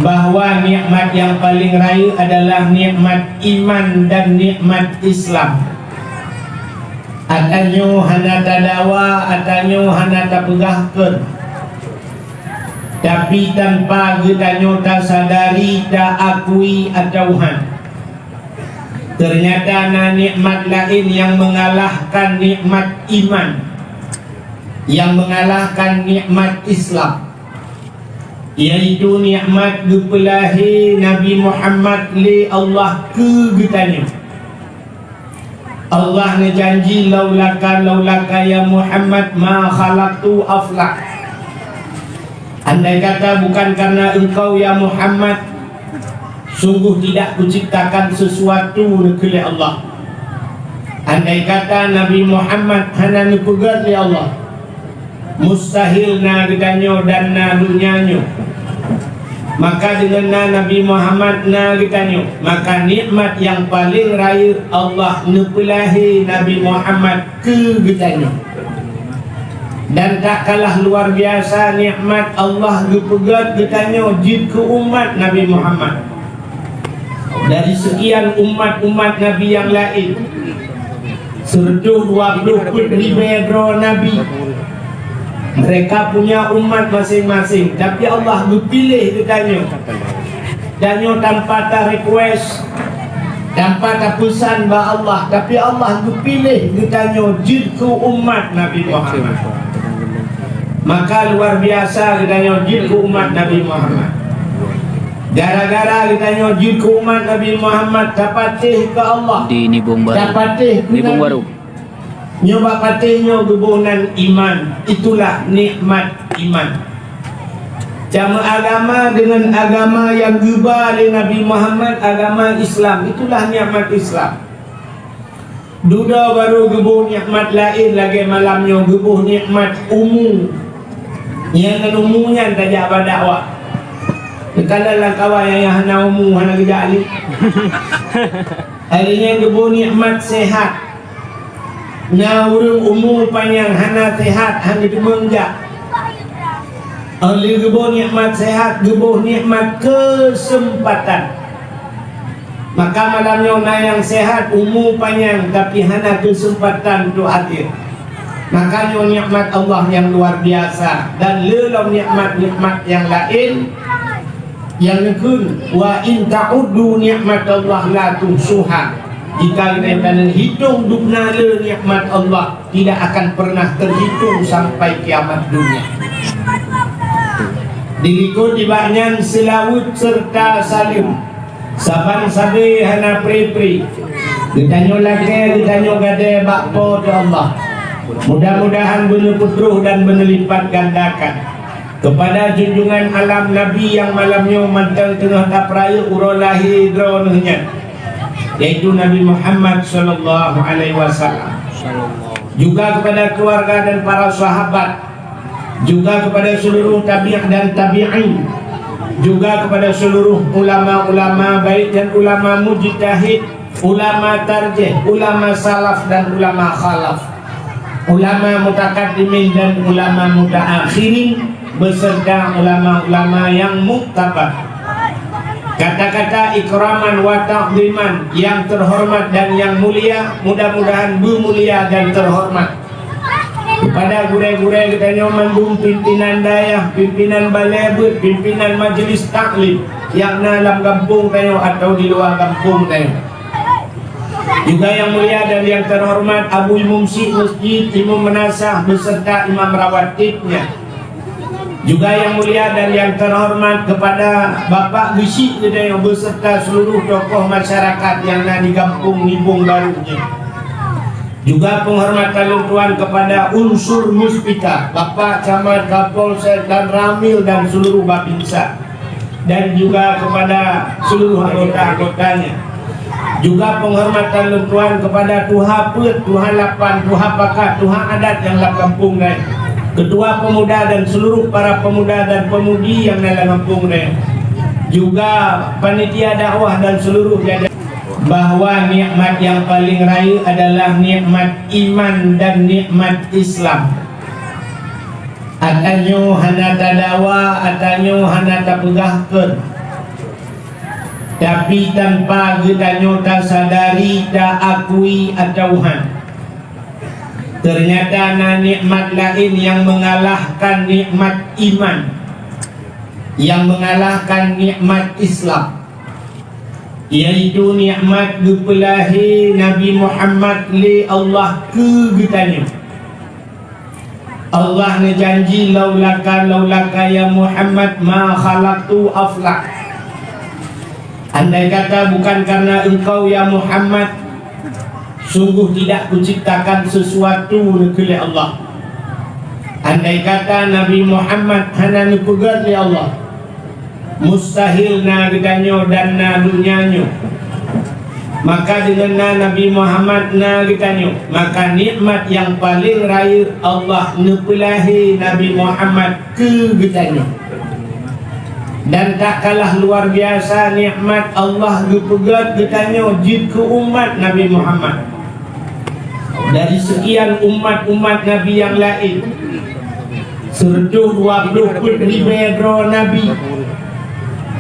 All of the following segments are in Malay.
bahwa nikmat yang paling raya adalah nikmat iman dan nikmat Islam. Atanyo hana tadawa, atanyo hana tapegahkeun, tapi tanpa getanyo tak sadari, tak akui atauhan. Ternyata na nikmat lain yang mengalahkan nikmat iman, yang mengalahkan nikmat Islam, yaitu nikmat gepelahi Nabi Muhammad li Allah ke getanyo. Allah ngejanji laulaka ya Muhammad ma khalaqtu aflak. Andai kata bukan karena engkau ya Muhammad, sungguh tidak kuciptakan sesuatu oleh Allah. Andai kata Nabi Muhammad hanya dipegat oleh Allah, mustahil na gedanyo dan na dunyanyo. Maka dengan na Nabi Muhammad na gedanyo, maka nikmat yang paling raya Allah nepelahi Nabi Muhammad ke gedanyo. Dan tak kalah luar biasa nikmat Allah gepegat gedanyo jid ke umat Nabi Muhammad. Dari sekian umat-umat Nabi yang lain, serta 20 ribu Nabi, mereka punya umat masing-masing, tapi Allah berpilih ditanya. Danyo tanpa tak request, tanpa tak pesan bah Allah, tapi Allah berpilih ditanya jid ke umat Nabi Muhammad. Maka luar biasa ditanya jid ke umat Nabi Muhammad. Gara-gara ditanya jid ke umat Nabi Muhammad, dapatih ke Allah di Nibung Baru, dapatih ke Nibung Baru. Nyoba patihnya gebunan iman, itulah nikmat iman. Jama agama dengan agama yang gubah oleh Nabi Muhammad, agama Islam, itulah nikmat Islam. Duda baru gebuh nikmat lain lagi malamnya gebuh nikmat umum. Yang kan umumnya tajak berdakwah. Kekalalah kawan yang hana umum, hana kejali. Harinya gebuh nikmat sehat. Na urang umur panjang hana sehat, hana dimengjak. Oleh gebuh nikmat sehat, gebuh nikmat kesempatan. Maka malamnya na yang sehat, umur panjang, tapi hana kesempatan untuk hadir. Makanya nikmat Allah yang luar biasa. Dan lelau nikmat-nikmat yang lain yang nekun, wa in ta'uddu nikmat Allah la tuhsuha. Jika kita hitung duknala nikmat Allah, tidak akan pernah terhitung sampai kiamat dunia. Diikut dibaknyan selawut serta salim, saban sabi hana pri-pri. Ditanyo lagi, ditanyo gade bakpo ke Allah. Mudah-mudahan benar putruh dan menelipat gandakan kepada junjungan alam Nabi yang malamnya mantang tengah tapraya urolahi dronenya, yaitu Nabi Muhammad sallallahu alaihi wasallam. Juga kepada keluarga dan para sahabat, juga kepada seluruh tabi'in dan tabi'in, juga kepada seluruh ulama-ulama baik dan ulama mujtahid, ulama tarjih, ulama salaf dan ulama khalaf, ulama mutakaddimin dan ulama mutaakhirin, beserta ulama-ulama yang muktabar. Kata-kata ikraman wa ta'ziman yang terhormat dan yang mulia, mudah-mudahan bermulia dan terhormat kepada gure-gure kita mandung pimpinan dayah, pimpinan balebut, pimpinan majelis taklim yang dalam kampung tayo atau di luar kampung tayo. Juga yang mulia dan yang terhormat Abu Mumsi Masjid, Imam Menasah beserta imam rawatibnya. Juga yang mulia dan yang terhormat kepada Bapak Gesik yang beserta seluruh tokoh masyarakat yang ada di kampung Nibung Barunya. Juga penghormatan tuan kepada unsur muspika, Bapak Camat, Kapolsek dan Ramil dan seluruh Bapinsa, dan juga kepada seluruh anggota-anggotanya. Juga penghormatan tuan kepada Tuha Pet, Tuha Lapan, Tuha Pakat, Tuha Adat yang dalam kampung lain, ketua pemuda dan seluruh para pemuda dan pemudi yang dalam kampung lain, juga panitia dakwah dan seluruh jajaran, bahwa nikmat yang paling raya adalah nikmat iman dan nikmat Islam. Atanyo hana tadawa, atanyo hana tapegahkeun, tapi tanpa kita nyota sadari tak akui atauhan. Ternyata ada nikmat lain yang mengalahkan nikmat iman, yang mengalahkan nikmat Islam, yaitu nikmat gepelahi Nabi Muhammad li Allah ke getanya. Allah ngejanji laulaka ya Muhammad ma khalaqtu aflak. Andai kata bukan karena engkau ya Muhammad, sungguh tidak kuciptakan sesuatu oleh Allah. Andai kata Nabi Muhammad hanya nupugat oleh Allah, mustahil na gedanyo dan na dunyanyo. Maka dengan Nabi Muhammad na gedanyo, maka nikmat yang paling raya Allah nupelahi Nabi Muhammad ke gedanyo. Dan tak kalah luar biasa nikmat Allah gepegat gedanyo jid ke umat Nabi Muhammad. Dari sekian umat-umat Nabi yang lain, serduh 20 ribu Nabi,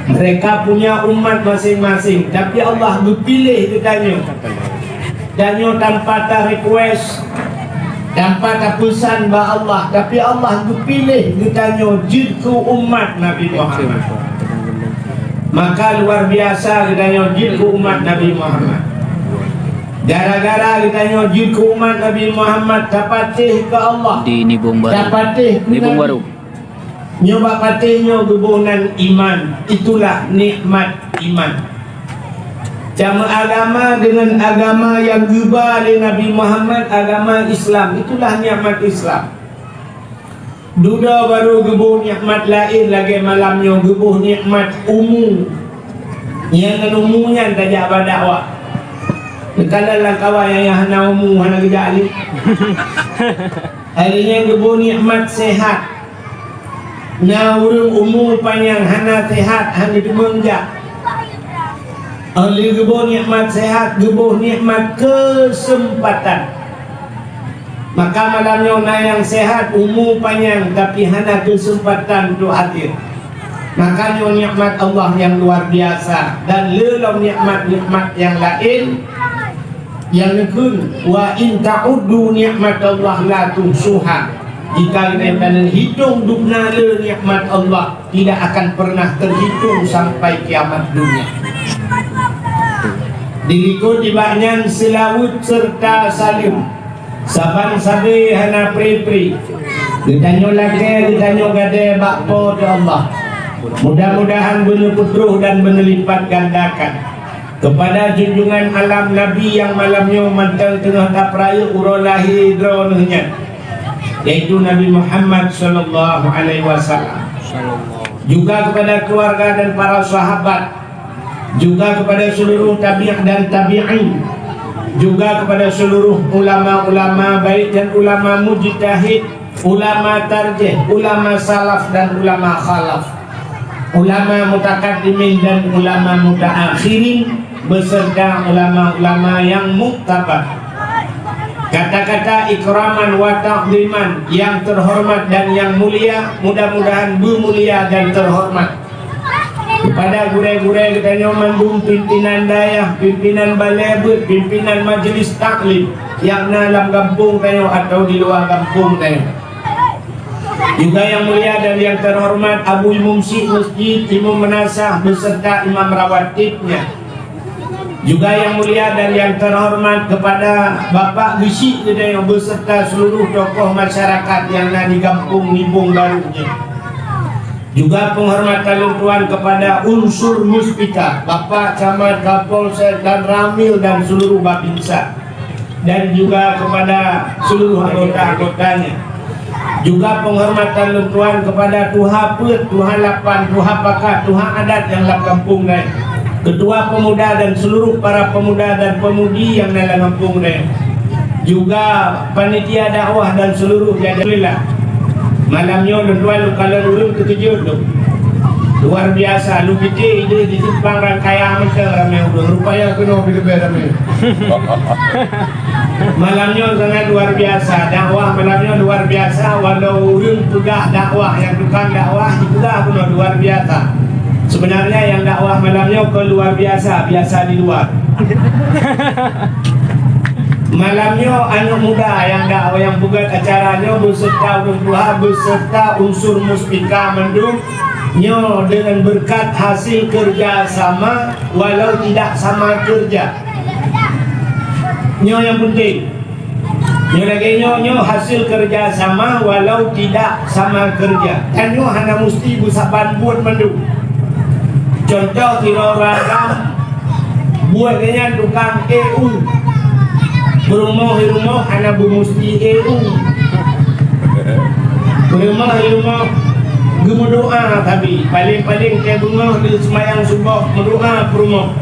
mereka punya umat masing-masing, tapi Allah berpilih gedanyo. Danyo tanpa tak request, tanpa tak pesan bah Allah, tapi Allah berpilih gedanyo jid ke umat Nabi Muhammad. Maka luar biasa gedanyo jid ke umat Nabi Muhammad. Gara-gara kita nyojid ke umat Nabi Muhammad, dapatih ke Allah di Nibung Baru, dapatih Nibung Baru, nyoba patihnya gebunan iman. Itulah nikmat iman. Jama agama dengan agama yang gubah oleh Nabi Muhammad, agama Islam, itulah nikmat Islam. Duda baru gebuh nikmat lain lagi malamnya, gebuh nikmat umum yang umumnya tajak berdakwah. Kalau lah kawan yang hana umum, hana kerja ni harinya gebu nikmat sehat. Na urung umum panjang hana sehat, hana dimenjak. Oleh gebu nikmat sehat, gebu nikmat kesempatan. Maka malamnya na yang sehat, umum panjang, tapi hana kesempatan tu hadir. Makanya nikmat Allah yang luar biasa. Dan lelam nikmat-nikmat yang lain yang nekun, wa in ta'uddu ni'matallah la tuhsuha. Jika kita hitung duknala nikmat Allah, tidak akan pernah terhitung sampai kiamat dunia. Dirikut dibanyan selawut serta salim, saban sabi hana pri-pri, ditanyo lagi, ditanyo gade bakpo tu Allah. Mudah-mudahan benar putruh dan berlipat gandakan kepada junjungan alam Nabi yang malamnya mantel tengah tapraya urolahi dronenya, yaitu Nabi Muhammad sallallahu alaihi wasallam. Juga kepada keluarga dan para sahabat, juga kepada seluruh tabi'in dan tabi'in, juga kepada seluruh ulama-ulama baik dan ulama mujtahid, ulama tarjih, ulama salaf dan ulama khalaf, ulama mutakaddimin dan ulama mutaakhirin, beserta ulama-ulama yang muktabar. Kata-kata ikraman wa taqdiman, yang terhormat dan yang mulia, mudah-mudahan bermulia dan terhormat. Kepada gure-gure kita mandung pimpinan dayah, pimpinan balebut, pimpinan majelis taklim yang dalam kampung tayo atau di luar kampung tayo. Juga yang mulia dan yang terhormat Abu Mumsi Masjid, Imam Menasah beserta imam rawatibnya. Juga yang mulia dan yang terhormat kepada Bapak Gisi yang beserta seluruh tokoh masyarakat yang ada di kampung Nibung Barunya. Juga penghormatan tuan kepada unsur muspika, Bapak Camat, Kapolsek dan Ramil dan seluruh Babinsa, dan juga kepada seluruh anggota-anggotanya. Juga penghormatan tuan kepada Tuha Pet, Tuha Lapan, Tuha Pakat, Tuha Adat yang dalam kampung lain, ketua pemuda dan seluruh para pemuda dan pemudi yang dalam kampung lain, juga panitia dakwah dan seluruh jadilah. Malamnya tuan kalau dulu terkejut tu luar biasa, lu kita ide di simpang rangkaian macam ramai udah rupanya kena lebih ramai. Malamnya sangat luar biasa, dakwah malamnya luar biasa, walau urun sudah dakwah yang tukang dakwah itulah pun luar biasa. Sebenarnya yang dakwah malamnya ke luar biasa, biasa di luar. Malamnya anak muda yang dakwah yang buat acaranya beserta orang tua beserta unsur muspika mendung nyo dengan berkat hasil kerja sama walau tidak sama kerja. Nyo yang penting. Nyo lagi nyo hasil kerja sama walau tidak sama kerja. Dan nyo hanya mesti busaban buat mendung. Contoh kira ragam buatnya tukang EU. Berumah hanya bu mesti EU. Berumah gemu doa tapi paling-paling kayak bunga di semayang subuh berdoa berumah.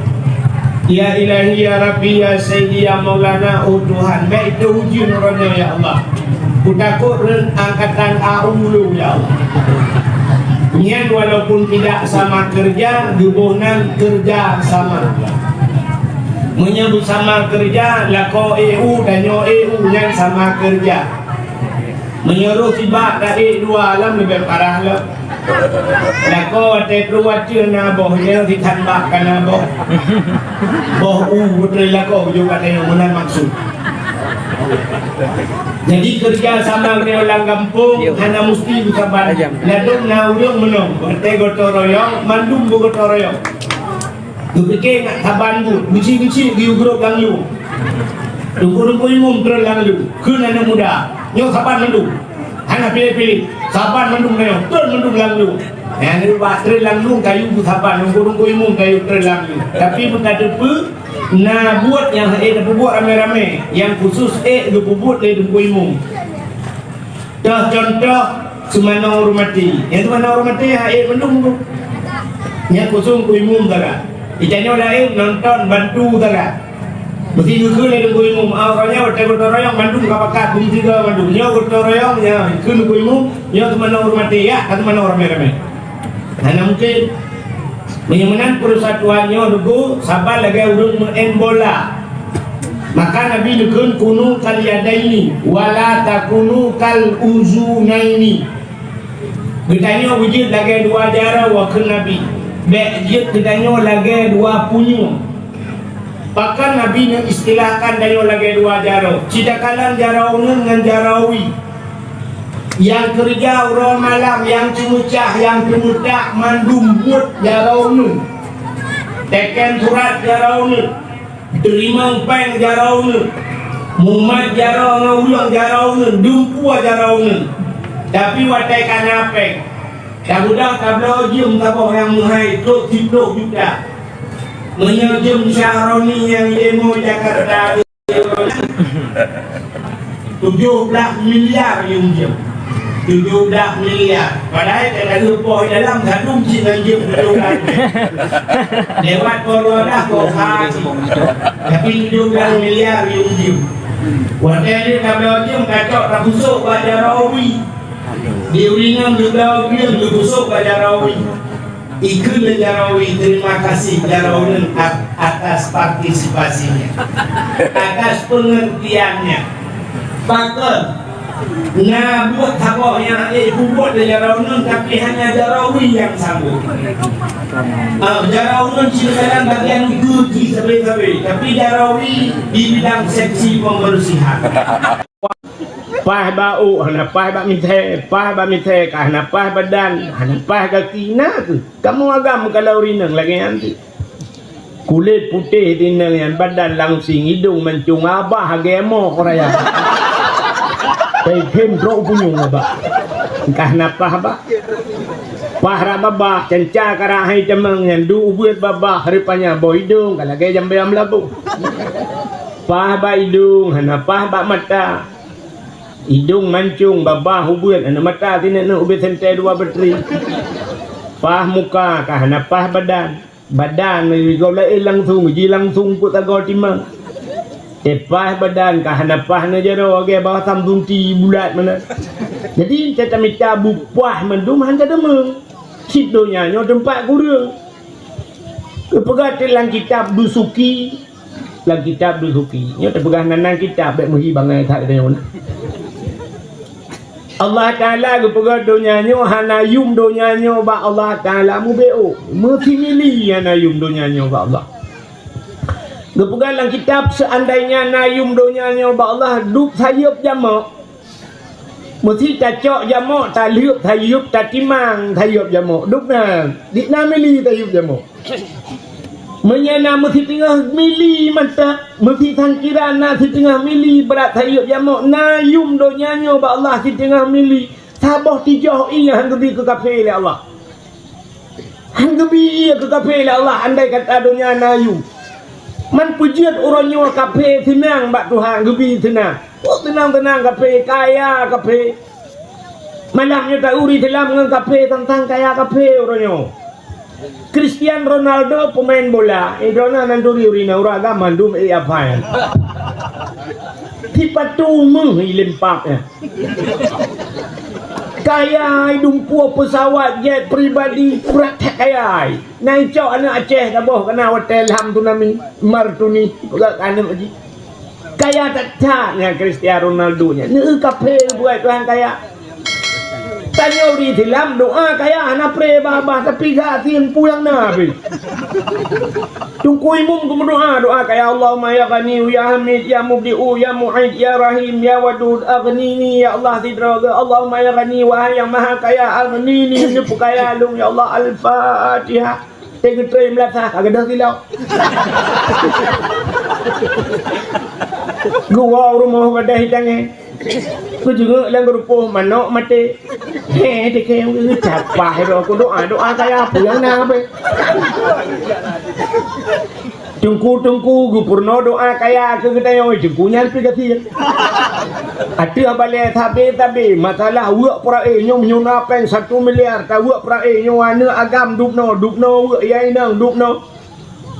Ya ilahi ya rabbi ya sayyidi ya maulana, oh Tuhan baik itu uji nuranya ya Allah. Ku takut angkatan AU ya Allah. Niat walaupun tidak sama kerja, hubungan kerja sama. Menyebut sama kerja, lako EU dan yo EU yang sama kerja. Menyuruh tiba dari dua alam lebih parah lah. Lako te keluar cina boh yang ditambahkan boh. Boh betul lako juga ada yang benar maksud. Jadi kerja sama dengan orang kampung hanya mesti bersabar. Ladung naurung menong, berarti gotong royong, mandum gotong royong. Tu fikir nak saban bu, guci di grup lang lu. Tunggu imum terus lang lu. Kun anak muda, nyo saban mandum. Hanya pilih, saban mandum nyo, terus mandum lang lu. Yang lupa terus lang lu kayu bu saban, tunggu imum kayu terus lang lu. Tapi bukan depu. Nah buat yang buat rame-rame, yang khusus buat le tunggu imum. Contoh semana hormati, yang semana hormati mandum bu. Yang khusus tunggu imum tak. Ikannya lain nonton bantu tak. Mesti juga le tunggu imum. Orangnya gotong royong mandum kapakat, bumi tiga mandum. Nyo gotong royong ya, tunggu imum, nyo semana hormati ya, atau mana rame-rame. Hanya mungkin menyamakan persatuannya dulu sabar lagi urung main bola. Maka Nabi nukun kunu kal yadaini wala takunu kal uzunaini. Bertanya wujud lagi dua jara wakil Nabi. Wujud bertanya lagi dua punyu. Bahkan Nabi yang istilahkan danyo lagi dua jara. Cidakalan jaraungan dengan jarawi. Yang kerja urang malam, yang cemucah, yang cemudak mandum buat jaraungan. Teken surat jaraungan. Terima peng jaraungan. Mumat jaraungan, ulang jaraungan, dumpua jaraungan. Tapi watai kanapeng. Tak udang tak belajum tak apa yang menghai tuk tipluk juga. Menyejum Syahroni yang demo Jakarta 17 miliar yang jam. 17 miliar. Padahal kita lupa dalam kandung cina jam betul-betul. Lewat corona kok haji. Tapi 17 miliar yang jam. Wadah dia tak belajum kacau tak busuk pada rawi. Di ulingan juga dia busuk pada rawi. Ikut Jarawi, terima kasih Jarawi atas partisipasinya, atas pengertiannya. Bahkan, nah buat apa yang buat Jarawi, tapi hanya Jarawi yang sanggup. Jarawi silakan bagian guci sabi-sabi, tapi Jarawi di bidang seksi pembersihan. Pah bau, hana pah bak mithe, hana pah badan, hana pah kaki nak. Kamu agam kalau rinang lagi nanti. Kulit putih tinang yang badan langsing, hidung mencung abah agemo koraya. Pem bro punyung abah. Kahna pah abah. Pah rababah cenca karahai cemeng yang du buat babah rupanya boh hidung kalau gaya jambe amlabu. Pah ba hidung, hana pah bak mata. Hidung mancung babah hubungan anak mata tidak nak ubah sentai dua bateri. Pah muka kahana pah badan kau lai langsung uji langsung put agak timang. Pah badan kahana pah najaro agak bawah Samsung T bulat mana. Jadi kita minta buah mendum hanya demeng. Sidonya nyo tempat kurang. Kepegat dalam kitab Dusuki. Dalam kitab Dusuki. Nyo terpegang nanang kitab baik muhi bangai tak ada mana. Allah Ta'ala kepada dunianya hana yum dunianya ba Allah Ta'ala mubeo mesti milih hana yum dunianya ba Allah kepada dalam kitab seandainya na yum dunianya ba Allah duk sayup jamak mesti cacok jamak tak liup sayup tak timang sayup jamak duk na dik na milih sayup jamak menyana mesti tengah milih mata mesti tangkiran na si tengah milih berat sayup jamak na yum donyanya ba Allah si tengah milih sabah tijah iya hang gebi ke kafe le Allah hang gebi iya ke kafe le Allah andai kata dunia na yum man pujiat orangnya kafe tenang bak Tuhan gebi tenang oh tenang kafe kaya kafe malamnya tak uri dalam dengan kafe tentang kaya kafe orangnya Cristiano Ronaldo pemain bola, idona nanduri urina uraga mandum apa? Tipa tu ilimpaknya. Kaya dumpu pesawat jet pribadi praktek kaya. Naik cok anak Aceh dah boh kena hotel ham tu nami martuni pegak anu lagi. Kaya tak-taknya Cristiano Ronaldo nya. Ni kafe buat tuan kaya. Tanya uri dalam doa kaya anak pre babah tapi gatin pulang nabi. Tungkui mum doa kaya Allahumma ya Ghani ya Hamid ya Mubdi'u ya Mu'id ya Rahim ya Wadud aghnini ya Allah tidraga Allahumma ya Ghani wahai yang maha kaya aghnini nipu kaya lung ya Allah al-Fatihah. Tengok tray melata agak dah silau. Gua rumah pada hidangnya. Aku juga lang grupo manok mati. Dikaya aku capah aku doa kaya apa yang nabe. Tungku gubernur doa kaya ke kita yang jengkunya pergi kasih. Ada balik tapi masalah uak perae nyom nyuna peng 1 miliar ta uak perae nyowana agam dupno uak yai nang dupno.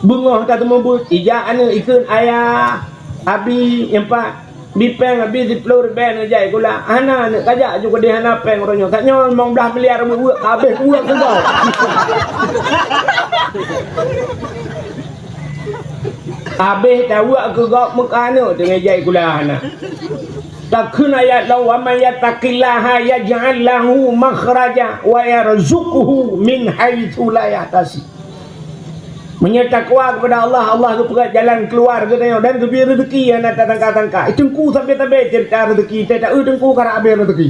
Bungah kata membut ija anu ikun ayah abi yang pak Bipeng habis di pelur ben aja gula. Hana nak kajak juga dia hana peng orangnya. Katnya mau 10 miliar buat habis buat ke kau. Habis dah buat ke kau mekana dengan jai gula hana. Takun ayat law wa may yattaqillaha yaj'al lahu makhraja wa yarzuquhu min haitsu la yahtasib. Menyetakwa kepada Allah, Allah kepada jalan keluar ke tanya dan kebi rezeki yang nak tangka. Tengku sampai cerita rezeki, tak tengku karena habis rezeki.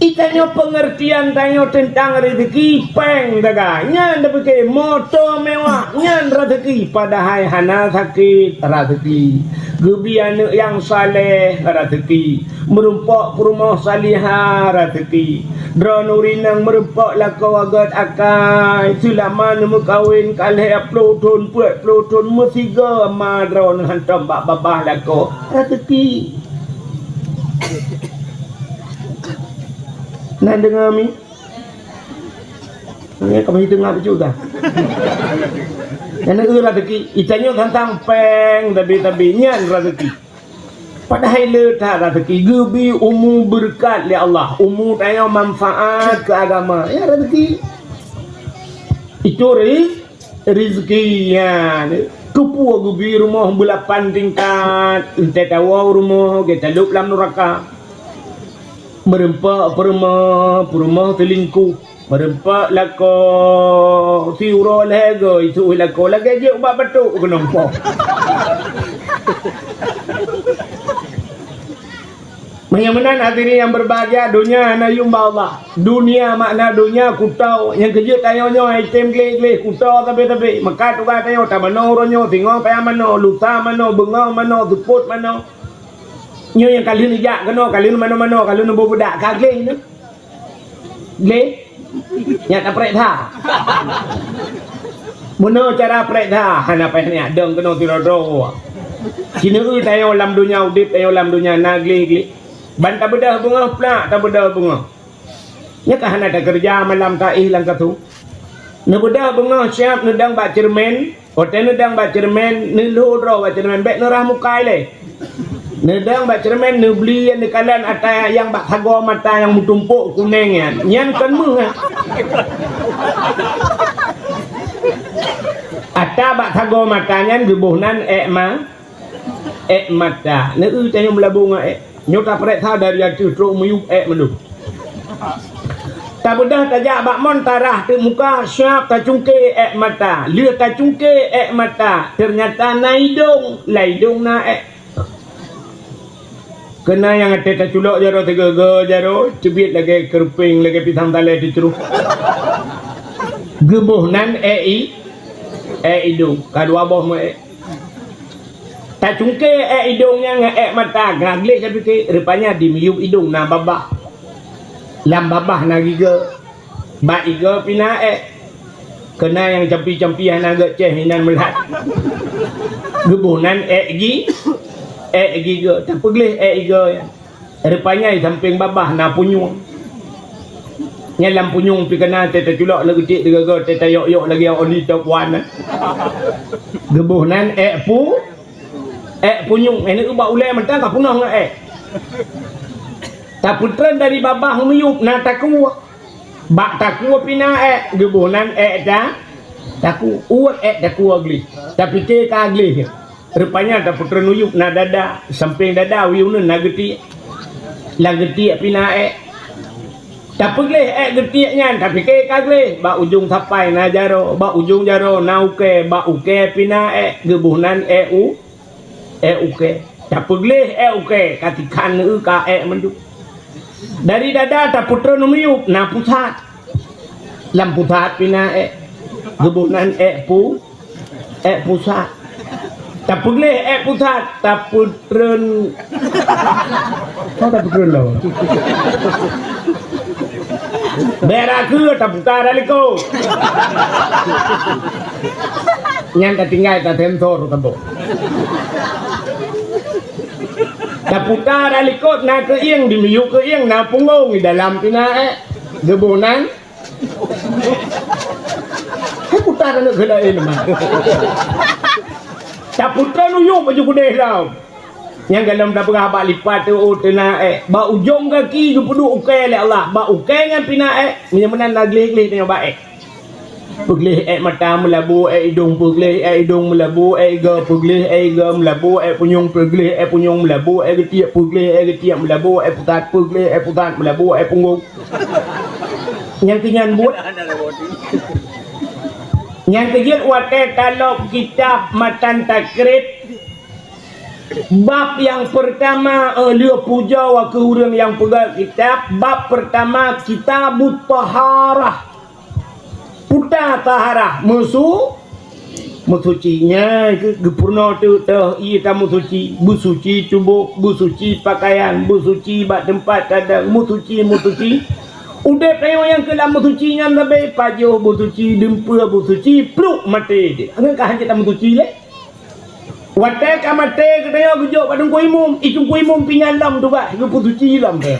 Itanya pengertian tanya tentang rezeki peng daga. Nyan dah pakai motor mewah, nyan rezeki padahal hana sakit rezeki. Gebi anak yang saleh rezeki. Merumpak rumah salihah rezeki. Dronurinang merempak lakau agak akai sulaman mukawin kalih ploton puat ploton mesiga ma dron hantam bak babah lakau rezeki. Nak dengar mi? Ni kau hitung apa juga? Yang rezeki itanya tentang peng tapi nyan rezeki. Padahal letak rezeki gebi umur berkat oleh Allah, umur tanya manfaat ke agama ya rezeki itu rezeki ya kepu gebi rumah 8 tingkat kita tahu rumah kita lup dalam neraka merempak perumah selingkuh merempak lako siuro lega itu lako lagi je ubat batuk kena nampak. Menyamanan hadirin yang berbahagia dunia na yumba Allah. Dunia makna dunia kutau yang kerja tanya item gleh kutau tapi maka tu tanya tak mano ronyo tengok payah mano lusa mano bengau mano support mano. Nyo yang kali ni jak kena kali ni mano kali ni budak kagleh ni. Gleh. Nya tak prek tha. Mono cara prek tha hana payah ni deng kena tirodo. Kini tanya dalam dunia udip tanya dalam dunia na gleh. Bantah bedah bunga pula tak bedah bunga. Ya kah nak kerja malam tak hilang katu. Ne bedah bunga siap nedang bak cermen, hotel nedang bak cermen, ne lodro bak cermen bek nerah mukai le. Nedang bak cermen ne beli yang dekalan atas yang bak hago mata yang mutumpuk kuning ya. Nyan kan mu ha. Ata bak hago matanya gebuhnan mata. Ne tanya melabung nyota prek tha dari atu tro muyub menu ta bedah tajak bakmon tarah tu muka syap ta cungke mata lia ta cungke mata ternyata na hidung laidung na kena yang ada ta culok jaro tiga jaro cebit lagi kerping lagi pisang talai diceruh gebuh nan hidung kadua boh me tak cungke hidungnya nge mata gaglik saya fikir rupanya dimiup hidung na babah lam babah na giga ba iga pina kena yang campi-campi hana gak ceh hinan melat gebunan gi giga tak peglih iga ya rupanya di samping babah na punyung nyalam punyung pi kena teta culak lagi dik degaga teta yok lagi oli tok wan gebunan punyung ini ubah ulai mentang tak punah tak putran dari babah meyup na taku bak taku pina gebunan dah taku uat taku agli tapi ke agli rupanya tak putran uyup na dada samping dada wiun na geti la geti pina tak peglih getinya tapi ke agli bak ujung sapai na jaro bak ujung jaro na uke bak uke pina gebunan uke tak peglih uke katikan ka mendu dari dada tak putra numiyup na pusat lam pusat pina gebunan pusat tak peglih pusat tak putren kau tak putren lo berak ke tak putar aliko yang ketinggal tak sensor tabo tak putar alikot na keiang dimiyuk keiang na pungong di dalam pina gebunan putar na kelain mah tak putar nuyuk baju kudeh lau yang dalam dah berabak lipat tu tena ba ujung kaki tu peduk ukai le Allah ba ukai ngan pina menyemenan lagi-lagi tengok baik peglih mata melabu hidung peglih hidung melabu iga peglih iga melabu punyung peglih punyung melabu getiak peglih getiak melabu putat peglih putat melabu punggung yang kenyan buat yang kejil watai kalau kitab matan takrib bab yang pertama dia puja wa ke orang yang pegang kitab bab pertama kitabut taharah puta taharah musucinya gepurno tu ia tamu suci busuci tubuh busuci pakaian busuci bak tempat kadang musuci udah peyo yang kelam musucinya lebih pajo busuci dempa busuci pluk mati dia angkah hanya tamu suci le watai kamate kedaya gujok padung kuimum itu kuimum pinyalam tu bak gepusuci lam dia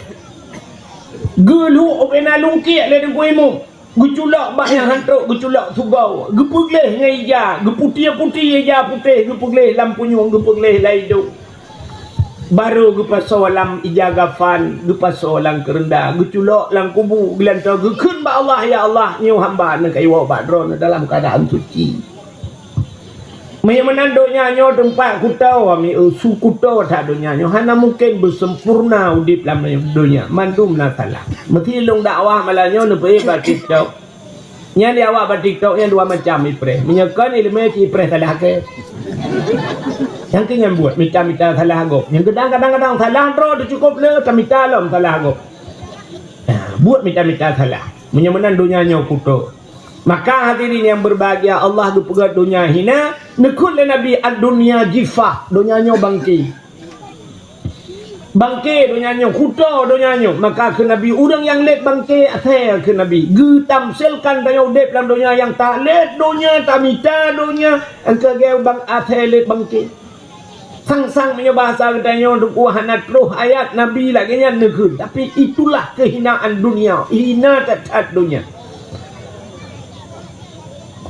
gelu opena lungki le deng kuimum guculak banyak hantuk guculak sugau gepugleh ngeja geputih eja putih gepugleh lampunyung gepugleh laidung baru gepaso lam ijagafan gepaso lam kerendah guculak lam kubu gelanta gekun ba Allah ya Allah nyu hamba nan kaiwa badron dalam keadaan suci menandoknya nyo tempat kutau ami su kutau tak dunia nyo hana mungkin bersempurna udip dalam dunia mandum na salah mesti long dakwah malanyo lebih batik tau nya dia awak batik tau nya dua macam ipre menyekan ilmu ipre salah ke yang kenyan buat mita salah go yang kadang-kadang salah ro cukup le tamita lam salah go buat mita salah menyemenan dunia nyo kutau. Maka hadirin yang berbahagia Allah tu pegat dunia hina nekut le Nabi ad-dunia jifah dunia nyo bangki dunia nyo kuta dunia nyo maka ke Nabi orang yang let bangki athel ke Nabi getam selkan tanyo dep dalam dunia yang tak let dunia tamita dunia engke ge bang athel let bangki sang punya bahasa katanya untuk wahanat roh ayat Nabi lagi nya nekut tapi itulah kehinaan dunia hina tak dunia.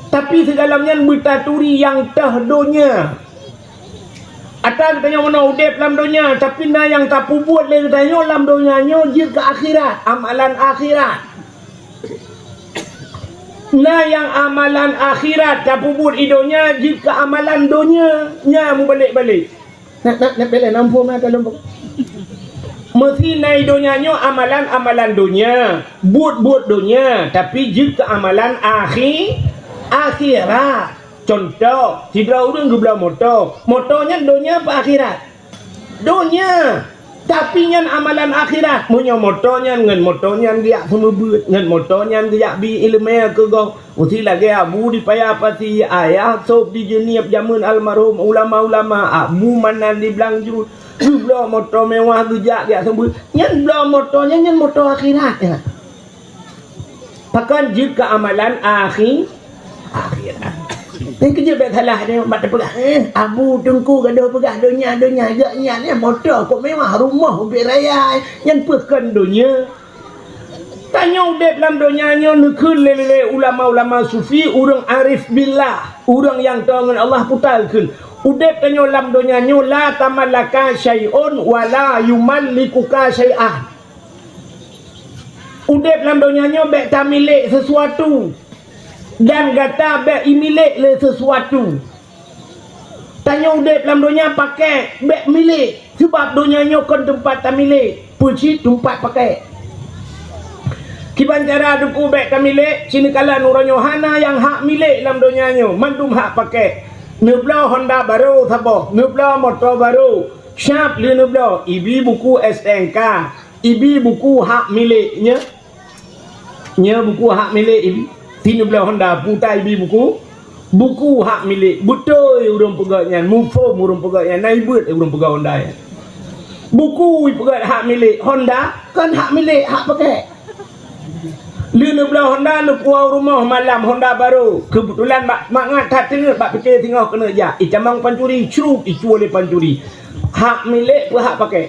Tapi sedalamnya bertaturi yang tahdonya atas katanya mana udep dalam dunia tapi na yang tak buat le katanya dalam dunianya dia ke akhirat amalan akhirat na yang amalan akhirat tak buat idonya jika amalan dunia nya mu balik nak balik nampu na dalam Mesti naik dunianya amalan-amalan dunia, buat dunia, tapi juga amalan akhirat. Contoh, tidak urang gubla motornya dunia apa akhirat? Dunia. Tapi nyan amalan akhirat, punya motornya ngan motornya dia semua buat, ngan motornya dia bi ilmu ke go. Usi lagi abu di payah pati ayah sob di jeniap jamun almarhum ulama-ulama abu mana di belangju. Bela motor mewah tujak dia semua. Nyan bela motornya nyan motor akhirat ya. Pakan jika amalan akhirat. Ni kerja baik salah dia mak pegang abu tengku gaduh pegang dunia agaknya ni motor kok mewah rumah mobil raya yang pekan dunia. Tanya udep dalam dunianya nekun lele ulama-ulama sufi, orang arif billah, orang yang tahu dengan Allah putalkan. Udep tanya dalam dunianya la tamallaka syai'un wa la yumallikuka syai'an. Udep dalam dunianya baik tak milik sesuatu dan kata beg milik le sesuatu. Tanya udep dalam dunia pakai beg milik sebab dunianya kon tempat tak milik, puji tempat pakai. Kiban cara duku beg tak milik, sini kala nuranyo hana yang hak milik dalam dunianya, mandum hak pakai. Nebla Honda baru sabo, nebla motor baru. Syap le nebla, ibi buku STNK, ibi buku hak miliknya. Nya buku hak milik ibi. Sini belah Honda putai bi buku hak milik betul urang pegaknya mufo urang pegaknya naibut urang pegang Honda ya. Buku pegat hak milik Honda kan hak milik hak pakai. Lina belah Honda lu puau rumah malam Honda baru kebetulan mak ngat tak tengok bak fikir tengok kena ja icamang pancuri cruk icu oleh pancuri hak milik pe hak pakai.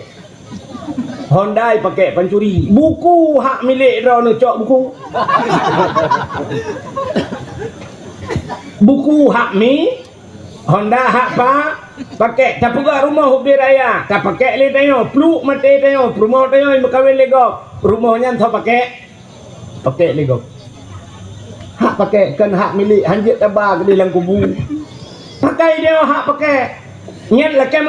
Honda pakai pancuri. Buku hak milik dah nak cok buku. Buku hak mi. Honda hak pa pakai. Tak pegak rumah hobi raya. Tak pakai le tengok. Peluk mati tengok. Rumah tengok berkahwin lego. Rumahnya tak pakai. Pakai lego. Hak pakai kan hak milik hanjit tabar ke dalam kubu. Pakai dia hak pakai. Nyen lakai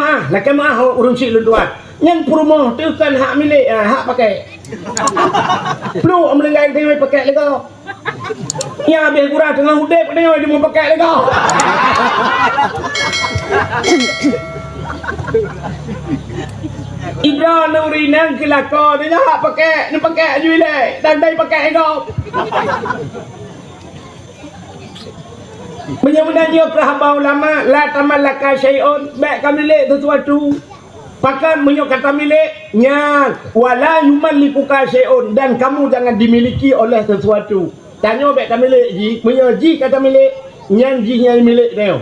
maah urung cik luntuan. Yang rumah tu kan hak milik, hak pakai. Peluk melenggai tengok pakai lego. Yang habis kurang tengah hudep tengok dia mau pakai lego. Ibra Nurina kelakar dia hak pakai, ni pakai je le. Dan dai pakai lego. Menyebutkan dia kerahaba ulama la tamallaka syai'un, baik kami milik sesuatu. Pakan menyok kata miliknya wala yumallikuka syai'un, dan kamu jangan dimiliki oleh sesuatu. Tanya baik kata milik ji, menyok ji kata milik nyan ji yang milik dia.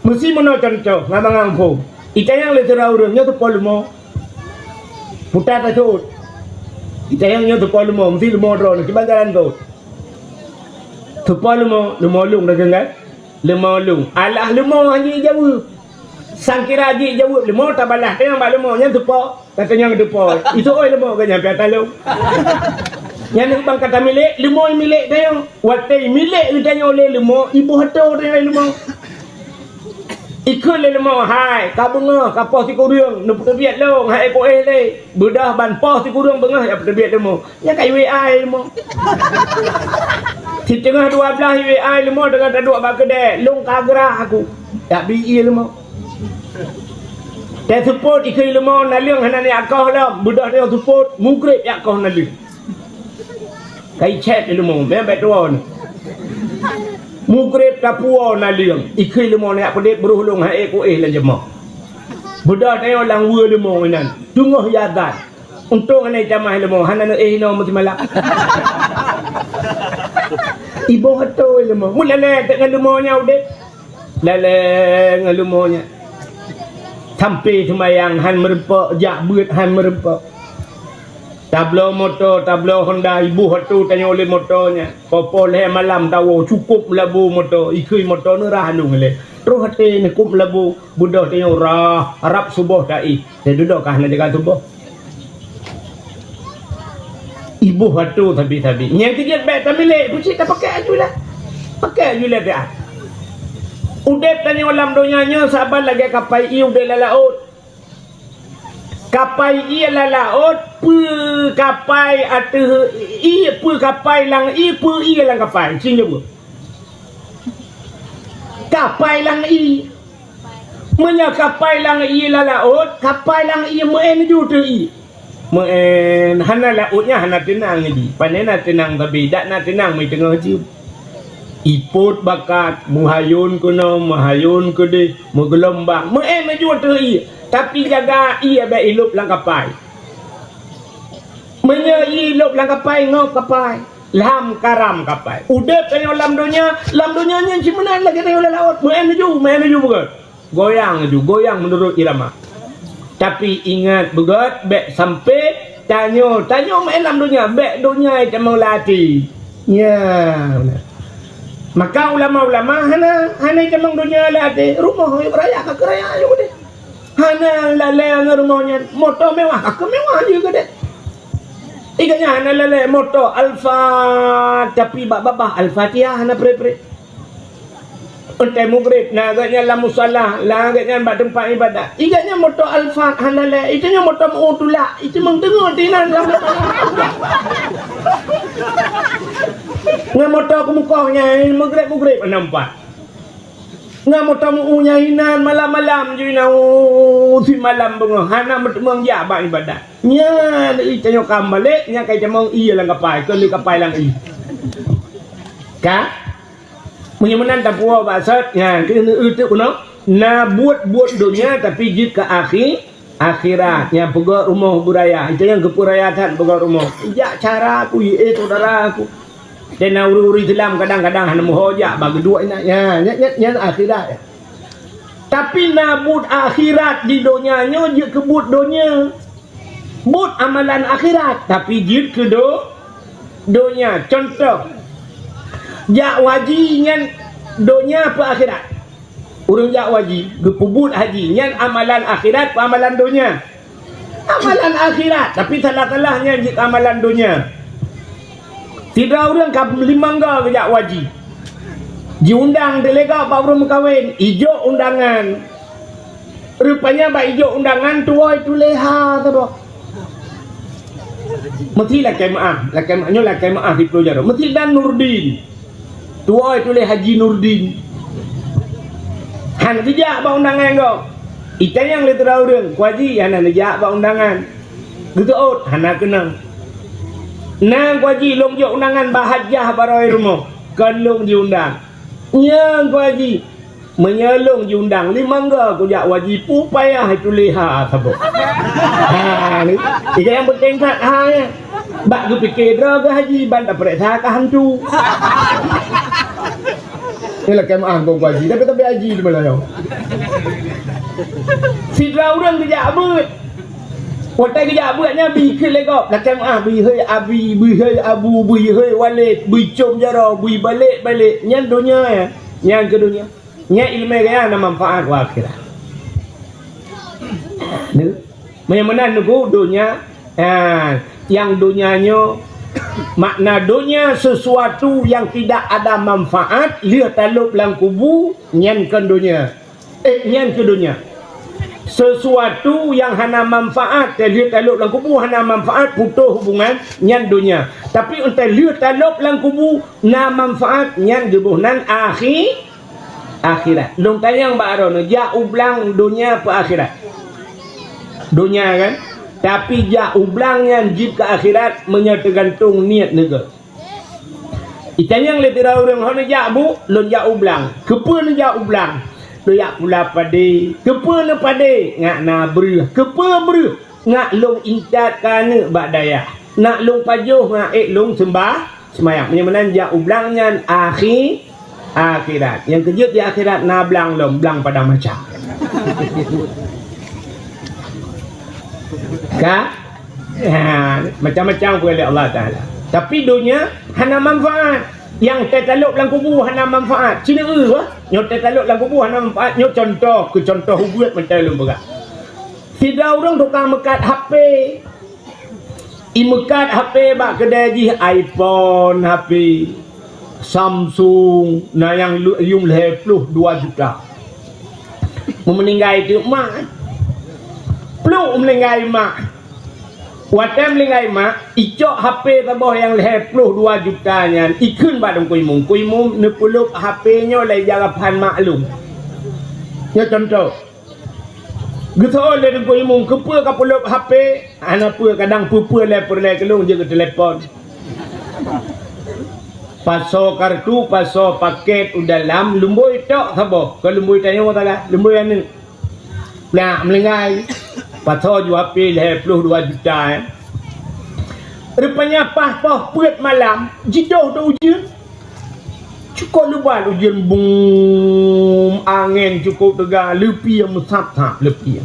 Mesti menol contoh ngamang angko. Ita yang le terau nya tu polmo. Putar ta tu. Ita yang nya tu polmo, mesti lemo ron ki bandaran tu. Tu polmo lemo lung dah kan? Lemo lung. Alah lemo hanya jauh. Sangkira ji jawab lemo tak balas tengok bak lemo nya depa katanya depa itu oi lemo ke nyampe talu yang bang kata milik lemo milik dia watai milik ditanya oleh lemo ibu hato dia lemo ikut le lemo hai ka bunga ka pos ti kurung nu terbiat long hai ko le bedah ban pos ti kurung bengah ya terbiat lemo yang kai WI lemo di tengah 12 WI lemo dengan duduk bak kedai long kagrah aku tak bi lemo. Dia support ikhlas lemah naliang hana ni akah lah budak dia support mugrib akah naliang kai chat lemah memang tua ni mugrib tapua naliang ikhlas lemah ni pedit beruhlung hai ko lah jemaah budak dia lang wua lemah nan tungah yadan untung anai jamah lemah hana no mesti malak ibu hato lemah mulale dengan lemahnya udet lale dengan lemahnya sampai semayang han merempak jak beut han merempak tablo motor tablo Honda ibu hatu tanya oleh motornya popo leh malam tahu cukup labu motor ikui motor ni rah nung le terus hati ni cukup labu budak tanya rah harap subuh dai dia duduk kah nak jaga subuh ibu hatu tapi yang tiga baik tak milik pucik tak pakai ajulah dia udep tanya dalam dunianya sabar lagi kapai iu de laut Kapai ialah laut, kapai atau kapai lang ialah kapai. Sini bu. Kapai lang Menya kapai lang ialah laut, kapai lang meen juga meen hana lautnya hana tenang ni. Panena tenang tapi dak nak tenang mai tengah cium. Iput bakat muhayun kuno muhayun kude mugelombang meen juga tapi jaga ia baik ilup lang kapai. Menya ilup lang kapai ngau kapai. Lam karam kapai. Udah tayo lam dunia nya cimenan lagi tayo laut. Meen ju bukan. Goyang menurut irama. Tapi ingat begat bek sampai tanyo main lam dunia bek dunia itu mau latih. Ya. Maka ulama-ulama hana jamang dunia latih rumah raya ke raya juga deh. Hana lale rumahnya motor mewah ke mewah juga deh. Iganya hana lale motor alfa tapi babah al-fatihah hana pre. Untai mugrib, agaknya la musallah, agaknya bak tempat ibadat. Iganya motor alfa hana lale, itunya motor mu'tula, itu mengdengar dinan Nga motor ke mukanya mugrib nampak. Nga motor mu'unya hinan malam-malam juina si malam bunga hana mengia bak ibadat. Nya itunya kambalik, nya kaya mau iya lang kapai, kali kapai lang Ka? Menyemenan tak puas basat, ya kena itu kuno. Na buat dunia tapi jika akhirat yang pegang rumah buraya itu yang kepurayatan pegang rumah. Ya cara aku saudara aku. Dan uri Islam kadang-kadang hanya muhojak bagi dua ini. Ya akhirat. Tapi nabut akhirat di dunianya je kebut dunia. But amalan akhirat tapi je ke dunia. Contoh. Jak waji nyan dunia pe akhirat. Urang jak waji gepubut haji nyan amalan akhirat pe amalan dunia. Amalan akhirat tapi salah-salahnya jik amalan dunia. Tidak orang kap limangga ke jak waji. Diundang delega pak urang kahwin, ijo undangan. Rupanya pak ijo undangan tuai tu leha tu. Mesti lakai maaf di Pulau Mesti dan Nurdin. Tua itu le Haji Nurdin. Han dijak ba undangan kau. Ita yang le terau reung, kuaji hana dijak ba undangan. Gitu ot hana kenang. Nang kuaji long jo undangan bahajah baroi rumah. Kan long diundang. Nya kuaji menyelong diundang limangga ku jak waji pupaya itu leha sabo. Ha ni. Ika yang penting kat ha. Bak gu fikir dra ke haji ban tak periksa ke hantu. Inilah kemaah kau haji tapi haji di mana yo. Si dra urang kejak abut. Potai kejak abutnya bi ke legop. Lah kemaah bi hei abi bi hei abu bi hei walid bi com jaro bi balik nyan dunia ya. Nyan ke dunia. Nya ilmu kaya na manfaat wa akhirat. Ni. Menyamanan nugu dunia yang dunianya makna dunia sesuatu yang tidak ada manfaat lihat talup lang kubu nyan ke dunia sesuatu yang hana manfaat lihat talup lang kubu hana manfaat putus hubungan nyan dunia tapi untuk lihat talup lang kubu na manfaat nyan gebuhnan akhirat long tayang baron ja ublang dunia pe akhirat dunia kan. Tapi ja ublangnya jika akhirat tergantung niat negara. Itanya yang letira orang hana ja bu, lon ja ublang. Kepa ja ublang. Lo ya pula pade. Kepa na pade ngak na beruh. Kepa beruh ngak long incat kana bak daya. Nak long pajuh ngak long sembah semayang. Menyamanan ja ublangnya akhirat. Yang kejut di akhirat na blang lom blang pada macam. Macam-macam oleh Allah Ta'ala. Tapi dunia hana manfaat. Yang tertaluk dalam kubur hana manfaat. Cina yang tertaluk dalam kubur hana manfaat. Yang contoh hubungan macam lu berat. Tidak orang tukang mekat HP. Mekat HP bak kedai ji iPhone HP Samsung nah yang yung 22 juta. Meninggal itu mak Peluk melengai mak. Watem melengai mak, icok HP tabah yang leher 2 jutanya. Ikun badung kuimum. Kuimum nepuluk HP-nya oleh jarapan maklum. Ya contoh. Gitu oleh kuimum kepa kapuluk HP, anak pua kadang pupa le kelung je ke telefon. Paso kartu, paso paket udalam, lumbui tok sabo. Kalau lumbui tanya orang tak, lumbui anu. Nak melengai. Paso jual HP leher 22 juta. Rupanya pah puat malam, jidoh tu ujian. Cukup lebat ujian bung angin cukup tegar, lepi yang mesap-sap lepi.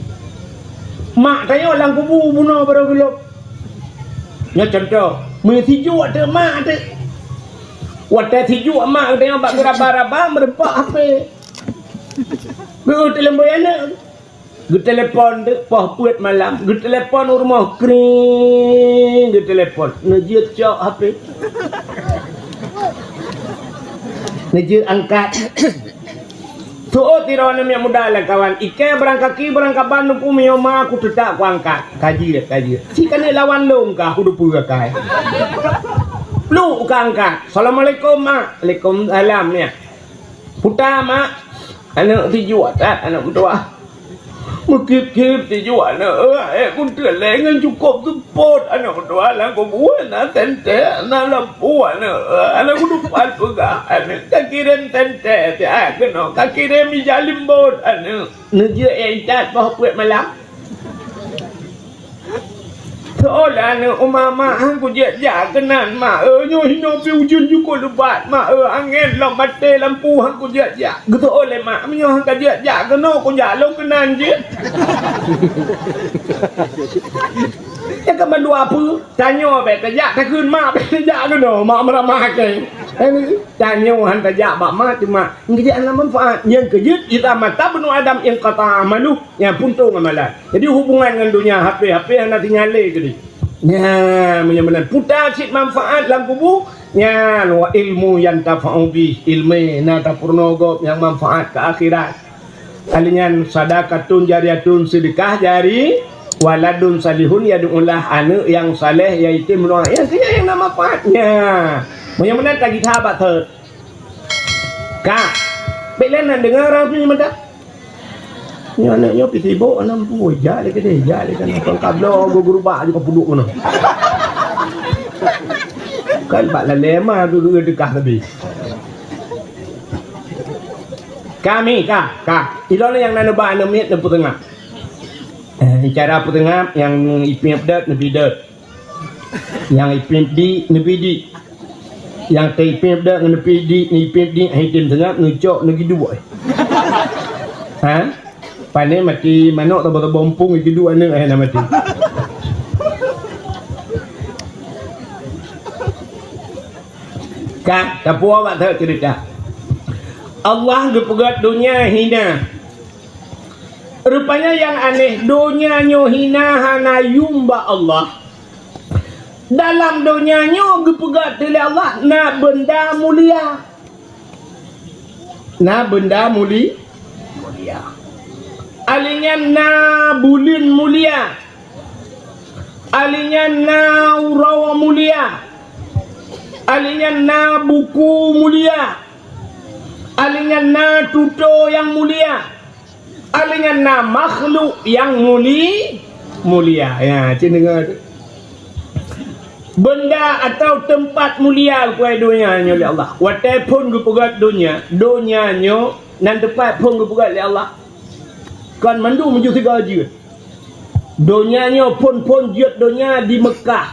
Mak tanya orang kubu bunuh pada gelap. Ya contoh, mesijuk ada mak ada. Waktu sijuk mak tengok bak beraba-raba merempak HP. Gue telepon anak. Gue telepon dek pah puat malam. Gue telepon rumah kering. Gue telepon. Najir cok HP. Najir angkat. Tuh tiron yang muda lah kawan. Ike berangkaki berangkat Bandung umi oma aku tetap aku angkat. Kaji. Si kan lawan long kah aku dupu kai. Lu angkat. Assalamualaikum mak. Waalaikumsalam ya. Putar mak. Anak tijuat anak berdoa. Mekip-kip tijuat anak. Aku terlengan cukup support anak berdoa lah. Aku buat nak tente. Anak lampu anak. Anak aku lupa juga. Anak kakiran tente. Kena kakiran mijalim bot anak. Najir encat bahawa puat malam. Seolah ni mama aku jak kenan mak nyo hino pi ujun cukup lebat mak angin lam mati lampu aku jak gitu oleh mak nyo hang jak kena aku jak lo kenan je. Ya kan bandu apa tanya bet jak tak kun mak bet jak kena mak meramah ke tanya han jak bak mak cuma ngejak ana manfaat yang kejut kita mata benu adam yang kata amalu yang puntung amalan. Jadi hubungan dengan dunia HP yang nanti nyale ke dia. Ya, benar-benar putar sit manfaat dalam kubur. Ya, wa ilmu yang tafa'u bih, ilmu nata purnogo yang manfaat ke akhirat. Alingan sadaqatun jariyatun sedekah jari, waladun salihun yad'ulah anak yang saleh iaitu mendoa. Ya, saya yang nama manfaatnya. Benar-benar tak kita abad third. Kak, bila nak dengar orang punya mata? Ni anaknya pergi sibuk anak pun jale ke dia kan orang kablo guru bak je kau puduk mana kan bak lalema dulu dekat lebih kami kak ilona yang nanu bak 6 minit nempu tengah cara petengah yang ipin update lebih dot yang ipin di lebih di yang ipin update lebih di ipin di hitim tengah nucok lagi dua ha pandai mati manok atau bompung itu dua ni nak mati. Kak, tak puas awak tak cerita. Allah gepegat dunia hina. Rupanya yang aneh dunia nyo hina hana yumba Allah. Dalam dunia nyo gepegat oleh Allah na benda mulia. Na benda mulia. Alingan na bulin mulia, alingan na urawa mulia, alingan na buku mulia, alingan na tuto yang mulia, alingan na makhluk yang mulia. Ya, cik dengar tu. Benda atau tempat mulia kuai dunia nyo oleh Allah. Walaupun gepegat dunia nyo nan tempat pun gepegat oleh Allah. Kan mandu menuju 3 je. Donyanya pun jiat donya di Mekah.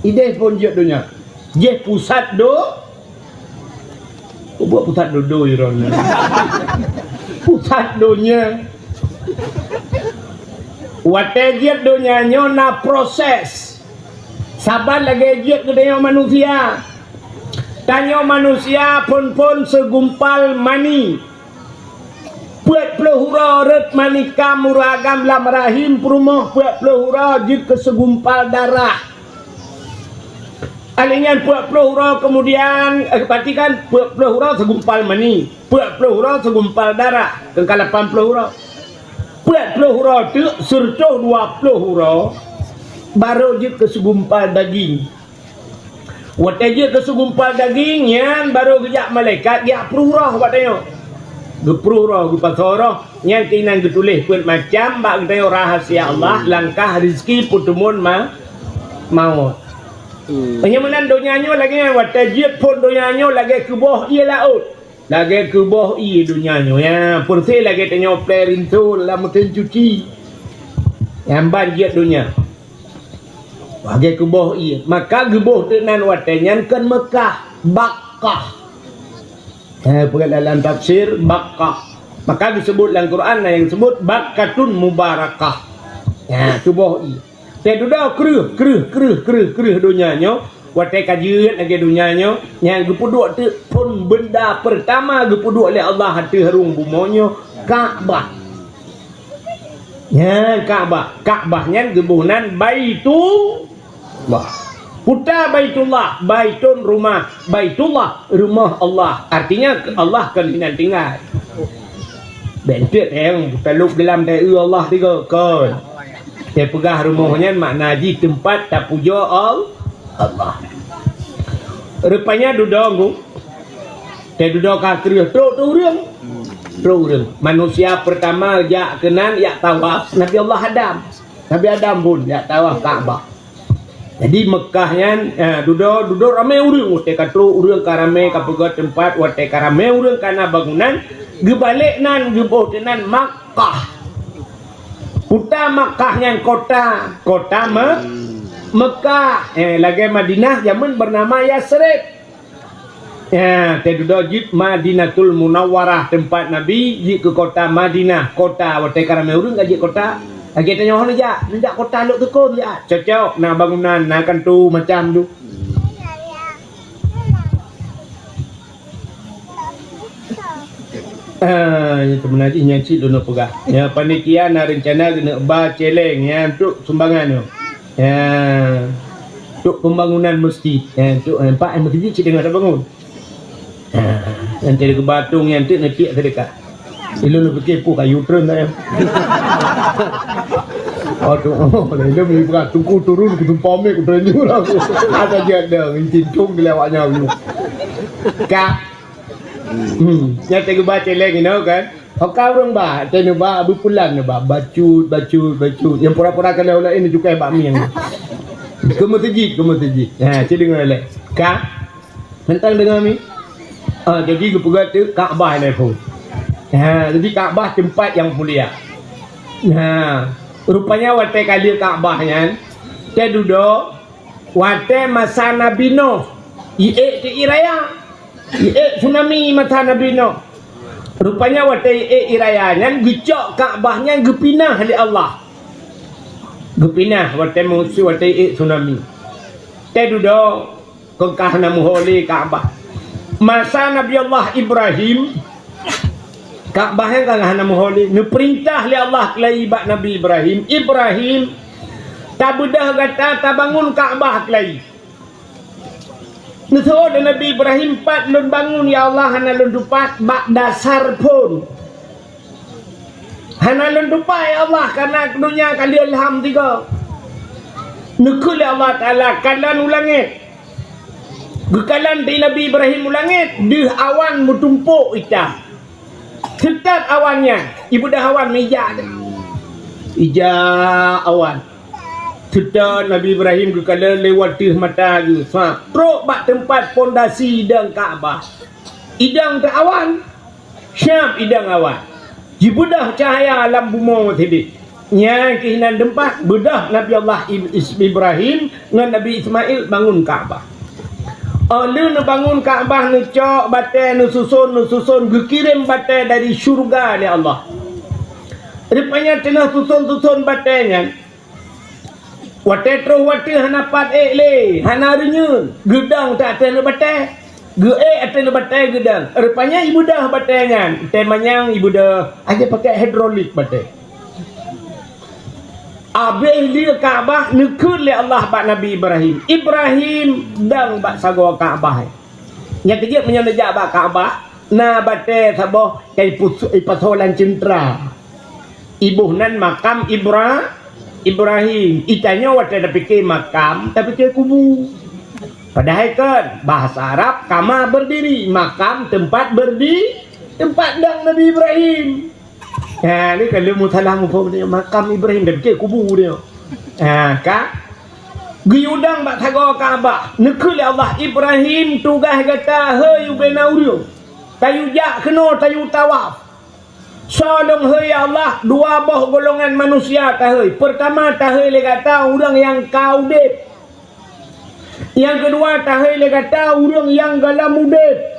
Ide pun jiat donya. Je pusat do. Buat pusat do iron. Pusat donya. Wate jiat donyanya na proses. Sabar lagi jiat ke dia manusia. Tanya manusia pun segumpal mani. Puat pelahura ret manika muragam lam rahim perumah puat pelahura jid ke segumpal darah. Alingan puat pelahura kemudian perhatikan puat pelahura segumpal mani, puat pelahura segumpal darah, kekalapan pelahura. 40 hura tu serta 20 hura baru je kesegumpal daging. Waktu je kesegumpal daging yang baru kejap malaikat dia perurah buat tengok. Geprurah gupasara yang kainan getulis pun macam bak tengok rahasia Allah langkah rezeki putumun maut. Penyamanan donyanya lagi waktu je pun donyanya lagi ke bawah ia laut. Lagi ke bawah ia dunianya ya pursi lagi tengok plerin tu dalam mesin cuci yang banjir dunia lagi ke bawah ia maka ke bawah tenan watenyan kan Mekah Bakkah bukan dalam tafsir Bakkah maka disebut dalam Quran yang disebut Bakkatun Mubarakah ya ke bawah ia saya duda kereh dunianya watai kajian lagi dunianya yang gepuduk tu pun benda pertama gepuduk oleh Allah hati harung bumonyo Kaabah ya Kaabahnya gebunan Baitullah putar Baitullah Baitun rumah Baitullah rumah Allah artinya Allah kan tinggal bentuk yang peluk dalam dai Allah tiga kan saya pegah rumahnya makna di tempat tak puja Allah. Rupanya duduk dia duduk kakriah teruk manusia pertama jak kenan yak tawaf Nabi Allah Adam pun yak tawaf Kaabah. Jadi Mekahnya duduk ramai urang te katru urang karame kapega tempat wate karame urang kana bangunan gebalik nan geboh tenan Makkah. Putar Makkahnya kota Mekah lagi Madinah zaman bernama Yasrib ya tedudo jip Madinatul Munawwarah tempat Nabi jip ke kota Madinah kota watai karame urang gaji kota lagi tanya orang aja kota luk tekun ya cocok nak bangunan nak kan tu macam tu sebenarnya nyanci dulu pegah ya panitia nak rencana kena ba celeng ya untuk sumbangan tu ya untuk pembangunan masjid ya untuk nampak masjid cik dengar dah bangun nanti ada ke batung yang tu nanti sedekah ilu fikir pu kayu turun dah ya lalu beli berat tunggu turun ke tempat mek turun juga ada je ada cincung kelewatnya dulu kak yang tega baca lagi kan kau orang bah tanya bah berpulang bah bacut yang pura-pura kalau lain juga bakmi yang kemetejik cik dengar lek kak tentang dengar mi jadi kepegat tu Kaabah ni pun jadi Kaabah tempat yang mulia rupanya wate kali Kaabahnya dia duduk wate masa Nabi Nuh iraya tsunami masa Nabi Nuh rupanya wate irayanya gecok Kaabahnya gepinah oleh Allah gepinah wate musuh wate tsunami dia duduk kekah namu holi Kaabah masa Nabi Allah Ibrahim Kaabah yang kagah namu holi nu perintah oleh Allah kelai bak Nabi Ibrahim tak bedah kata tak bangun Kaabah kelai nusuh dan Nabi Ibrahim 4 lun bangun ya Allah hana lun dupat bak dasar pun hana lun dupat ya Allah karena dunia kali ilham 3 nukul ya Allah Ta'ala kalan ulangit gekalan di Nabi Ibrahim ulangit di awan mutumpuk ita tetap awannya ibu dah awan meja ija awan tetap Nabi Ibrahim kekala lewat di mata ke teruk bak tempat pondasi idang Kaabah idang tak awan syam idang awan ibu dah cahaya alam bumi tadi yang kehinan tempat bedah Nabi Allah Ibrahim dengan Nabi Ismail bangun Kaabah lu nak bangun Kaabah nu cok batai nu susun gekirim batai dari syurga ni Allah rupanya tengah susun batainya watai terus watai hana pat le hana renyun gedang tak ada batai ada batai gedang rupanya ibu dah batainya temanya ibu dah aja pakai hidrolik batai Abih dia Kaabah nekul oleh Allah bak Nabi Ibrahim dang bak sago Kaabah yang kejap menyelejak bak Kaabah na batai sabah kai pasolan centra ibuhnan makam Ibrahim. Itanya waktu ada fikir makam, tapi fikir kubu. Padahal kan bahasa Arab kama berdiri, makam tempat berdiri, tempat dang Nabi Ibrahim. Ha ni kalau mutalah mufhum dia makam Ibrahim dan fikir kubu dia. Ha ka giudang bak thago Kaabah. Nekul Allah Ibrahim tugas kata heu bena uriu. Tayu jak kena tayu tawaf. Solong hei Allah dua boh golongan manusia tahoi. Pertama tahoi le kata orang yang kaudep. Yang kedua tahoi le kata orang yang galam udep.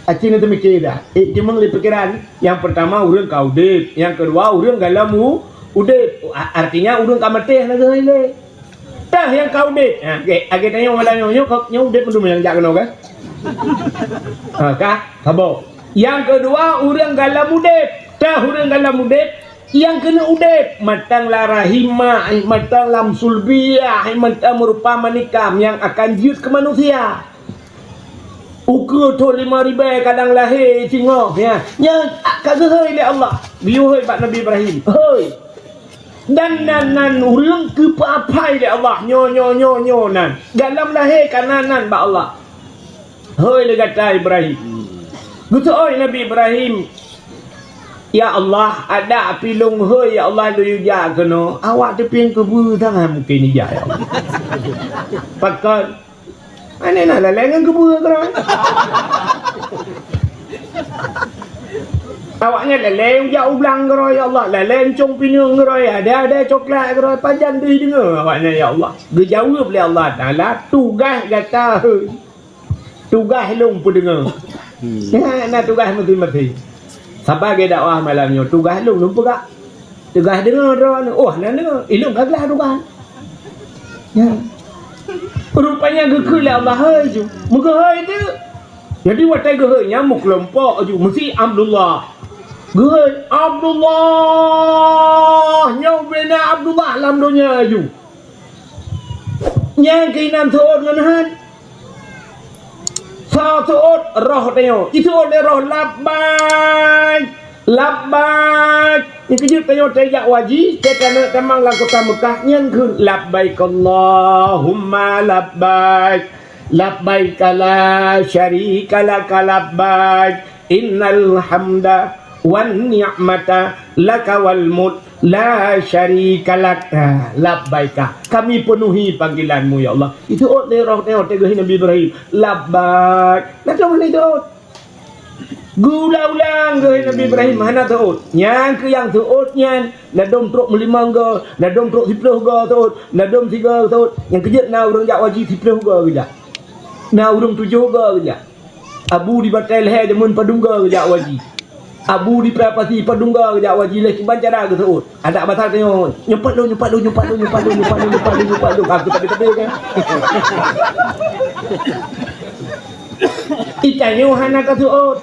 Acing itu mikir dah. Cuma le pikiran. Yang pertama orang kaudep, yang kedua orang galam udep. Artinya orang kamateh nak hei le. Tah yang kaudep. Ha okey, age tanya malanyo nyo udep mendu yang jak kena kan? Ha kah? Sabo. Yang kedua orang galam udep. Dah orang galam udep. Yang kena udep matang larahima, matang lam sulbiyah, matang merupa manikam yang akan jiut ke manusia. Ukur tu 5,000 kadang lahir cingok ya. Yang kata hei le Allah. Biu hei bak Nabi Ibrahim. Hei. Dan nan orang ke papai le Allah. Nyo nan. Galam lahir kananan bak Allah. Hei le kata Ibrahim. Gutu oi Nabi Ibrahim. Ya Allah, ada pilung hoi ya Allah lu ya kena. Awak teping kebu tangan mungkin ya Allah. Pakai ane nak lalengan kebu kena. Awaknya leleng ya ulang kena ya Allah. Leleng cong pinung kena ada coklat kena pajan di dengar awaknya ya Allah. Dijawab oleh Allah Taala tugas kata hoi. Tugas long pun dengar. Nak tugas mati-mati. Sebagai dakwah malamnya tugas lu lupa tak? Tugas dengar orang. Oh, nak dengar. Ilmu kagak tugas. Ya. Rupanya gekul Allah hai ju. Muka hai tu. Jadi watai gehai nyamuk lempok ju mesti Abdullah. Gehai Abdullah. Nyau bena Abdullah lam dunia ju. Yang keinam tuan nganahan. Satu roh tayo. Itu oleh roh labbaik. Yang kejut tayo tayak wajib. Kerana tamang lang kota Mekah. Yang ke labbaik Allahumma labbaik. Labbaik la syarika laka labbaik. Innal hamda wan ni'mata laka wal mulk la syarika lak. Labbaika. Kami penuhi panggilanmu ya Allah. Itu oleh roh tayo teguh Nabi Ibrahim. Labbaik. Nak tahu mana itu? Gula ulang ke Nabi Ibrahim mana tu? Yang ke yang tu nya nadom truk melimang ke, nadom truk 10 ke tu, nadom 3 tu. Yang kejut na urang jak wajib 10 ke kejak. Na urang 7 ke kejak. Abu di batai leher demun padungga kejak wajib. Abu di prapati padungga kejak wajib leh kiban cara ke tu. Ada basal tengok. Nyempat lu. Aku tapi kan. Itanyo hana ka tuot.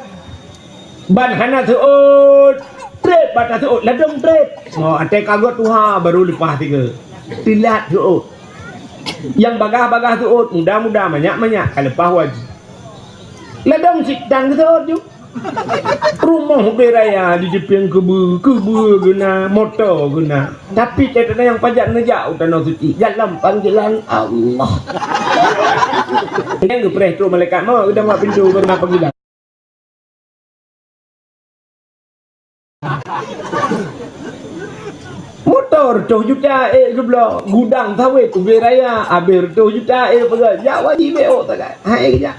Ban hana tuot. Trep bata tuot. Ladong trep. Oh, ate kagot tuha baru lepas 3. Tilat tuot. Yang bagah-bagah tuot. Mudah-mudah banyak-banyak. Kalau lepas wajib. Ladong sidang tuot ju. Rumah beraya di depan kebu guna motor guna. Tapi catatan yang pajak nejak utana suci dalam panggilan Allah. Yang gepreh tu malaikat mau udah mak pintu pernah panggilan. Motor 2 juta geblo gudang sawit tu beraya habis 2 juta pegang jak wajib beo tak hai kejap.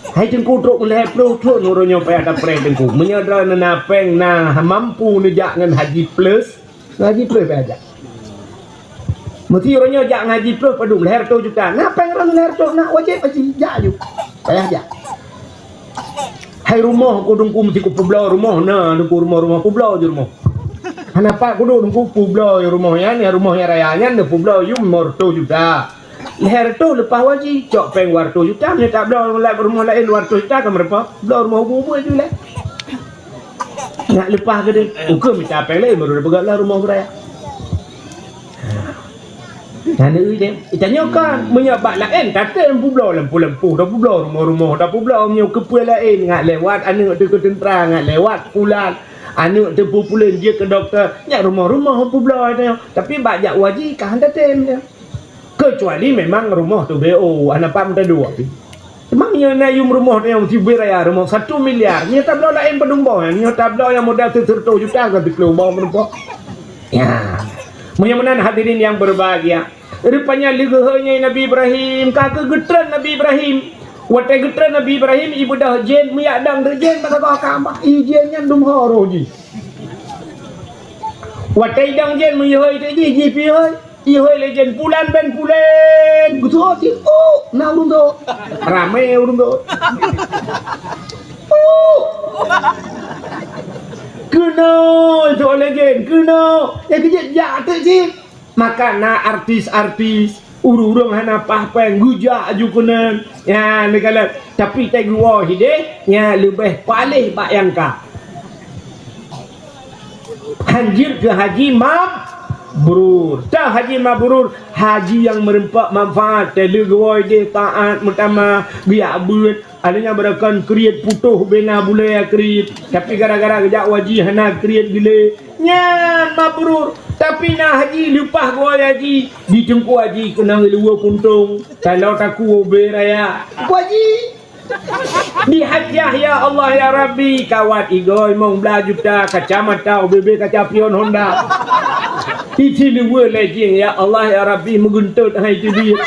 Hai jengku truk meleh pro truk nuronyo pe ada pre jengku menyadar na peng na mampu nejak ngan haji plus pe ada. Mesti orangnya jak ngaji plus padu leher 2 juta. Na peng orang leher tu nak wajib pasti jak ju. Payah jak. Hai rumah kudungku mesti ku pulau rumah na dungku rumah pulau je rumah. Kenapa kudungku pulau rumahnya ni rumahnya rayanya ni pulau yu mor 2 juta. Leher tu lepas wajib cok peng war 2 juta punya tak belah rumah lain luar 2 juta kan berapa belah rumah umum tu lah nak lepas ke dia ukur minta peng lain baru dapat lah rumah beraya dan dia tanya kan menyabak lain kata lampu-lampu dah pulau rumah-rumah dah pulau punya kepul lain ngat lewat anak tu ke tentera ngat lewat pulang Anak tu popular dia ke doktor, nya rumah-rumah pula dia. Tapi bajak wajib kan datem dia. Kecuali memang rumah tu BO, anak pam tak dua. Memangnya nayum rumah dia yang raya rumah 1 miliar. Nya tablo lain pedumbo, nya tablo yang modal 30 juta kan dikeluar rumah. Ya. Mudah-mudahan hadirin yang berbahagia. Rupanya legahnya Nabi Ibrahim, kakak getran Nabi Ibrahim. Watai getran Nabi Ibrahim ibu dah jen miyak dang derjen pada kau kambah. Ijen yang dum horo ji. Watai dang jen muyoi tu ji pi hoi. Ihoi legend pulan ben pulen. Betul ti. Oh, na urun do. Ramai urun do. Oh. Kena tu legend, kena. Ya kejap ya tu ji. Maka na artis-artis urung hana pahpeng gujak ajukunan ya negala tapi tak gua hide ya lebih palih bak yang ka anjir ke haji mabrur dah haji mabrur haji yang merempak manfaat tele gua hide taat mutama biak buat adanya berakan kriat putuh bena bulai kriat tapi gara-gara kejak wajib hana kriat gile nya mabrur. Tapi nak haji lupa gua haji di tengku haji kena lua puntung kalau taku beraya haji di hajjah ya Allah ya Rabbi kawat igoi mong bela juta kacamata OBB kaca pion Honda iti lua lejing ya Allah ya Rabbi menguntut hai tu dia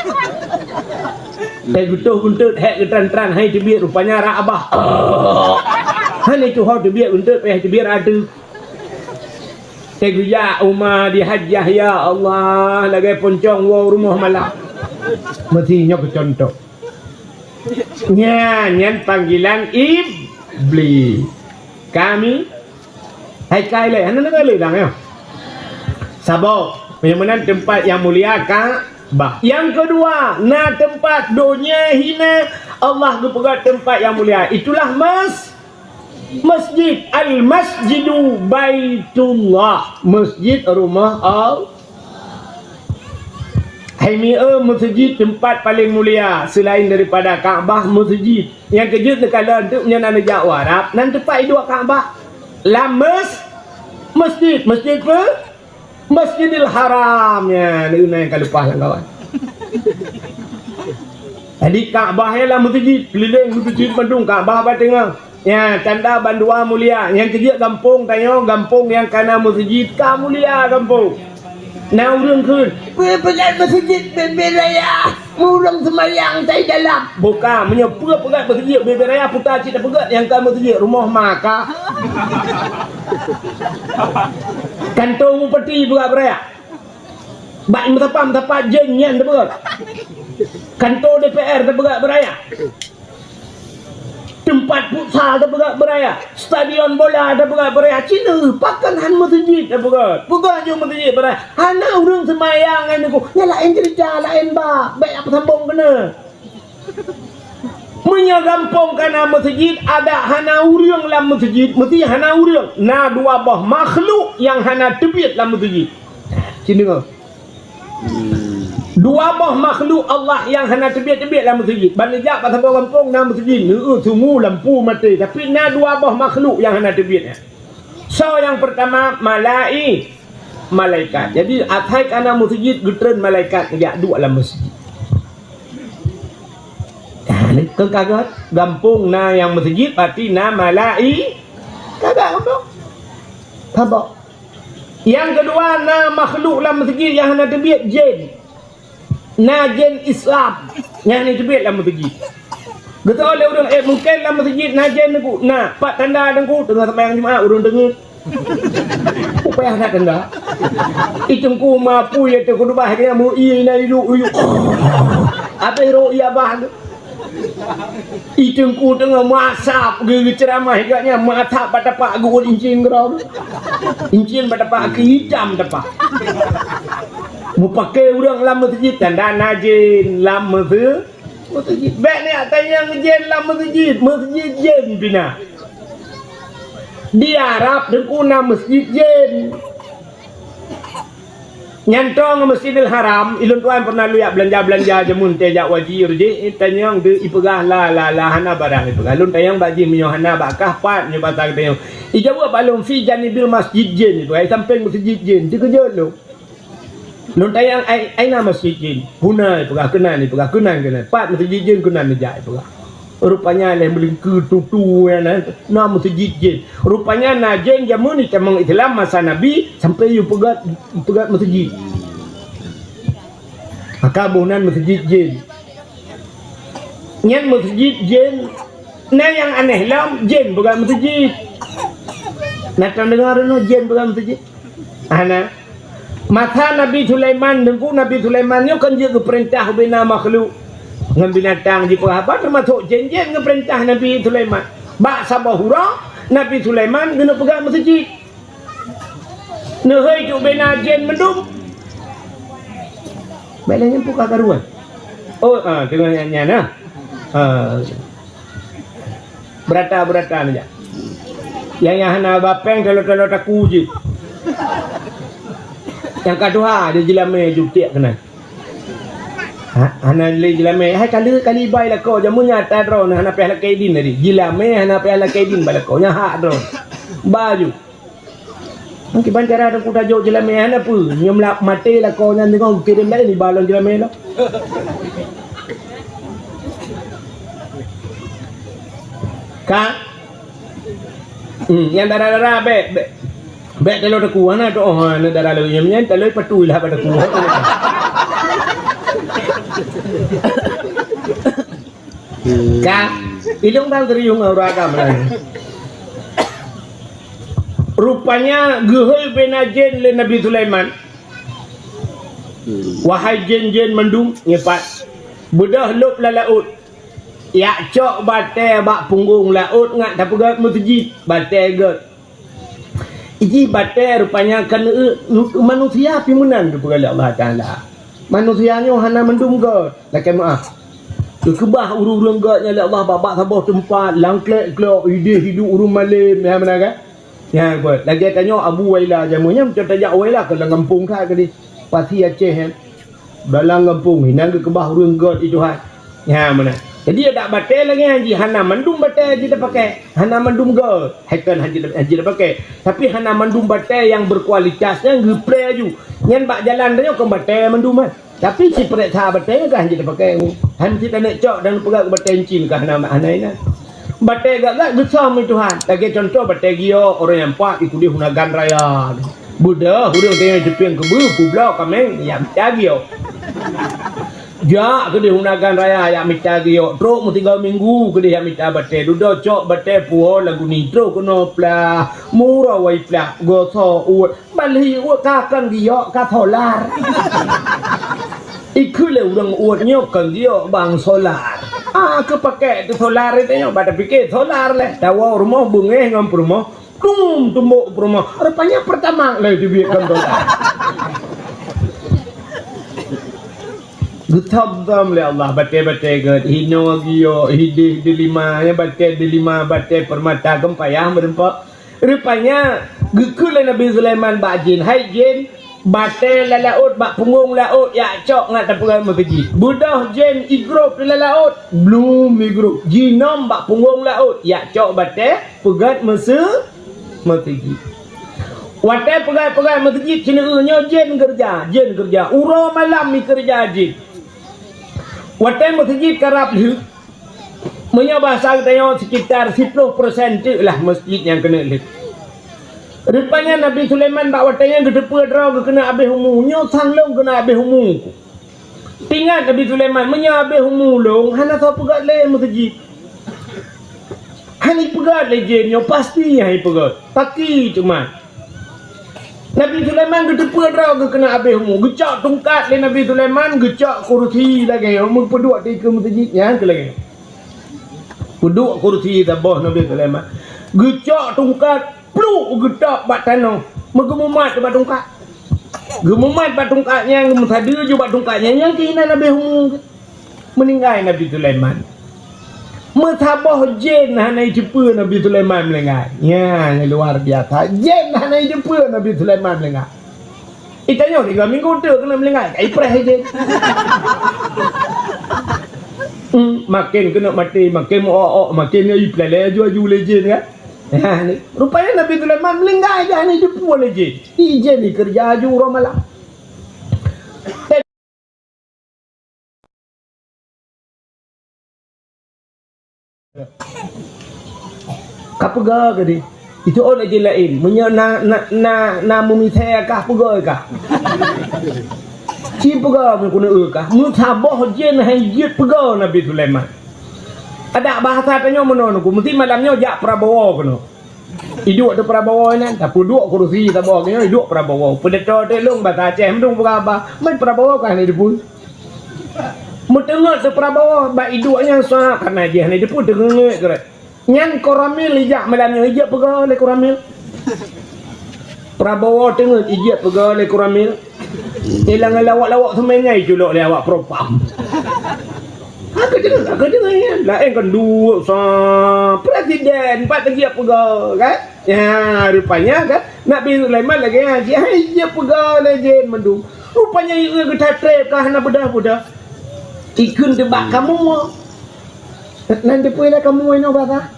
guntut hek getran-tran hai tu dia rupanya rak abah hanya tu hau tu dia guntut hai tu dia ada ya umma di hajjah ya Allah lagi poncong wow rumah malam mestinya kecontoh nyanyian panggilan iblis kami hai kai le anak le dang ya sabar memang tempat yang mulia Ka'bah yang kedua na tempat dunia hina Allah berpegat tempat yang mulia itulah masjid al-masjidu baitullah masjid rumah Allah masjid tempat paling mulia selain daripada Kaabah masjid yang kejut nekala untuk menyanyi Jawa Arab dan tempat itu Kaabah lamas masjid apa? Masjidil Haram ya ni yang kalupah lah kawan jadi Kaabah ialah masjid keliling masjid Bandung Kaabah batengah ya tanda bandua mulia yang kejut kampung tanya kampung yang kana masjid ka mulia kampung nah urang kun pegat masjid beberaya urang semayang tai dalam buka menyepa pegat masjid beberaya putar cita pegat yang ka masjid rumah maka kantong peti pegat beraya bak metapa jen nyan pegat kantor DPR pegat beraya tempat futsal ada pegat beraya stadion bola ada pegat beraya Cina pakan han masjid ada pegat je masjid beraya hana urang semayang aku nya lain cerita lain ba baik apa sambung kena punya kampung kana masjid ada hana urang dalam masjid mesti hana urang na dua bah makhluk yang hana tebiat dalam masjid Cina dua bah makhluk Allah yang hana tebiat-tebiat dalam masjid banejak pasal kampung dalam masjid semua lampu mati tapi na dua bah makhluk yang hana tebiat so yang pertama malaikat jadi atai kana masjid getren malaikat dia dua dalam masjid kekagat kampung na yang masjid berarti na kagak apa tabak yang kedua na makhluk dalam masjid yang hana tebiat jin najen Islam yang ni tebik dalam masjid kata oleh orang mungkin dalam masjid najen aku nah pak tanda dengku tengah sembahyang Jumaat urang dengar upaya nak tanda itu ku mampu ya tu kudu bah dia mu ina hidup apa hero ia bah itu ku tengah masap ge ceramah agaknya mata pada pak gua incin gerau incin pada pak hitam tepak mu pakai urang dalam masjid tanda najin dalam masjid baik ni tanya ngejin dalam masjid jin bina di Arab dengku nama masjid jin Nyantong Masjidil Haram, ilun tuan pernah lihat belanja-belanja jamun tejak wajir je, tanyang de ipegah la hana barang itu. Galun tayang baji menyohana bakah pat nyebata tayang. Ijawa balum fi janibil masjid jin itu, ai samping masjid jin, dia kerja lu. Lun tayang ai nama masjid jin. Huna ipegah kenan pat masjid jin kenan aja ipegah. Rupanya lain melingku tutu na masjid jin. Rupanya na jin jamun ni camang Islam masa Nabi sampai you pegat masjid. Maka bunan masjid jin. Nyan masjid jin. Na yang aneh lam jin pegat masjid. Nak dengar no jin pegat masjid. Ana mata Nabi Sulaiman dengku Nabi Sulaiman yo kan dia perintah bina makhluk. Dengan binatang di perhabat termasuk jen-jen ngeperintah Nabi Sulaiman. Bak sabahura Nabi Sulaiman kena pegang masjid. Nehai tu bina jen mendung. Baiklah nyampu karuan. Oh, tengok nyanyi nah. Berata aja. Yang hana bapeng kalau taku je. Yang kedua dia jelame juktiak kena. Hana le jilame hai kali bai la ko jamu nyata dron hana pehla kaidin tadi jilame hana pehla kaidin bala ko nya ha dron baju mungkin bancara ada kuda jo jilame hana pu nyom la mate la ko nya ngong kirim la ni balon jilame lo ka yang darah be telo taku hana to hana darah lo nyam nya telo patu lah pada ku Kak, ilung tahu teriung agama lagi. Rupanya gehul benajen le Nabi Sulaiman. Wahai jen-jen mendung ngepat. Budah lup la laut. Ya cok bate bak punggung laut ngat tak pegat masjid bate get. Iji bate rupanya kan manusia pimunan tu pegat Allah Taala. Manusianya hana mendung god. Lakai maaf. Kebah urung-urung godnya Allah babak sabah tempat langklek-klek ide hidup urung malim ya mana kan? Ya buat. Lagi tanya Abu Waila jamunya macam tajak Waila ke dalam kampung kah ke di Pati Aceh kan. Dalam kampung hinang ke kebah urung god itu han. Ya mana? Jadi ada batai lagi haji hana mandum batai haji dah pakai. Hana mandum god. Hakan haji dah pakai. Tapi hana mandum batai yang berkualitas yang geplay aju. Nyan bak jalan dia ke batai mandum kan. Tapi si periksa batai kan haji dah pakai. Han kita nak cok dan pegang batai encin kah nama anai na. Batai gak besar itu han. Lagi contoh batai gio orang yang pak ikut dia hunagan raya. Budak hurung tengah Jepang ke publok kami yang gio. Ja ke dia hunagan raya yang minta gio. Truk mu 3 minggu ke dia minta batai. Duda cok batai puho lagu nitro kono plah. Murah wai plah goso uat. Bali uat kakan gio katolar. Ikut le urang uat nyok kan dia bang solar. Kepakai tu solar itu nyok pada fikir solar le. Tawa rumah bunga ngam rumah. Tumbuk rumah. Rupanya pertama le dibiarkan solar. Gutam le Allah batai-batai gad hino gio hidi di lima ya batai di lima batai permata gempayah berempat. Rupanya gekul Nabi Sulaiman bajin hai jin batai la laut bak punggung laut ya cok ngat tapuran masjid. Budah jen igrup la laut belum igrup. Jinom bak punggung laut ya cok batai pegat masjid. Watai pegat masjid sini nyo jen kerja. Uro malam mi kerja jin. Watai masjid karap lih. Punya bahasa katanya sekitar 10% lah masjid yang kena lih. Rupanya Nabi Sulaiman bak watainya gedepa draw kena habis humu. Nyo sanglong kena habis humu. Tinggal Nabi Sulaiman menya habis humu long hana tau pegat le masjid. Hani pegat le jenyo pasti hai pegat. Taki cuma. Nabi Sulaiman gedepa draw kena habis humu. Gecak tungkat le Nabi Sulaiman gecak kursi lagi. Mu peduk di ke masjid nya ke lagi. Peduk kursi tabah Nabi Sulaiman. Gecak tungkat pluk gedak bat tanah megemumat bat tungkat gemumat bat tungkatnya gemusada je bat tungkatnya yang kena Nabi humu meninggal Nabi Sulaiman metabah jen hanai jumpa Nabi Sulaiman melengah ya luar biasa jen hanai jumpa Nabi Sulaiman melengah Itanya 3 minggu tu kena melengat. Ipreh je. Makin kena mati, makin makin ni pelale jual legend kan. Ha ni. Rupanya Nabi Sulaiman melenggai aja ni dia pun legend. Ijen ni kerja aju orang malam. Kapega ke dia? Itu orang je lain. Punya na memisai kah pega kah? Si pega mun kah? Mun saboh jen hai jit pega Nabi Sulaiman. Ada bahasa tanya mana aku mesti malamnya jak Prabowo kono. Hidup tu Prabowo ni, tapi duduk kursi tak bawa kena hidup Prabowo. Pedeto telung bahasa Aceh mendung berapa? Mai Prabowo kan ni pun. Mutengah tu Prabowo ba hidupnya sah karena dia ni pun dengar keret. Nyan koramil ijak malamnya ijak pega le koramil. Prabowo tengok ijak pega le koramil. Hilang lawak-lawak semennya julok le awak propam. Aku dengar ya. Lain kan dua presiden empat lagi pega kan? Ya rupanya kan Nabi Sulaiman lagi haji dia pega legend mendung. Rupanya ia kita trap kah nak bedah-bedah. Ikun tebak kamu nanti pula kamu ini apa?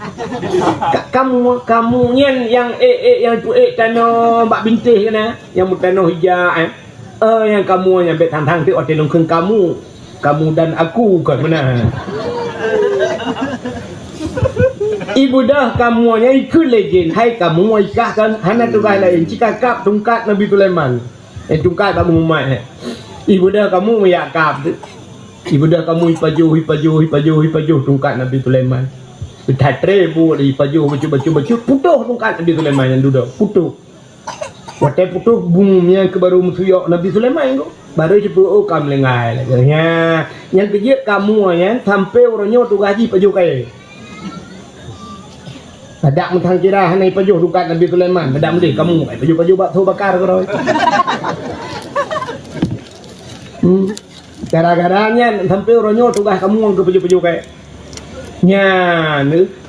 Kamu yang yang tu tanah bak bintih kena yang tanah hijau yang kamu yang bet tang-tang tu hotel longkeng kamu dan aku kan mana ibu dah kamu yang ikut legend hai kamu ikah kan hana tu lain jika kap tungkat Nabi Sulaiman tungkat tak Muhammad ibu dah kamu ya kap ibu dah kamu hipajuh tungkat Nabi Sulaiman betatre bu hipajuh bacu putuh tungkat Nabi Sulaiman yang duduk putuh waktu putuh boom yang ke baru musuyok Nabi Sulaiman tu baru cepu kam lengai lagi yang kejut kamu ya sampai orangnya tu gaji pajuh kai ada mentang kira hanai pajuh tungkat Nabi Sulaiman ada boleh kamu pajuh batu bakar kau gara-garanya sampai orangnya tugas kamu ke pajuh kayak nya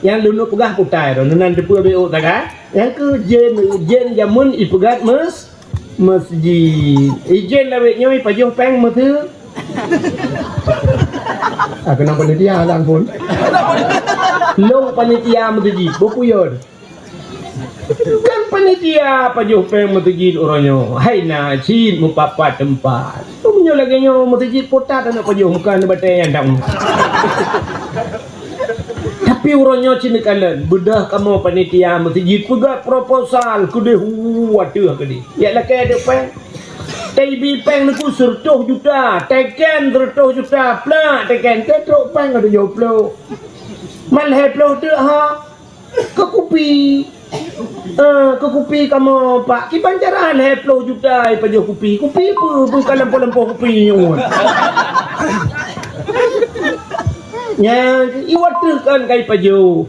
yang dulu pegah putai nan depu BO taga yang ke jen jamun ipegat masjid ijen lawetnya pajuh peng matu kenapa panitia lang pun long panitia masjid bopuyod kan panitia pajuh peng masjid orangnya hai na cin mupapat tempat punya lagi nyo masjid potat anak pajuh muka ni batai yang dang tapi orangnya cina kalian bedah kamu panitia masjid pegat proposal ku deh waduh ke dia ya lah ke ada peng TB peng aku 100 juta teken 100 juta plak teken ketrok peng ada jauh plak malhe plak tu ha ke kupi kamu pak kibancaran he 10 juta pajuh kupi apa bukan lampu kupi ya iwat kan kai pajuh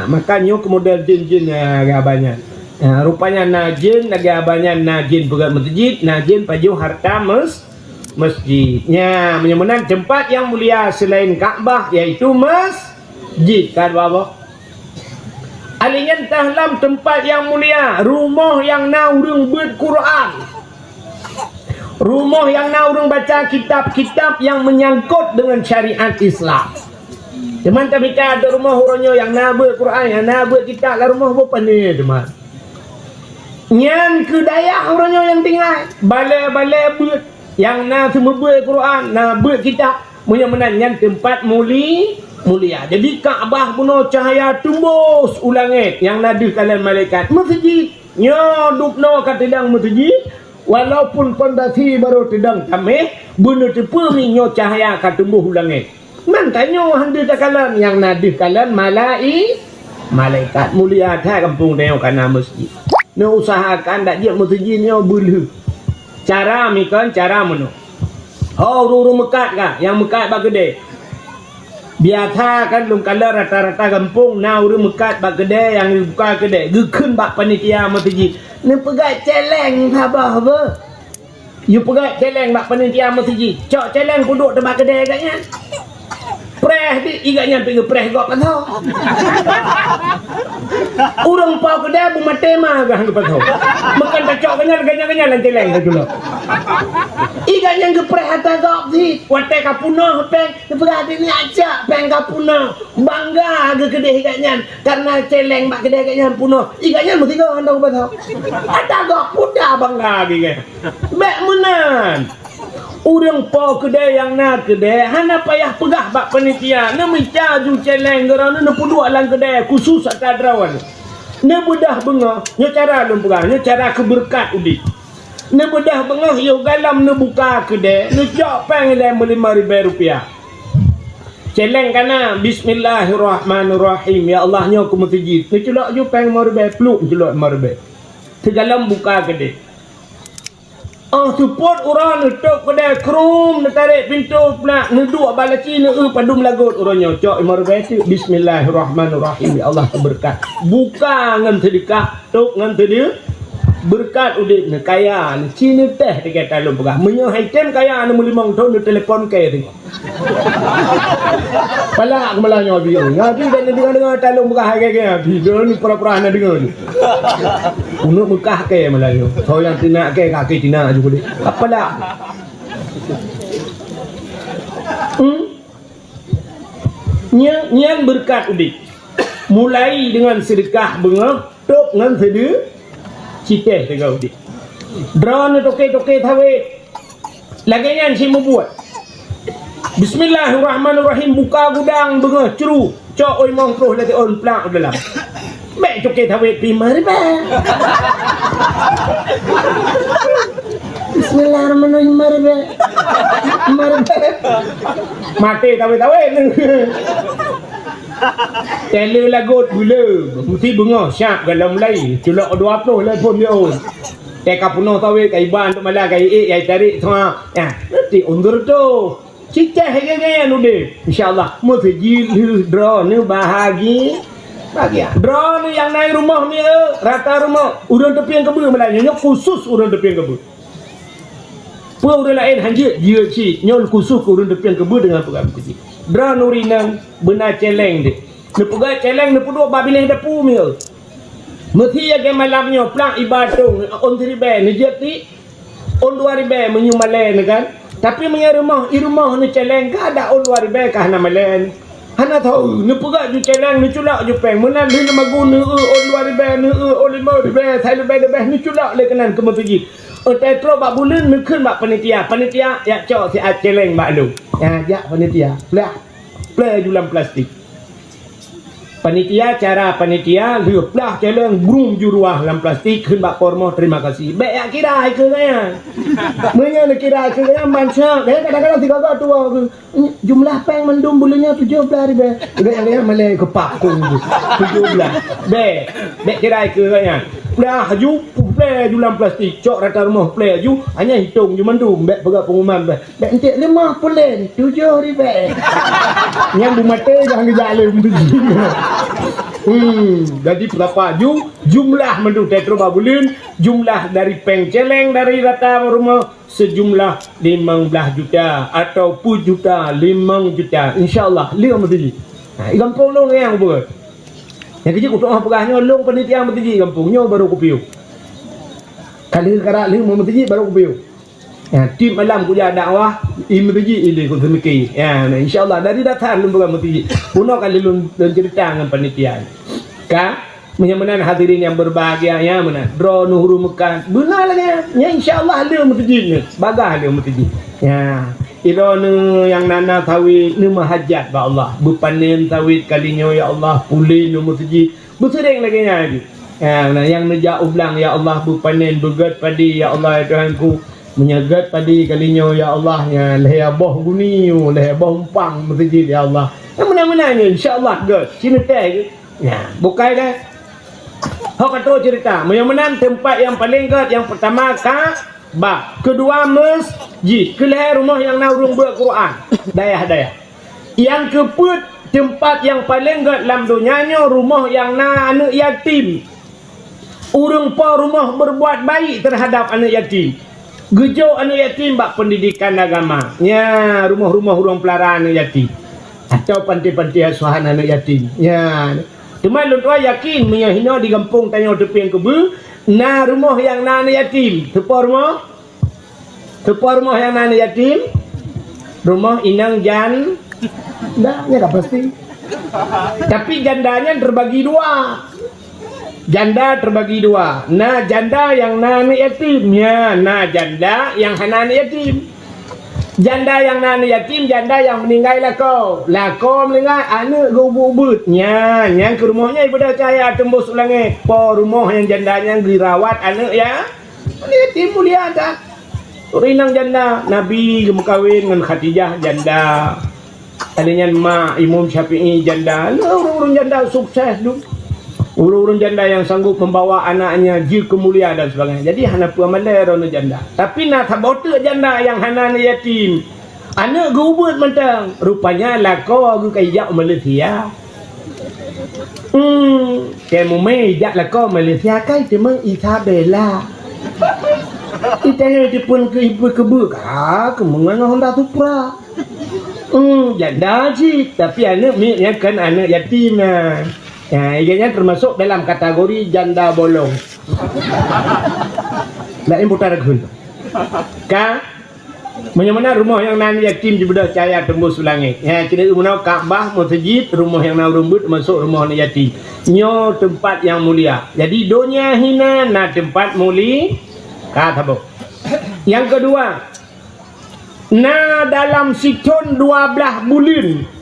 makanya kemudian jin agabanya rupanya najin agabanya najin pegat masjid najin pajuh harta masjidnya menyembuhkan tempat yang mulia selain Kaabah yaitu masjid kan bapak alingan tahlam tempat yang mulia rumah yang naurung berquran rumah yang naurung baca kitab-kitab yang menyangkut dengan syariat Islam teman tapi ada rumah orangnya yang naber Quran yang naber kitab lah rumah apa ni teman yang kedaya orangnya yang tinggal balai-balai ber yang semua ber Quran naber kitab punya menanyan tempat mulia. Jadi Kaabah puno cahaya tumbus ulangit yang nadi kalian malaikat. Masjid nya dupno katedang masjid walaupun pondasi baru tedang tameh bunuh tepu minyo cahaya katumbuh ulangit. Mantanya handi kalian yang nadi kalian malaikat mulia tha kampung tengok kana masjid. No usahakan dak dia masjid nya bulu. Cara mikon cara meno. Ruru mekat kah? Yang mekat bak gede. Biasa kan lung kala rata-rata kampung na uru mekat bak gede yang buka gede. Gekun bak panitia masjid. Ni pegat celeng habah apa? You pegat celeng bak panitia masjid. Cok celeng duduk tempat gede katnya. Preh di igaknya pergi preh gok patau. Urang pau kedai bu matema gah ke patau. Makan tacok kenyal lanceleng ke dulu. Igaknya ke preh hata gok di. Wate kapunah peng berarti ni aja peng kapunah. Bangga ke kedai igaknya karena celeng bak kedai igaknya punah. Igaknya mesti gok handang patau. Ada gok puda bangga gitu. Bek menan. Urang po kedai yang nak kedai hana payah pegah bak panitia na mencaju celeng gerana na pudua lang kedai khusus atadrawan na bedah bengah nya cara lum pegah nya cara keberkat udi na bedah bengah yo galam na buka kedai na jok pang le Rp5,000 celeng kana bismillahirrahmanirrahim ya Allah nya ku masjid na celok ju pang Rp5,000 pluk celok Rp5,000 tegalam buka kedai. Support orang nutup kedai krum tarik pintu pula neduk balaci padum lagut orangnya cok Rp5,000 bismillahirrahmanirrahim ya Allah berkat buka ngan sedekah tok ngan tadi berkat udip ne kaya ne cina teh dekat dalam pegah menyo item kaya ne 5 tahun ne telefon ke tu pala kemalanya biar ngaji dan dengar dalam pegah ke video ni pura-pura ana dengar ni untuk Mekah ke Melayu. So yang tina ke kaki tina juga deh. Apa dah? Nyan berkat udik. Mulai dengan sedekah bengah, tok ngan sede cite dengan udik. Drone toke thawe. Lagi nyan si membuat. Bismillahirrahmanirrahim buka gudang bengah ceru. Cok oi mong terus lati on plak dalam. Baik cukai tawid Rp5,000. Bismillahirrahmanirrahim Rp5,000. Mati tawid. Tele lagut gula. Mesti bengah syak galam lai. Culak 20 lah pun dia on. Teka punuh tawid kai ban tu malah kai ai tarik semua. Ya, nanti undur tu. Cicah gaya nude. Insyaallah mesti jil draw ni bahagi. Bahagia. Drone yang naik rumah ni rata rumah urang tepi yang kebun Melayu khusus urang tepi yang kebun. Puang urang lain hanya dia ci nyol khusus urang tepi yang kebun dengan pegang kecil. Drone urinang benar celeng dia. Ne pegang celeng ne puduk babileh depu mi. Mesti ya ke malamnya plak ibatung on Rp3,000 ne jeti on Rp2,000 menyu malen kan. Tapi punya rumah ni celeng ka ada on Rp2,000 kah na malen. Hana tahu, ni pegat ju celeng, ni culak ju peng. Menan ni nama guna on Rp2,000, on Rp5,000, saya lebih ni culak le kenan ke masjid. Tetro bak bulan ni keun bak panitia ya cok si celeng bak lu. Ya panitia. Pleh julam plastik. Panitia cara panitia leplah celeng brum ju ruah dalam plastik keun bak pormo terima kasih. Baik ya kira ke kaya. Menyo nak kira ke kaya manca. Kadang-kadang 3 tua jumlah peng mendum bulannya Rp17,000. Yang malai kepak kong 17. Baik kira ke kaya. Dah ju play julam plastik cok rata rumah play ju hanya hitung ju mendum baik pegang pengumuman baik entik 5 pulen Rp7. Yang bumate jangan jalan untuk jadi berapa jumlah mendung tetro babulin jumlah dari peng celeng dari rata rumah sejumlah 15 juta atau 10 juta 5 juta insyaallah lihat mesti gampang long yang buat yang kecil kutuk pegahnya long panitia mesti gampangnya baru kupiu kali karak lihat mesti baru kupiu ya tim malam kuliah dakwah imriji ini ku semiki ya insyaallah dari datang lembaga mesti puno kali lun cerita dengan panitia ka menyamanan hadirin yang berbahagia ya mana dro nuhuru Mekah benar lah ya insyaallah le mesti bagah le mesti ya irone yang nana tawid ni mahajat ba Allah bepanen tawid kalinya ya Allah pulih nu mesti bersering lagi ya yang neja ublang ya Allah bepanen begat padi ya Allah ya Tuhanku menyagat padi kalinya ya Allah ya lehaboh guni lehaboh umpang masjid ya Allah mana-mananya insyaallah god sini teh ya bukai dah hok kata cerita menan tempat yang paling god yang pertama Ka'bah kedua masjid kelihar rumah yang naurung berquran dayah yang keput tempat yang paling god dalam dunianya rumah yang anak yatim urang pa rumah berbuat baik terhadap anak yatim gejo anak yatim bak pendidikan agama ya rumah-rumah orang pelara anak yatim atau panti-panti asuhan anak yatim. Ya. Cuma lu tua yakin punya hina di kampung tanya tepi kebu, na rumah yang na anak yatim. Tepa rumah yang na anak yatim. Rumah inang jan. Dah, ya pasti. Tapi jandanya terbagi dua. Janda terbagi dua. Nah janda yang anak yatim. Ya, nah janda yang anak yatim. Janda yang anak yatim, janda yang meninggal lako meninggal anak gubut-gubutnya yang ke rumahnya ibadah cahaya tembus langit po rumah yang jandanya dirawat anak ya yatim mulia tak rinang janda Nabi kawin dengan Khadijah janda kalinya mak Imam Syafi'i janda urun janda sukses tu urun janda yang sanggup membawa anaknya ji kemuliaan dan sebagainya. Jadi hana puamalai rono janda. Tapi nak tabote janda yang hana yatim. Anak gubut mentang. Rupanya lako gu kayak Malaysia. Kamu mejak lako Malaysia kan cuma Isabella. Itanya pun ke ibu kebuk. Kemana Honda Supra. Janda sih. Tapi anak miknya kan anak yatim lah. Ya, iganya termasuk dalam kategori janda bolong. Nak putar gun. Ka, mana rumah yang nan yatim juga cahaya tembus langit. Ya, kira rumah Kaabah, masjid, rumah yang nan rumbut masuk rumah nan yatim. Nyo tempat yang mulia. Jadi dunia hina na tempat muli. Kata bo. Yang kedua, na dalam siton 12 bulan.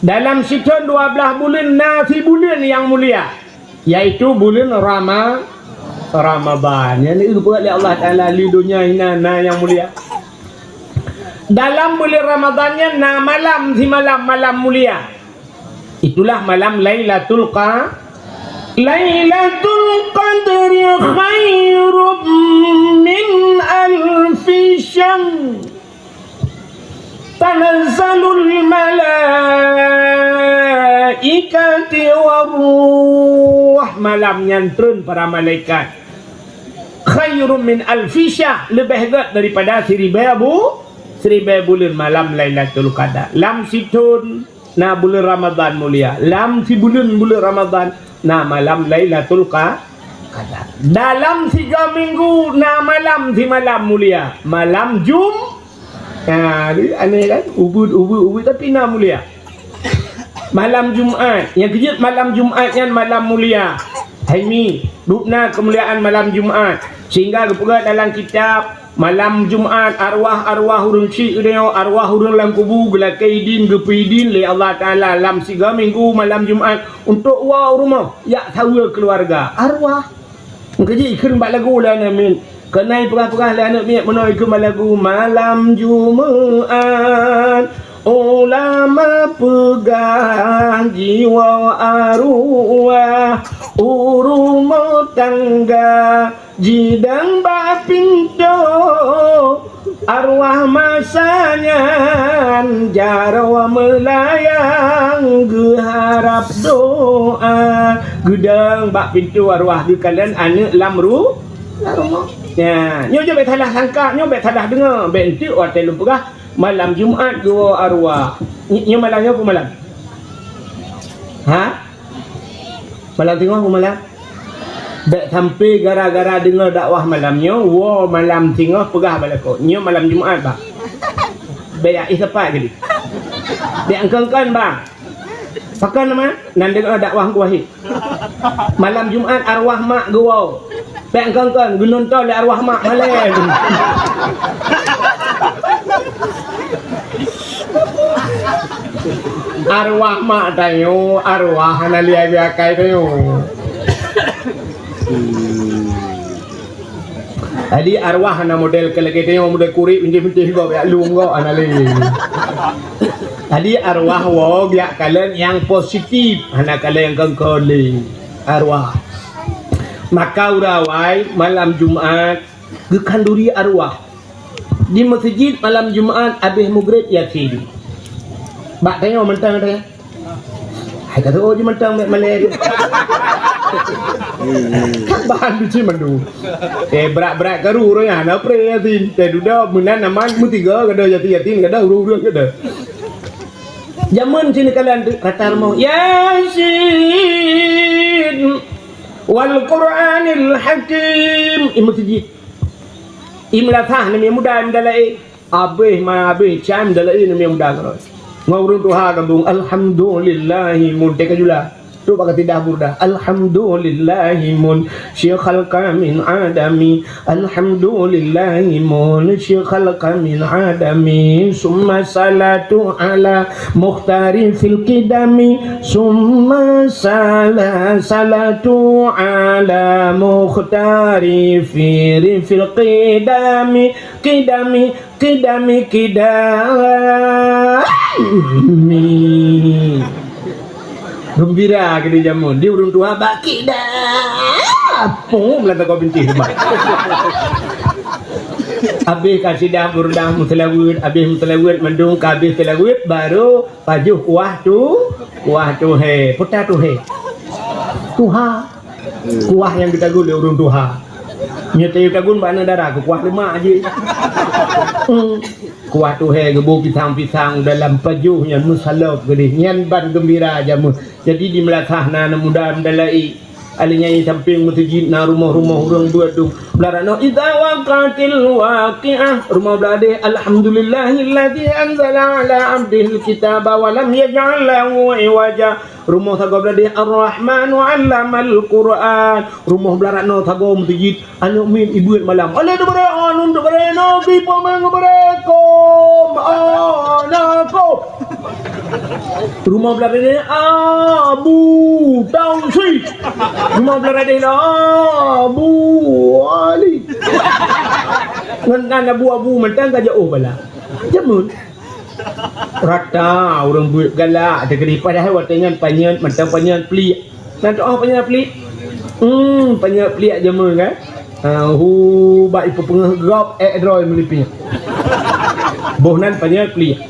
Dalam siton 12 bulan nasi bulan yang mulia yaitu bulan Ramadan. Yang itu oleh Allah Taala di dunia ini yang mulia. Dalam bulan Ramadannya malam si malam mulia. Itulah malam Lailatul Qadri khairum min alfi syahr. Tanazzalul malaikati waruh. Malamnya turun para malaikat. Khairum min alfi syahr, lebih hebat daripada 1000 bulan malam Lailatul Qadar. Lam situn na bulan Ramadan mulia. Lam si bulan Ramadan na malam Lailatul Qadar. Dalam 3 minggu na malam si malam mulia. Malam Ya, aneh kan? Ubud tapi nak mulia. Malam Jumaat. Yang kejut malam Jumaat yang malam mulia. Haimi, dupna kemuliaan malam Jumaat. Sehingga kepugat dalam kitab malam Jumaat arwah hurun syik dia arwah hurun dalam kubu gelakaidin gepeidin li Allah Taala lam 3 minggu malam Jumaat untuk rumah ya tahu keluarga arwah. Kerja ikut bak lagu lah namin. Kenai perah-perah lah anak miak menoi ke lagu malam Jumaat. Ulama pegang jiwa arwah. Urumah tangga jidang bak pintu. Arwah masanya jarawa melayang geharap doa. Gedang bak pintu arwah di kalian anak lamru. Ya, nyo je bet salah sangka, nyo bet salah dengar, bet entik hotel lumpurah malam Jumaat dua arwah. Nyo malamnya apa malam? Ha? Malam tengah apa malam? Bet sampai gara-gara dengar dakwah malamnya, malam tengah pegah balako. Nyo malam Jumaat bah. Bet isapat jadi. Bet angkan bang. Pakai nama nan dengar dakwah ku wahid. Malam Jumaat arwah mak gua. Pek kan gunung tol le arwah mak malai. Arwah mak tayo, arwah nalia biakai tayo. Tadi arwah na model keleke tayo model kuri pinti-pinti go ya lungo anali. Tadi arwah wo biak kalian yang positif, anak kalian yang kengkoli. Arwah. Maka urawai malam Jumaat gekanduri arwah di masjid malam Jumaat habis maghrib yakin. Bak tengok mentang tengah. Hai kata je mentang malai. Bahan biji mandu. Berat-berat garu ro ya na pre yatin. Te duda munan naman mu tiga kada yatin kada uru-uru kada. Zaman sini kalian kata mau Yasin wal Qur'anil Hakim. Imutiji. Imlatah ni mudah mendalai. Abih ma abih cam dalai ni mudah kalau. Ngurun Tuhan gabung alhamdulillahi mudah kajula. Tu pakai tidak burda. Alhamdulillahimun syikhal min adami. Alhamdulillahimun syikhal min adami. Summa salatu ala mukhtari fil qidami. Summa salatu ala mukhtari fil qidami. Qidami gembira ke dia jamun dia urung tua baki dah pum lantak kau benci sebab habis kasih dah burdah mutlawid habis mutlawid mendung habis mutlawid baru pajuh kuah tu he putar tu he tuha kuah yang kita gula urung tuha nyetai kagun bana darah kuah lemak aje kuah tu he gebu pisang-pisang dalam pajuhnya musalab gede nyan ban gembira jamu jadi di melakah na mudah mendalai alinya samping masjid na rumah-rumah urang buat tu belarano idza waqatil waqi'ah rumah belade alhamdulillahilladzi anzala ala 'abdihi alkitaba wa lam yaj'al lahu iwaja rumah sago belade arrahmanu 'allamal qur'an rumah belarano sago masjid anu min ibuat malam ale tu bare anu tu bare nabi pamang barekom anako rumah belade Abu Tausi rumah belade Abu Ali ngan abu-abu mentang ka jauh bala jamun rata orang buat galak tegeri padahal watengan panyan mentang panyan pelik nanti panyan pelik panyan pelik jamun kan baik pepengah gap Android melipnya bohnan panyan pelik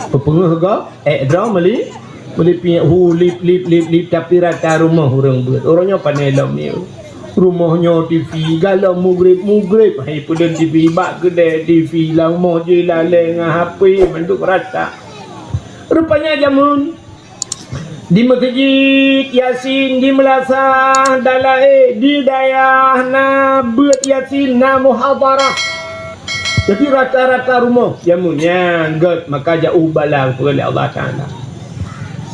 pepengah gap Android melipnya lip tapi rata rumah orang buat orangnya pandai dalam ni rumahnya TV galau mugrib hai puden TV bak kedai TV lang mo je lalai dengan HP bentuk rata rupanya jamun di masjid Yasin di Melasah dalai di dayah na buat Yasin na muhadarah jadi rata-rata rumah jamunnya god maka jauh balang oleh Allah Taala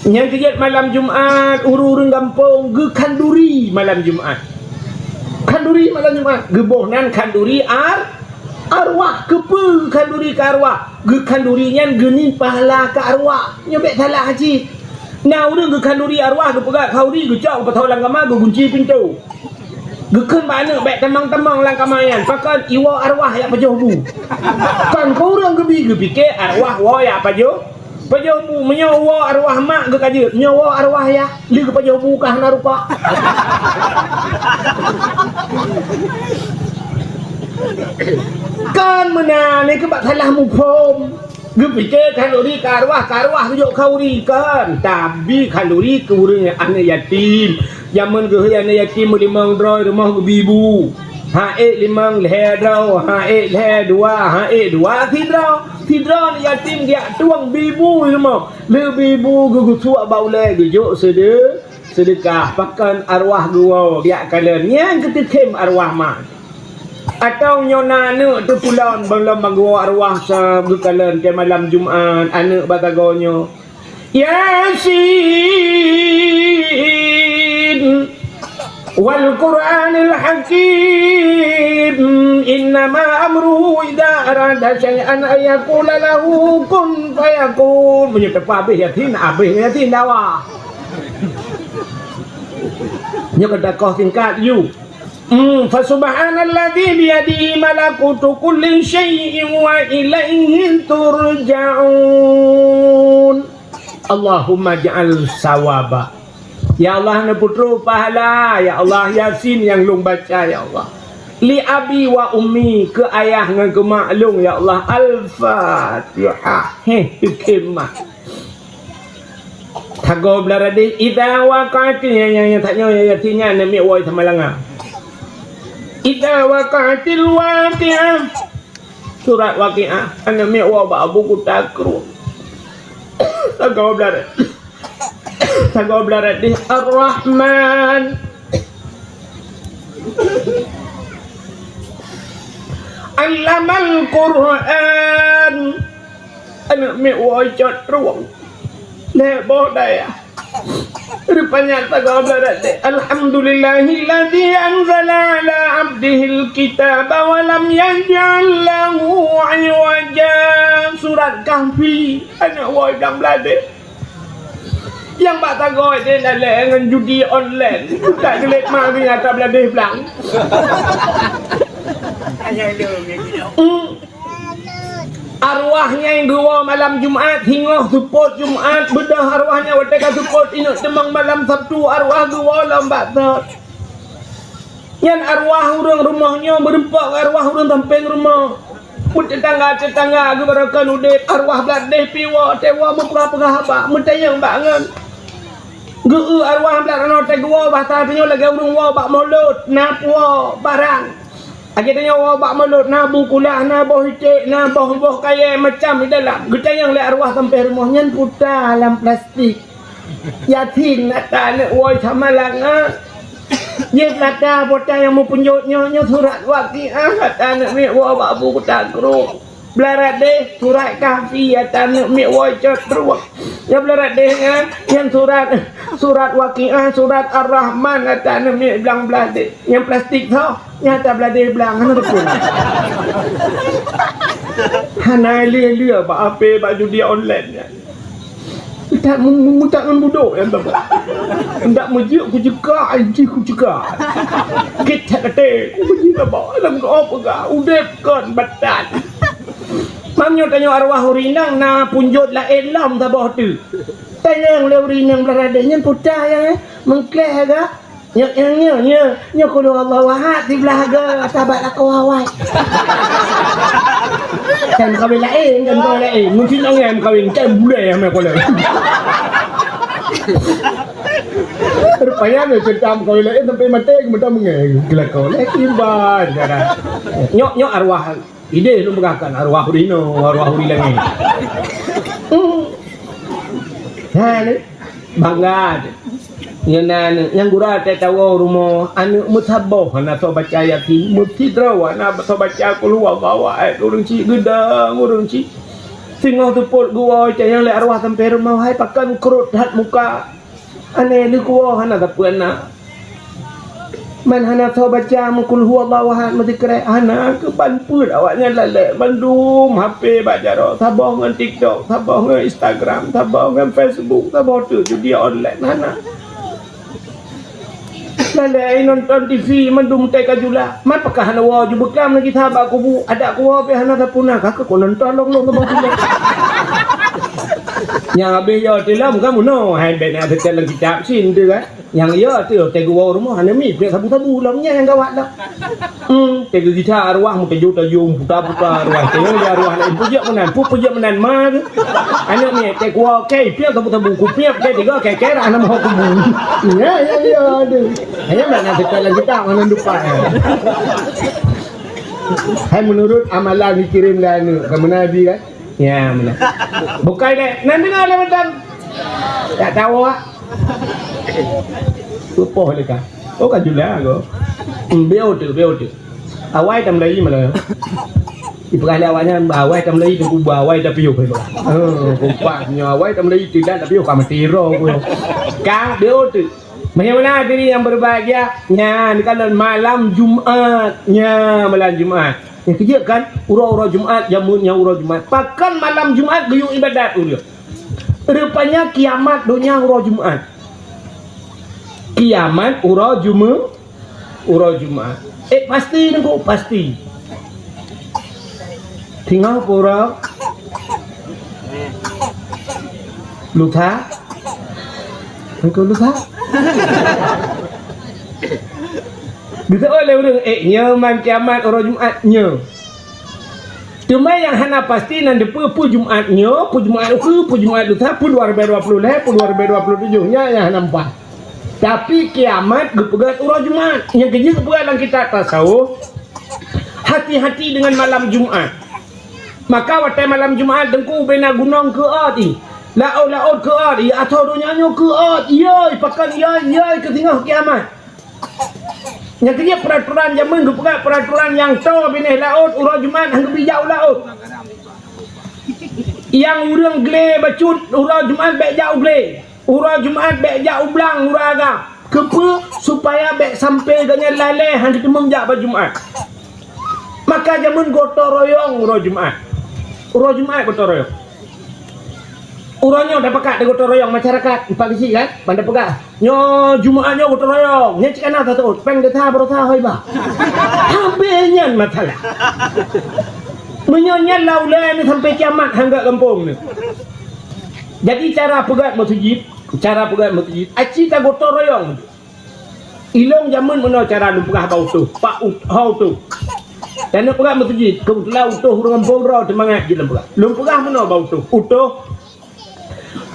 yang kejat malam Jumaat urung gampung ge kanduri malam Jumaat kanduri malam Jumaat gebohnan kanduri arwah kepe kanduri ke arwah ge kanduri nyan genin pahala ke arwah nyobek salah haji nah urang ge kanduri arwah ge pegat kauri ge cak patau langkama ge kunci pintu ge keun bana bek temang-temang langkamayan pakan iwa arwah ya pajoh bu kan kau urang ge pikir arwah wa ya pajoh bu menyawa arwah mak ke kaje nyawa arwah ya li ke pajoh bu kah na rupa kan menane ke bak salah mu pom ge pikir kalori ke arwah tunjuk kauri kan tapi kalori ke urang anak yatim zaman ge anak yatim 500 rumah ke bibu hae 5 leherau hae leher 2 hae 2 Tidra ni yatim dia tuang bibu semua. Le bibu gugu suak baulai gujuk sedekah pakan arwah gua dia kalian yang ketikem arwah mak. Atau nyona anak tu pulang belum gua arwah sa kalian ke malam Jumaat anak batagonyo. Yasin wal Qur'anil Hakim innama amruhu idza arada syai'an ayaqula lahu kun fayakun menyetep abih yatin dawa nya kedakoh singkat you fa subhanalladzi bi yadihi malakutu kulli syai'in wa ilaihi turja'un Allahumma ja'al sawaba ya Allah na putru pahala ya Allah Yasin yang lung baca ya Allah li abi wa ummi ke ayah dengan ke mak lung ya Allah al-fatihah hikmah thago blarade idza waqati yang taknya ya tinya nami woi samalanga idza waqatil waqi'ah surat waqi'ah nami wa ba buku takrur Tagaw blarat. Tagaw blarat di Ar-Rahman. Allamal Quran. Anak mi woi chot ruang. Le bo daya. Rupanya tagaw blarat di Alhamdulillahilladzi anzala ala abdihil kitaba wa lam yaj'al lahu 'iwaja. Surat Kahfi. Anak woi dang blarat. Yang bak tagay dia lalai dengan judi online. Tak gelik mak ni atas beladih belang. Arwahnya yang dua malam Jumaat hingga support Jumaat bedah arwahnya wateka support inuk temang malam Sabtu arwah dua lambat tak. Yang arwah orang rumahnya berempat arwah orang samping rumah. Put tetangga gebarakan udip arwah beladih piwa tewa memperapagah abak mentayang bangan. Geu arwah belakang teh gua bahasa tanya lagi urung wa bak mulut napwa barang. Akhirnya wa bak mulut nabu kulah nabu hicik nabu kaya macam di dalam. Getayang le arwah sampai rumahnya putar dalam plastik. Yatin nata ne woi samalang ye lata bota yang mau punjutnya surat waqiah kata ne mi wa bak bu kutak guru. Belarat deh surat Kahfi atan mi woi cot ruang. Ya belarat deh yang surat Waqiah surat Ar-Rahman atan mi belang belade. Yang plastik tau nyata belade belang hana betul. Hana lia ba ape ba judi online ya. Tak mutak budok yang tak. Hendak mejuk ku juga anji ku juga. Kita kata ku beji ba dalam ko apa ga udep kon batan. Mamnyo tanya arwah urinang na punjut la elam tabah tu. Tanya yang le urinang beladanya putah yang mengkleh ga. Nya kulo Allah wahad di belaga tabat aku awai. Kan kawin lain kan kawin lain. Mungkin orang kawin kan bule yang aku le. Rupanya ni cerita kawin lain sampai mati kemudian mengai gelakau le imban cara. Nyok arwah ide lu mengakan arwah urino arwah urilang ni. Nah, bangga. Yang gura tak tahu rumah anu mutabah nak so baca yakin mutidrawa nak so baca keluar bawa urang ci gedang urang ci singo tu pot gua yang le arwah sampai rumah hai pakan kerut hat muka ane ni gua hana tapuan nak man hana so baca mukul huwallahu ahad mesti kere hana ke banput awaknya lale bandum HP baca sabah ngan TikTok sabah ngan Instagram sabah ngan Facebook sabah tu judi online hana lale nonton TV mendum tai kajula man pakah hana wa ju bekam lagi sahabat aku bu ada aku wa pe hana tapuna kakak ko nonton long sabah tu yang habis yo tilam kamu no hai ben ada dalam kitab sin tu kan yang ya tu tegu rumah hana mi pe sabu-sabu lamnya yang gawat dah tegu kita arwah mu teju tajung putar arwah tegu arwah lain pujak menan ma tu anak mi tegu kai pe sabu-sabu ku pe tiga kai ana mau ku ya ada hanya mana dalam kitab mana lupa hai menurut amalan dikirim dan kamu nabi kan ya mana bukai deh nanti ngale macam tak tahu ah lupa leka oh kan jula go beo tu awai tam lai mana ibrah awaknya awai tam lai tu awai tapi yo pe kumpanya awai tam lai tidak tapi yo kama tiro ko ka beo tu bagaimana diri yang berbahagia nya ni kalau malam Jumaat nya malam Jumaat yang kerja kan urau-urau Jumaat jamunya urau Jumaat pakan malam Jumaat guyung ibadat ulu rupanya kiamat dunia urau Jumaat kiamat urau Jumaat pasti nengko pasti tinggal urau luta nengko luta bisa oleh orang man kiamat urau Jumaatnya cuma yang hana pasti nanti pu Jumaatnya pu Jumaat luta pu 2020 pu 2027 nya yang hana empat tapi kiamat gepegat urau Jumaat yang kerja gepegat dalam kita tasawuf hati-hati dengan malam Jumaat maka waktu malam Jumaat dengku bena gunung ke ati Laut ke ot, ya atau dunyanya ke ot, yoi pakan yoi ke tengah kiamat. Yang ketiga peraturan zaman ke peraturan yang to bini laut urang Jumaat hang bijau laut. Yang urang gle bacut urang Jumaat bek jau gle. Urang Jumaat bek jau blang urang agam. Kepa supaya bek sampai dengan lalai hang kita menjak pada Jumaat. Maka zaman gotong royong urang Jumaat. Urang Jumaat gotong royong. Urangnya dah pekat dia gotong royong masyarakat empat kisi kan pandai pekat nyo Jumaatnya gotong royong nya cik ana tahu peng dia tha bro tha hoi ba habisnya masalah menyonya laulai ni sampai kiamat hangga kampung ni. Jadi cara pegat masjid aci ta gotong royong ilong zaman mana cara lu pegah bau tu pak hau tu dan pegat masjid kebetulan utuh urang kampung ro semangat je pegat lu pegah mana bau tu utuh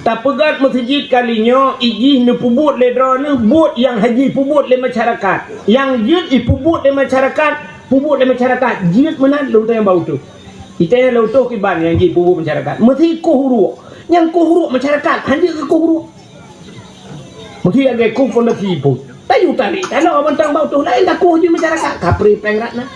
tak pegat masjid kalinya ijih ne pubut le dra ne but yang haji pubut le masyarakat yang jid pubut le masyarakat jid mana lu yang bau tu kita yang lu tu kiban yang jid pubut masyarakat mesti kuhuru yang kuhuru masyarakat haji ke kuhuru mesti agak ku pun lagi pun tayu tali kalau mentang bau tu lain tak kuh jid masyarakat kapri pengrat na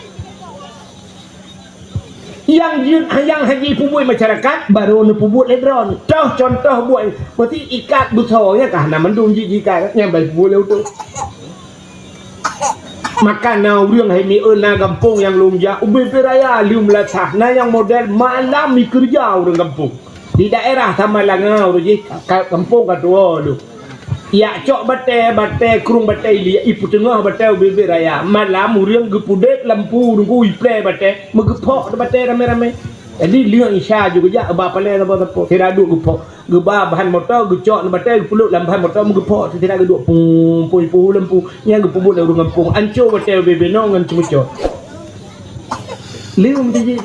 yang haji pubut masyarakat baru ne pubut ledron contoh buat mesti ikat besarnya kah nak mendung jika yang baik boleh tu maka na urang hai mi na kampung yang lumja ubi raya lium latah na yang model malam mi kerja urang kampung di daerah Tamalangau tu kampung kedua tu ya cok bate kurung bate li ipu tengah bate ubi raya malam urang gepudek lampu nunggu iple bate megepok bate rame-rame jadi liang isya juga ja ba pale apa tidak duk gepok geba bahan motor gecok bate gepuluk lambahan motor megepok tidak geduk pung lampu yang gepubut urang kampung ancur bate ubi nong ngan cemucot lium tiji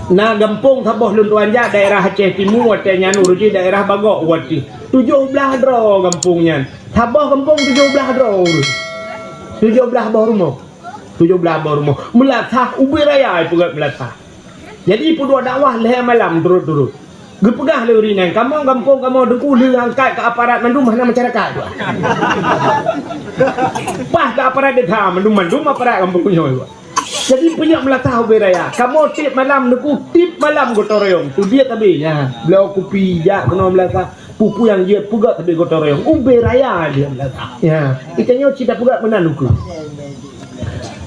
na gampung Taboh Luntuan ja daerah Aceh Timur Aceh Nyanu ruji daerah Bagok wati 17 dro kampungnya Taboh kampung 17 dro 17 bawah rumah melatah ubi raya pegat melatah jadi pudua dakwah leh malam turut gepegah le urinan kamu kampung kamu deku le angkat ke aparat mandum mana masyarakat tu pas ke aparat dia tha mandum aparat kampung punya jadi punya melatah ubi raya kamu tip malam deku tip malam gotong royong tu dia tabinya beliau kopi ja kena melatah pupu yang dia pegat tapi gotong royong ubi raya dia melatah ya ikannya cita pegat menan uku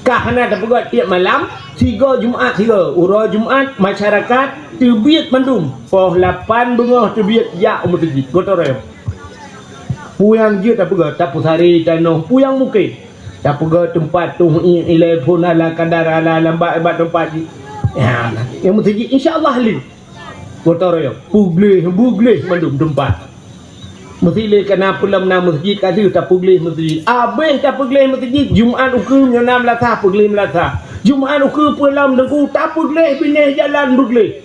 kahana dah pegat tiap malam 3 Jumaat 3 urang Jumaat masyarakat terbiat mandum poh 8 bengah terbiat ya masjid gotong royong puyang dia tak pegat tak pusari tanah puyang mungkin tak pegat tempat tu telefon ala kadar ala lambat tempat ya yang masjid insyaallah halil gotong royong bugleh mandum tempat mesti le kena pulam na masjid kali tak pugleh masjid habis tak pugleh masjid Jumaat ukur nyonam latah pugleh melatah Jumaat ukur pulam deku tak pugleh pineh jalan bugleh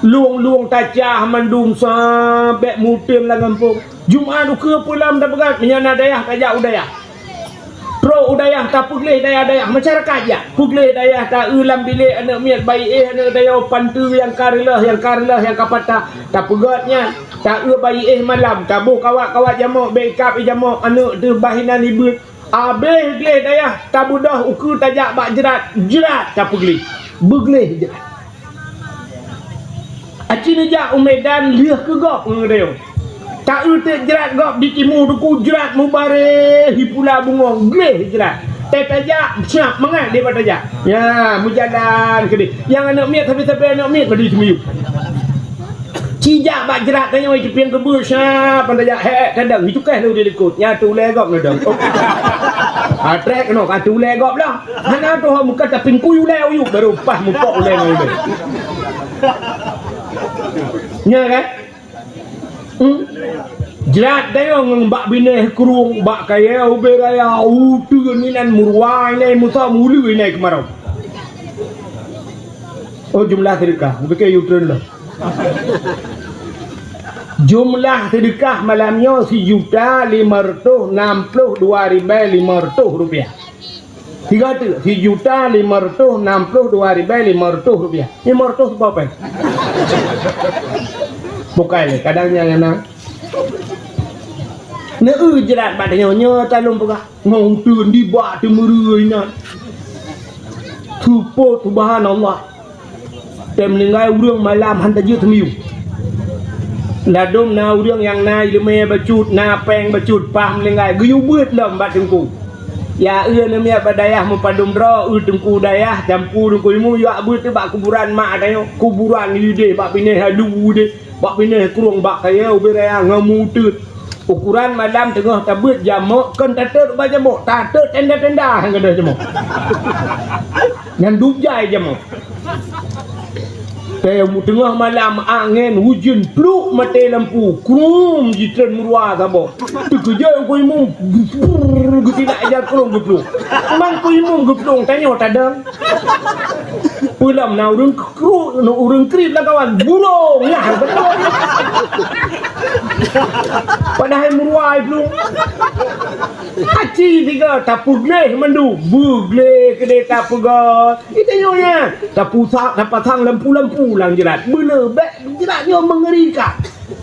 luang tajah mandum sampai mutim lah kampung Jumaat ukur pulam dah pegat menyana dayah tajak udayah pro udayah tak pugleh dayah masyarakat ya pugleh dayah tak ulam bilik anak miat baik anak dayah pantu yang karilah yang kapata tak pegatnya tak baik malam tabuh kawat jamak backup jamak anak tu bahinan ibu habis gleh dayah tabudah ukur tajak bak jerat tak pugleh begleh jerat acina jak umedan liah ke gop ngedeo tak utek jerat gop di timur duku jerat mubare hipula bungong gleh jerat tajak siap mengat dia tajak ya mujadan ke dia yang anak miat tapi anak miat badi semuyuk cijak bak jerat tanya oi cepian ke bus siap tajak kadang itu kah lu dia ikut nya tu legop nak dong trek no ka tu legop lah hana tu muka tapin kuyu leu baru pas mupok le ngai nya kan jerat dia ngembak bineh kurung bak kaya ubi raya tu ninan murwai nai musa mulu nai kemarau oh jumlah sedekah ubi kaya utron lah jumlah sedekah malamnya 1.562.500 rupiah 1.562.500 rupiah 500 berapa bukan le kadangnya yang jerat badannya nyo talung pegah ngong tun di bak tu merui na tupo subhanallah tem meninggal urang malam hantar je temiu ladum na urang yang na ilme bacut na peng bacut pah meninggal geyu beut lam bat tengku ya na mia badayah mempadum ro tengku dayah campu tengku ilmu ya beut tu bak kuburan mak dayo kuburan ide bak pineh halu de bak pineh kurung bak kaya uberaya ngamu tut ukuran malam tengah tabut jamuk kan tatet ba jamuk tatet tenda-tenda hang kada jamuk yang dujai jamuk tengah malam angin hujan pluk mati lampu krum jitren murwa sabo terkejar ko imum tidak ajar kelong geplung man ko imum geplung tanya tadang pulam na urang kru no urang krip lah kawan burung ya betul padahal murwa plung haji tiga tapu gleh mandu bugle kede tapu ga itanya tapu sak dapat sang lampu-lampu lang jerat bela bek jeratnya mengerikan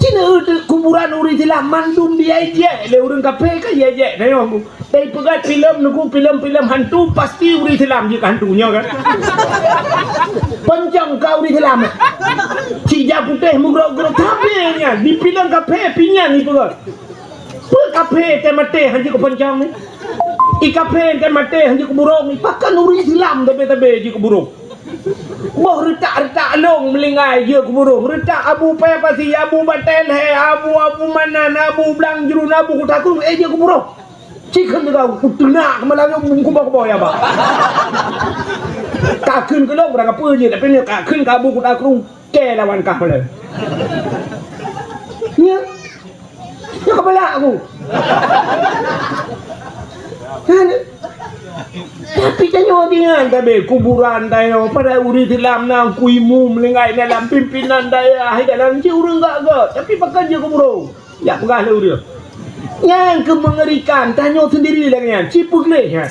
cina kuburan uri silam mandum dia je le urang kape ka ye je nayo dai pegat filem nuku filem hantu pasti uri silam je hantunya kan panjang kau uri silam cija putih mugrok-grok kabehnya di filem kape pinyan ni pegat kape temate hanji ko panjang ni ikape temate hanji ko burung ni pakan uri silam tabe-tabe je ko burung boh retak long melingai je ke burung retak abu pe pasi abu batel he abu manan abu blang jerun abu kutakung je ke burung cikan kau kutuna kemalang ku ba ya ba ka keun ke long berapa apa je tapi ni ka keun ka abu kutakung ke lawan kah le ya kepala aku kan tapi jangan dengan tapi kuburan tayo pada uri tilam nang kuimu melingai dalam pimpinan daya hai dalam ci urang gak tapi pakai je kuburo ya pegah le uri yang kemengerikan tanyo sendiri lah cipuk le ya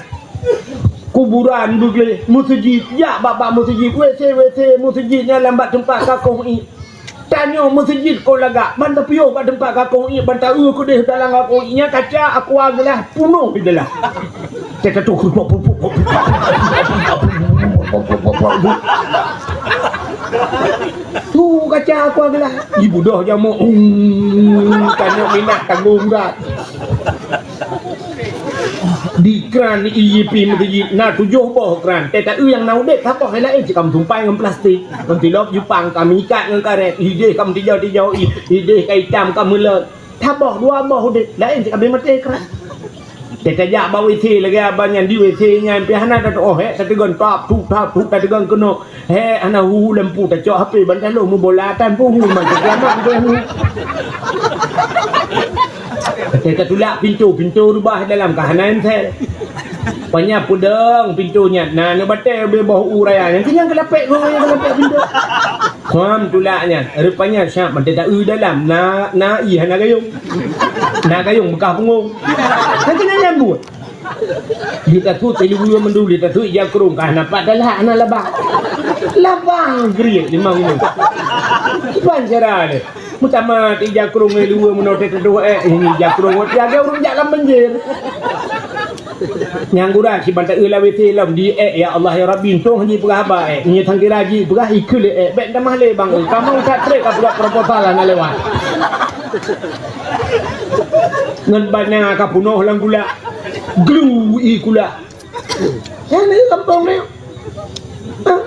kuburan bugle masjid ya bapa masjid WC masjidnya lambat tempat kakong i tanyo masjid ko laga ban tapio ba tempat kakong i ban tahu ko deh dalam kakong nya kaca aku aglah punuh di dalam kita tu kaca aku aglah ibu dah jamu tanyo minat tanggung gat di kran IEP masjid na 7 boh kranแต่yang nau dek tak boleh lain jika tumpai dengan plastik nanti lop Jepang kami ikat dengan karet ide kamu tijau ide kaitam kamu le tak boh 2 boh dek lain jika mati kran แต่อยากบ่วิธีเลยแกบันยันdi WC nya pe hana ta oh he ta tegon top tu ta tegon kono he ana hu lempu ta cok HP ban ta lo mu bola tan pu hu man ta kiamat tu hu kita tulak pintu rubah dalam kahanan saya banyak pudeng pintunya nah no batel be bawah uraya yang kenyang kelapek pintu Suam tulaknya rupanya siap mendadak dalam na i hana gayung bekah pengung kan kena nyambut kita tu telibu menduli kita tu ia kerung kan apa adalah ana labang gerik limang ini iban cara ni mutama tiga kerung lu menote kedua ini jakrung tiga urang jalan banjir nyanggura si bantai WC lam di ya Allah ya Rabbi tong haji pegah ba ni thang kiraji pegah ikul bet damah le bang kamu tak trek ka buat proposal na lewat ngan bana ka punoh lang gula glu i gula ya ni kampung ni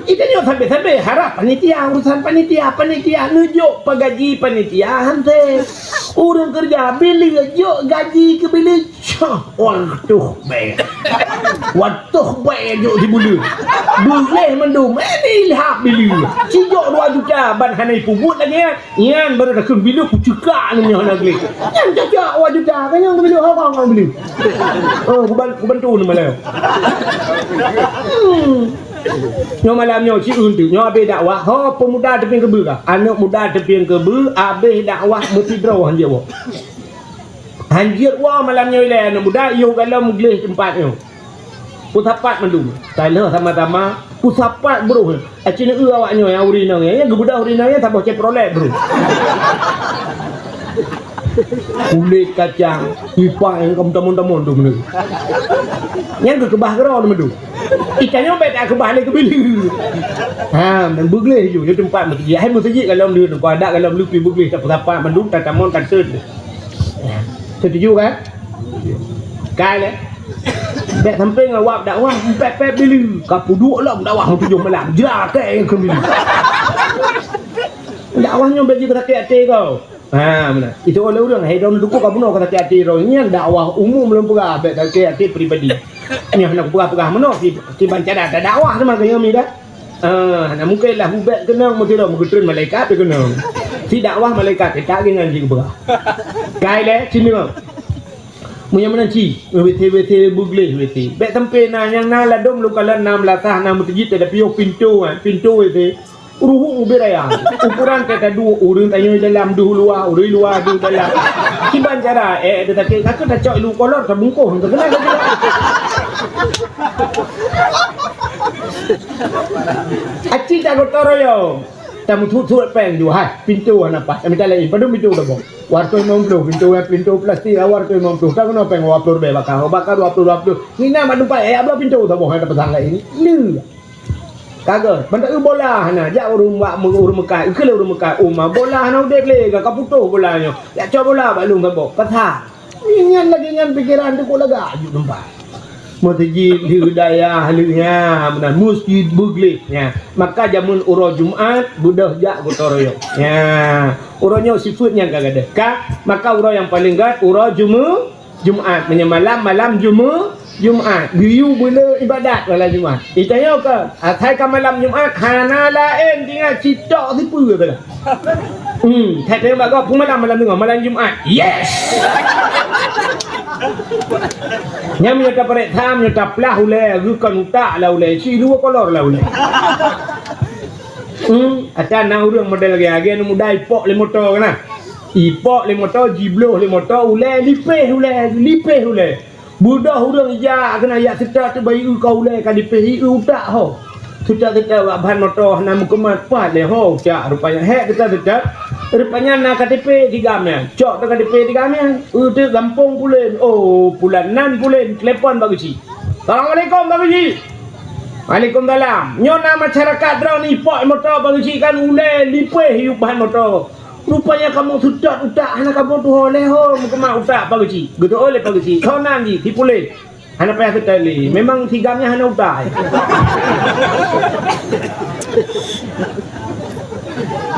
itanya sampai harap panitia urusan panitia nunjuk pagaji panitia hante orang kerja beli jo gaji ke beli waktu baik jo di bulu boleh mendum ini lihat beli si jo 2 juta ban hanai pubut lagi yan baru dah kun bilu pucukak ni hana beli yan jajak 2 juta kan yang beli orang beli ku bantu ni malam nyo malam nyo si untuk nyo abe dakwah ho pemuda teping kebu ka anak muda teping kebu abe dakwah mesti draw hanjir wa hanjir wa malam nyo ile anak muda yo galam gleh tempat nyo pusapat mendum tala sama-sama pusapat bro acina awak nyo yang uri nang ya gebudah uri nang ya tak boleh prolek bro kulit kacang ipak yang kamu tamun-tamun tu benda yang kebah gerau tu benda ikannya baik tak kebah ni kebili dan bergelih je di tempat masjid hai masjid kalau dia tu ada kalau lu pergi bergelih tak apa mandung tak tamun tak sed setuju kan kai le baik sampai ngawak dakwah pep bili kapuduk lah dakwah 7 malam jerak yang kebili dakwahnya bagi kata hati kau. Benar. Itu oleh orang hidung dukuk kau benar kata hati kau. Ini dakwah umum belum pegah kata hati pribadi. Ini nak pegah mana si baca dah dakwah sama kau mi dah. Nah mungkinlah bubat kenang mungkin dah mungkin malaikat kenang. Si dakwah malaikat tak dengan si pegah. Kai le sini kau. Munya mana ci? Wete bugleh wete. Bet sampai na yang na ladom lu kalau 6 latah 6 masjid ada piok pintu wete. Uruh beraya ukuran kata 2 urang tanya dalam 2 luar urang luar 2 dalam kiban cara dia tak aku dah cok lu kolor terbungkuh tak kenal aci tak kotor yo tamu tutup pen du hai pintu apa minta lagi pada pintu dah bang warto 50 pintu plastik warto 50 tak kena pen wapur be bakar wapur ni nama tempat abla pintu dah bang ada petang ini ni kagak bantak bola hana jak urung Mekah ke urung Mekah umma bola hana udah le ka putuh bolanya ya coba bola balung gabok patah ingat lagi dengan pikiran tu kok laga aju tempat masjid hidayah halunya benar masjid buglihnya maka jamun uro Jumat budah jak gotoroyo ya uronya sifatnya kagak ada maka uro yang paling gat uro Jumat malam Jumat biu bila ibadat malam Jumat itanya ke atai ka malam Jumat hana lain tinggal citok tipu ke dah tak tengok bak kau malam Jumat yes nyam nyata parek tham nyata plah ule rukan utak lah ule si 2 kolor lah ule ada na urang model lagi anu muda ipok le motor kana ipok le motor jibloh le motor ule lipeh ule budak hurang ija kena ya setat tu bayi kau le kan dipeh utak ho sudah kita bahan motor nama kemat pat le ho cak rupanya hek kita rupanya nak KTP 3 men cok tak KTP 3 men tu gampang pulen bulanan pulen telepon bagus Assalamualaikum bagus Waalaikumsalam nyona masyarakat draw ni pok motor bagus kan ule lipeh hiup bahan motor rupanya kamu sudah utak anak kamu tu oleh kemak utak bagus gitu oleh bagus kau nanti tipulin anak payah ketali memang sigamnya hana utak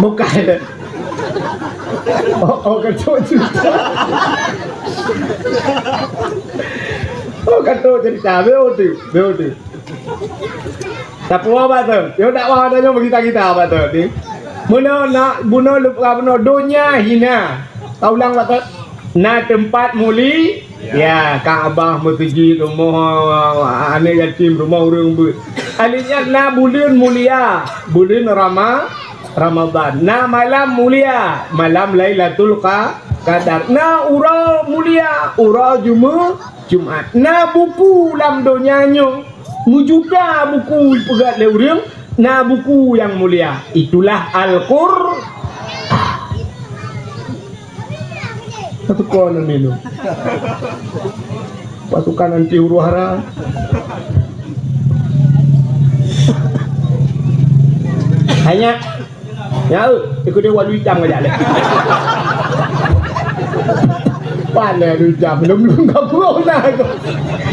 bukan kacau cerita kacau cerita betul tak apa tu dia tak apa tanya kita apa tu ni buno lupa dunia hina taulang apa na tempat muli ya Kaabah masjid rumah ane yatim rumah orang ber alinya na bulan mulia bulan Ramadan na malam mulia malam Lailatul Qadar na ura mulia ura Jumat na buku lam donyanya mujuda buku pegat le urang na buku yang mulia itulah Al-Qur'an satu konon minum pasukan anti huru hara hanya ya ikut dia walu hitam aja le pandai lu jam belum kamu nak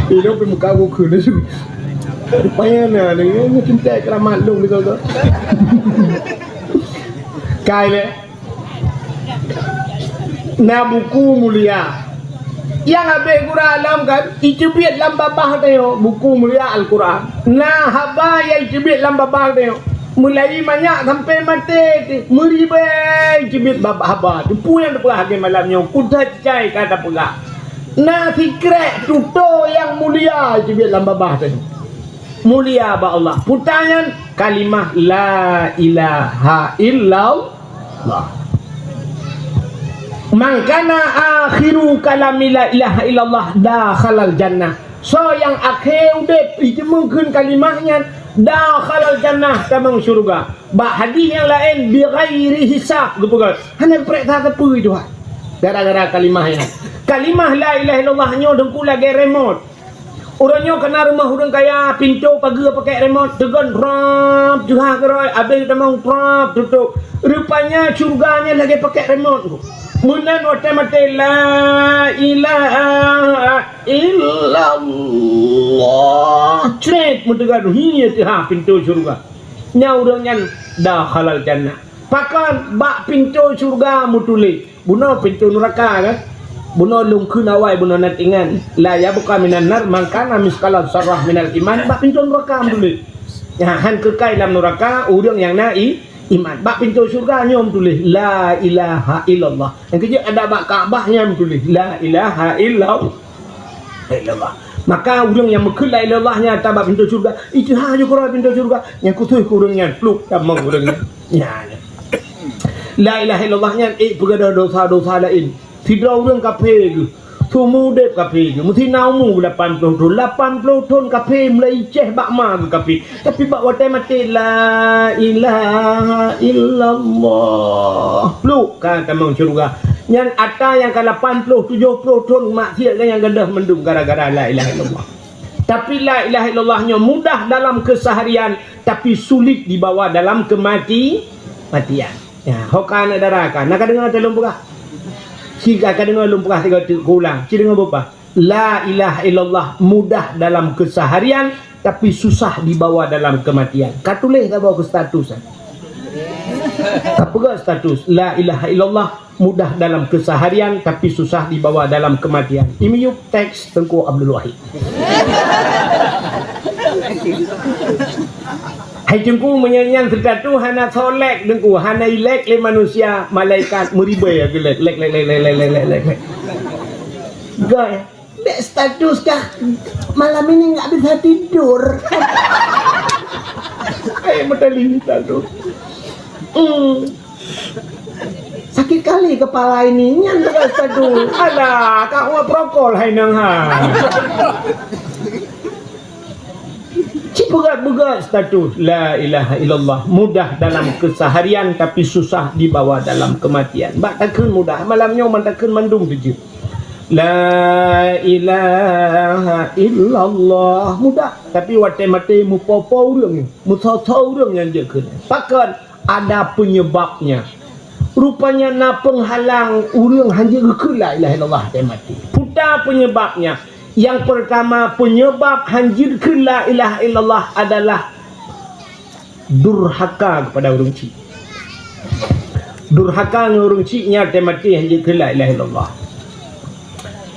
hidup di muka aku kena sih rupanya ni cinta keramat lu ni kau kai le na buku mulia yang habis Quran kan icubit lam babah teo buku mulia Al-Quran na haba yang icubit lam babah teo mulai banyak sampai mati meribai icubit babah haba tu pun yang terpegah ke malamnya kuda cai kata pegah na fikret tuto yang mulia icubit lam babah teo mulia ba Allah pertanyaan kalimah la ilaha illallah mangkana akhiru kalami la ilaha illallah dakhalal jannah so yang akhir udep itu mungkin kalimahnya dakhalal jannah tamang surga ba hadis yang lain bi ghairi hisab gitu kan hanya periksa tepu itu Gara-gara kalimahnya. Kalimah la ilaha illallah nyo dengku lagi remote. Orangnya kena rumah orang kaya pintu pagi pakai remote tegan rap juha gerai habis demang rap tutup. Rupanya surganya lagi pakai remote. Munan otomatis la ilaha illallah. Straight mendengar hiya tiha pintu surga. Nya orangnya dah halal jannah. Pakan bak pintu surga mutuli. Bunuh pintu neraka kan? Bunuh lungkun awai bunuh natingan. La ya buka minan nar mangkana miskalan sarah minal iman. Bak pintu neraka mutuli. Ya han kekal dalam neraka orang yang naik iman. Bak pintu surga nyom tulis la ilaha illallah. Yang kejap ada bak Kaabahnya tulis la ilaha illallah. Maka orang yang mekul la ilallahnya tabak pintu surga. Itu hanya kurang pintu surga. Yang kutuh kurangnya fluk tamang kurangnya. Ya. La ilaha illallahnya pergada dosa-dosa lain. Tidak orang kafir ke. Semua dep kafir ke. Mesti naumu 80 ton kafir meleceh bakma ke kafir. Tapi bak watai mati la ilaha illallah. Fluk kan tamang surga. Yang ada yang ke 80 70 ton maksiat yang gadah mendung gara-gara la ilaha illallah. Tapi la ilaha illallahnya mudah dalam keseharian tapi sulit dibawa dalam kematian. Ya, hokan darah kan. Nak dengar telung pukah. Jika akan dengar lumpukah tiga ulang. Ciri dengar apa? La ilaha illallah mudah dalam keseharian tapi susah dibawa dalam kematian. Katulis tak bawa ke status. Tak pegang status. La ilaha illallah mudah dalam keseharian tapi susah dibawa dalam kematian. Ini yuk teks Tengku Abdul Wahid. Hai Tengku menyanyian cerita tu hana solek Tengku hana ilek le manusia malaikat meribai ya lek gay dek status kah malam ini nggak bisa tidur. Metali status sakit kali kepala ini nyan status alah kau prokol hai nang ha. Begat status la ilaha illallah mudah dalam keseharian tapi susah dibawa dalam kematian. Bak takkan mudah malamnya man takkan mandung saja. La ilaha illallah mudah tapi watai mati mu popo urang ni mu tau urang yang je kena. Pakan ada penyebabnya. Rupanya na penghalang urang hanya ke la ilaha illallah watai mati. Putar penyebabnya. Yang pertama penyebab hanjir ke la ilaha illallah adalah durhaka kepada orang cik. Durhaka dengan orang ciknya temati hanjir ke la ilaha illallah.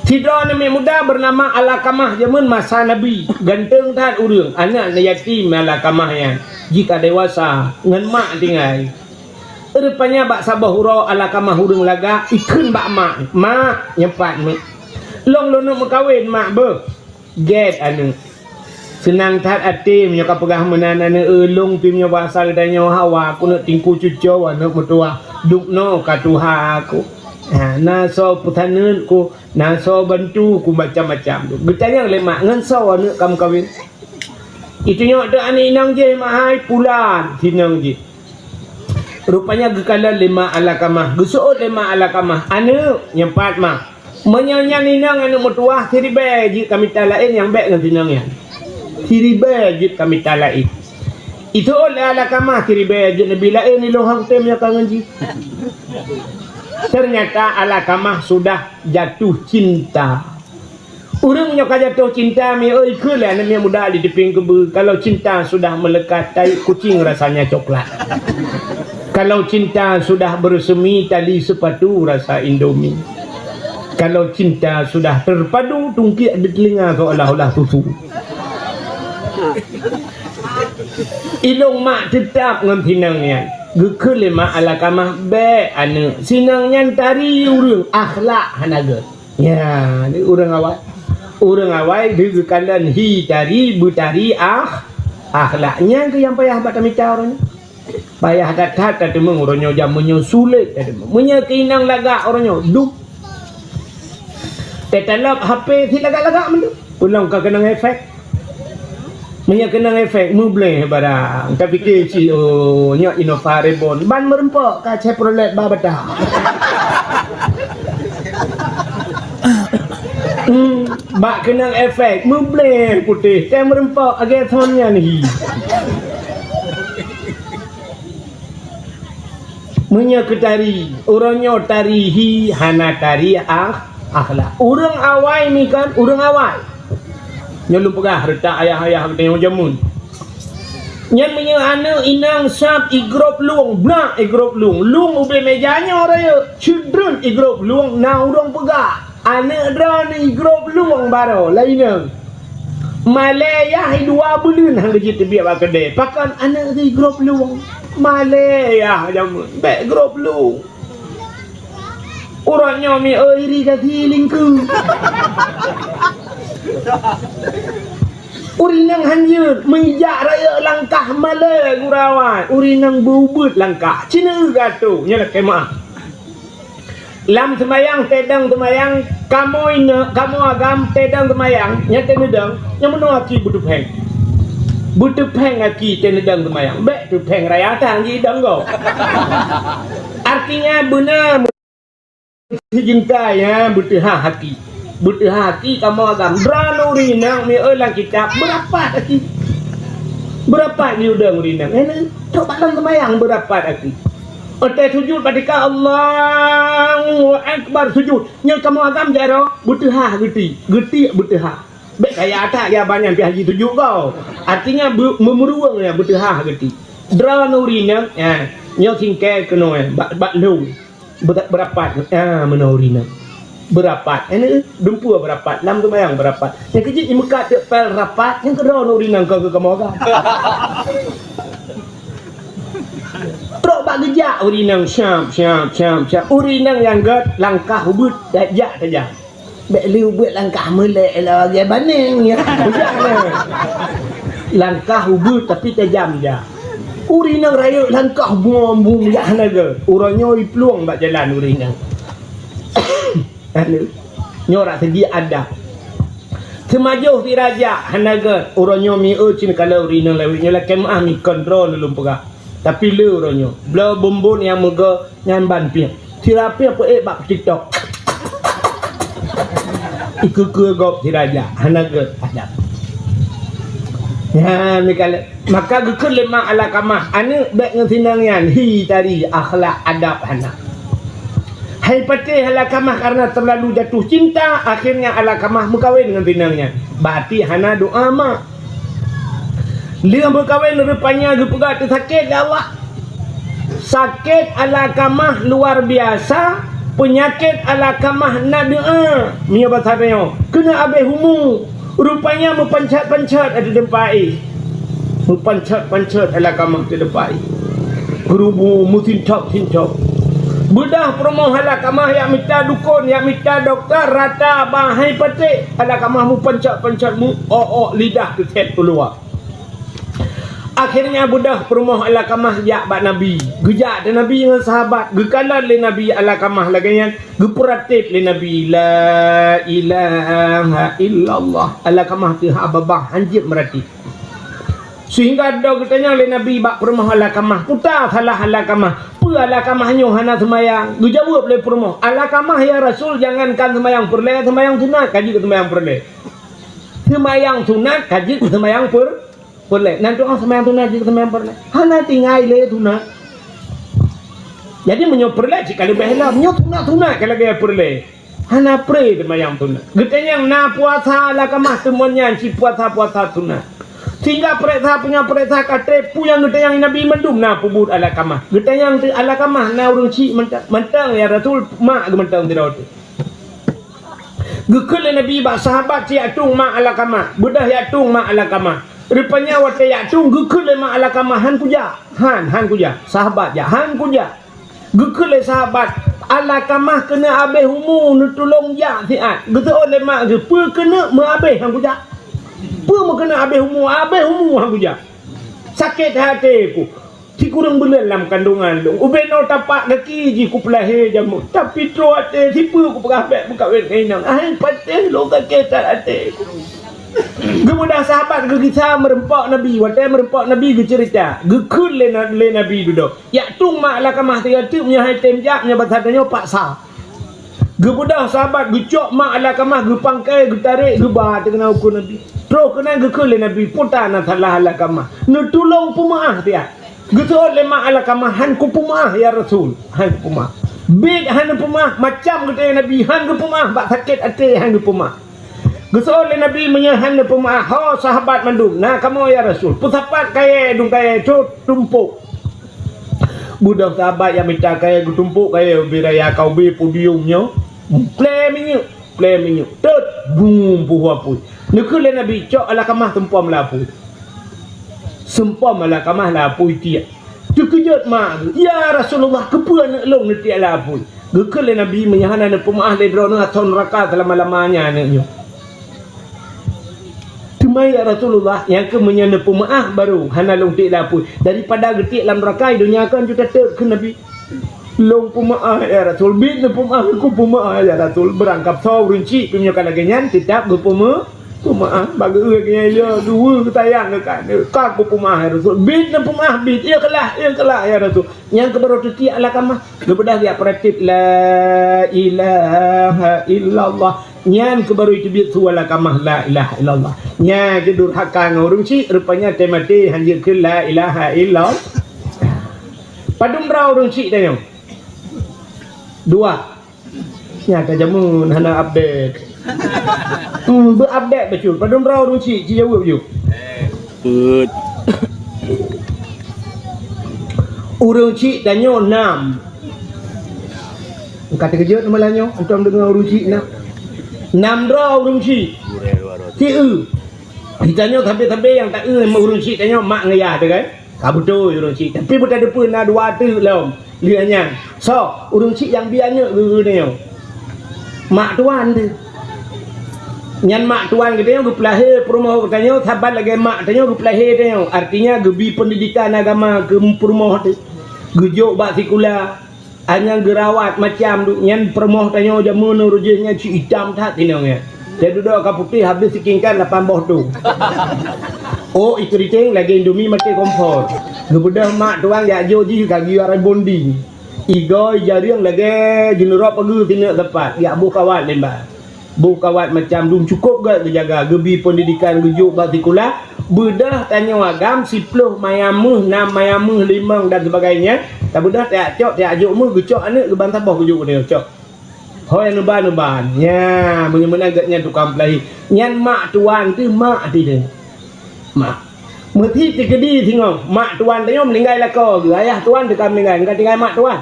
Tidak nama muda bernama Alakamah zaman masa Nabi. Ganteng tak urang anak yatim Alakamahnya. Jika dewasa ngan mak tinggal. Rupanya bak sabah hurau Alakamah urang laga ikun bak mak nyempat mak. Long lono mekawin mak ber get anu senang tat atim nya kapegah menan anu elong timnya basal danyo hawa aku nak tingku cucu anak mertua dukno katuha aku naso putaneun ku naso bantu ku macam-macam tu bertanya lemak ngan so anak kamu kawin itu nya ada ani inang je mahai pulan sinang je rupanya gekala lima Alakamah gesuut lima Alakamah anu nyempat mak menyanyian inang anu mertua siribe jit kami talain yang baik dengan sinangnya siribe jit kami talain itu oleh Alakamah siribe jit nabi lain ni lohang temnya kangen ji. Ternyata Alakamah sudah jatuh cinta. Orang punya jatuh cinta mi oi ke lah namanya muda di teping kebe. Kalau cinta sudah melekat tai kucing rasanya coklat. Kalau cinta sudah bersemi tali sepatu rasa Indomie. Kalau cinta sudah terpadu tungkik di telinga seolah-olah susu. Ilung mak tetap dengan sinangnya. Gekul mak Alakamah be anu sinangnya tari urang akhlak hanaga. Ya, ni urang awak. Urang awak digekalan hi tari butari akhlaknya ke yang payah bat mica orangnya. Payah kat tadi mengurangnya jamunya sulit tadi. Munya keinang lagak orangnya duk. Tetalap HP si lagak-lagak mendu. Pulang ka kenang efek. Munya kenang efek mubleh barang. Tapi kecil oh nya Innova Reborn ban merempok ka Chevrolet Babata. Bak kena efek membleh putih teh merempak agak tonnya ni. Munya ketari, orangnya tarihi hana tari akhlak. Orang awai ni kan, orang awai. Nyolong pegah retak ayah-ayah tengok jamun. Yang punya anak inang sab igrop luang, blak igrop luang. Luang ubah mejanya raya. Children igrop luang, na orang pegah. Anak drone igrop luang baru, lainnya. Malaya hai 2 bulan hang kerja terbiak bak kedai. Pakan anak tu igrop luang. Malaya jamun, bek igrop luang. Orangnya mi iri kati lingku. Urinang hanyut menjak raya langkah malai gurawan. Urinang bubut langkah. Cina gatu nyala kemah. Lam semayang tedang semayang kamu agam tedang semayang nyata nedang yang menua ki butuh peng. Butuh peng aki tenedang semayang. Bek tu peng raya tang ji dang go. Artinya benar sejengkai ya butuh haki. Butuh hati kamu agam drano rinang mi lang kitab berapa hati berapa ni udah rinang coba dalam semayang berapa hati otak sujud ketika Allahu Akbar sujud nya kamu agam jaro butuh geti butuh baik kayak ada ya banyak pi haji sujud kau artinya memeruang ya butuh geti drano rinang ya nya singkai keno bak lu berapa menorina berapat ini dempu berapat lam tu mayang berapat yang kecil di Mekah dia pel rapat yang kedua urinang kau ke kamu kan trok bak gejak urinang syam urinang yang gad langkah hubut dajak saja bek liu buat langkah melek lah bagi baning ya langkah hubut tapi tajam je urinang raya langkah bum ya naga orangnya peluang bak jalan urinang nyorak segi ada semajuh di raja hanaga orangnya mi cin kalau rina lewitnya lah kemah mi kontrol belum pegah tapi le orangnya bela bombon yang mega nyamban pia tirapi apa bak TikTok ikut gop di raja hanaga ada ya mi kala maka gekul lemah ala kamah ane bek ngetinangan hi tadi akhlak adab hana. Hai patih alakamah karena terlalu jatuh cinta akhirnya alakamah berkahwin dengan pinangnya. Berarti hana doa mak. Dia berkahwin rupanya dia sakit ya Allah. Sakit alakamah luar biasa, penyakit alakamah nak doa. Mia bahasanya kena habis humu. Rupanya mempancat-pancat ada tempat. Mempancat-pancat alakamah di tempat. Gerubu musim top. Bedah promo halakamah yang minta dukun, yang minta doktor, rata bahai petik. Halakamah mu pencak mu, lidah tu set keluar. Akhirnya bedah promo halakamah jak bak Nabi. Gejak dan Nabi dengan sahabat. Gekalan le Nabi halakamah lagi gepuratif le Nabi. La ilaha illallah. Halakamah tu hababah hanjit merati. Sehingga ada katanya le Nabi bak promo halakamah. Putar salah halakamah. Alakamahnya hana semayang. Dia jawab oleh promo. Alakamah ya Rasul jangankan semayang perle, semayang sunat kaji ke semayang perle. Semayang sunat kaji ke semayang perle. Nanti orang semayang sunat kaji ke semayang perle. Hana tinggal le sunat. Jadi menyok perle jika lebih helah. Menyok sunat kalau dia perle. Hana pre semayang sunat. Getanya na puasa alakamah semuanya si puasa sunat. Sehingga periksa punya periksa kata yang kita yang Nabi mendum na pubut alakamah. Kita yang alakamah na urung cik mentang ya Rasul mak mentang tidak tu. Gekul Nabi bak sahabat si atung mak alakamah. Bedah ya atung mak alakamah. Rupanya wate ya atung gekul mak alakamah han kuja. Sahabat ya han kuja. Gekul sahabat alakamah kena habis humu nutulong ya siat. Gitu oleh mak ke kena menghabis han kuja. Apa kena habis humu aku je. Sakit hati aku. Si kurang bulan dalam kandungan dong. Ubeno tapak laki ji ku pelahir jamu. Tapi tro hati si pu aku perabek berkahwin dengan inang. Patih lo sakit hati aku. Kemudian sahabat kita merempak Nabi. Waktu merempak Nabi ke cerita. Gekul le Nabi duduk. Ya tung mak lah kamah tiga tu punya hai temjak punya bahasanya paksa. Gebudah sahabat gecok mak ala kamah gepangkai getarik gebah kena ukur Nabi. Terus kena gekele Nabi putar na salah ala kamah. Nu tolong pemaah dia. Getol le mak ala kamah han ku pemaah ya Rasul. Han ku pemaah. Bid han pemaah macam kata Nabi han ku pemaah bak sakit hati han ku pemaah. Getol le Nabi menyahan pemaah. Ha sahabat mandum. Nah kamu ya Rasul. Pusapat kaya dung kaya tumpuk. Budak sahabat yang minta kaya tumpuk kaya biraya kau be podiumnya. Play minyak tot boom buah pun nak le Nabi cok ala kamah tempom lapu sempom ala kamah lapu dia terkejut mak ya Rasulullah kepa nak long nanti lapu gekal le Nabi menyahana na pemaah le drone aton neraka selama-lamanya anaknya Tumai ya Rasulullah yang ke menyana pemaah baru hana long ti lapu daripada getik dalam neraka dunia kan juga ter ke Nabi long pemaah ya Rasul bid na pemaah ku pemaah ya Rasul berangkap sau rinci punya kana genyan tetap ku pemaah bagi eunya ya dua ketayang kan ka ku pemaah ya Rasul bid na pemaah bid ikhlas ya Rasul yang kebaru ti ala kamah kebedah dia praktik la ilaha illallah nyan kebaru itu bid suala kamah la ilaha illallah nya ke durhaka ngurunci rupanya temati hanjir ke la ilaha illallah padum rau runci tanya dua nyata jamun hana update update betul padum rau runci ci jawab you urang ci danyo 6 kata kerja malanyo antum dengar urang ci 6 rau urang ci ti ditanya sampai yang tak urang ci tanya mak ngayah tu kan kabuto urang ci tapi buta depan na dua tu lom lianya so urang cik yang bianya ni mak tuan tu nyan mak tuan katanya gue pelahir perumahan katanya sahabat lagi mak katanya gue pelahir katanya artinya gebi pendidikan agama ke perumahan tu gejok bak sekolah hanya gerawat macam tu nyan perumahan katanya jamun rujanya cik hitam tak tinangnya dia duduk kat putih habis sikingkan 8 boh tu oh itu riting lagi Indomie mati kompor gebudah mak tuang ya joji kagi arai bonding igoi jariang lagi jenurap pagi tina tepat ya bu kawat lembah bu kawat macam dum cukup ke jaga gebi pendidikan gejuk bak sekolah bedah tanya agam 10 mayamuh 6 mayamuh 5 dan sebagainya tak bedah tak cok tak ajuk mu gecok anak ke bantah boh gejuk ni cok hoi nuban ya menyemen agaknya tukang pelahi nyan mak tuan tu mak tidak mak mesti terjadi tengok mak tuan tanya meninggal lah kau ayah tuan dekat meninggal engkau tinggal mak tuan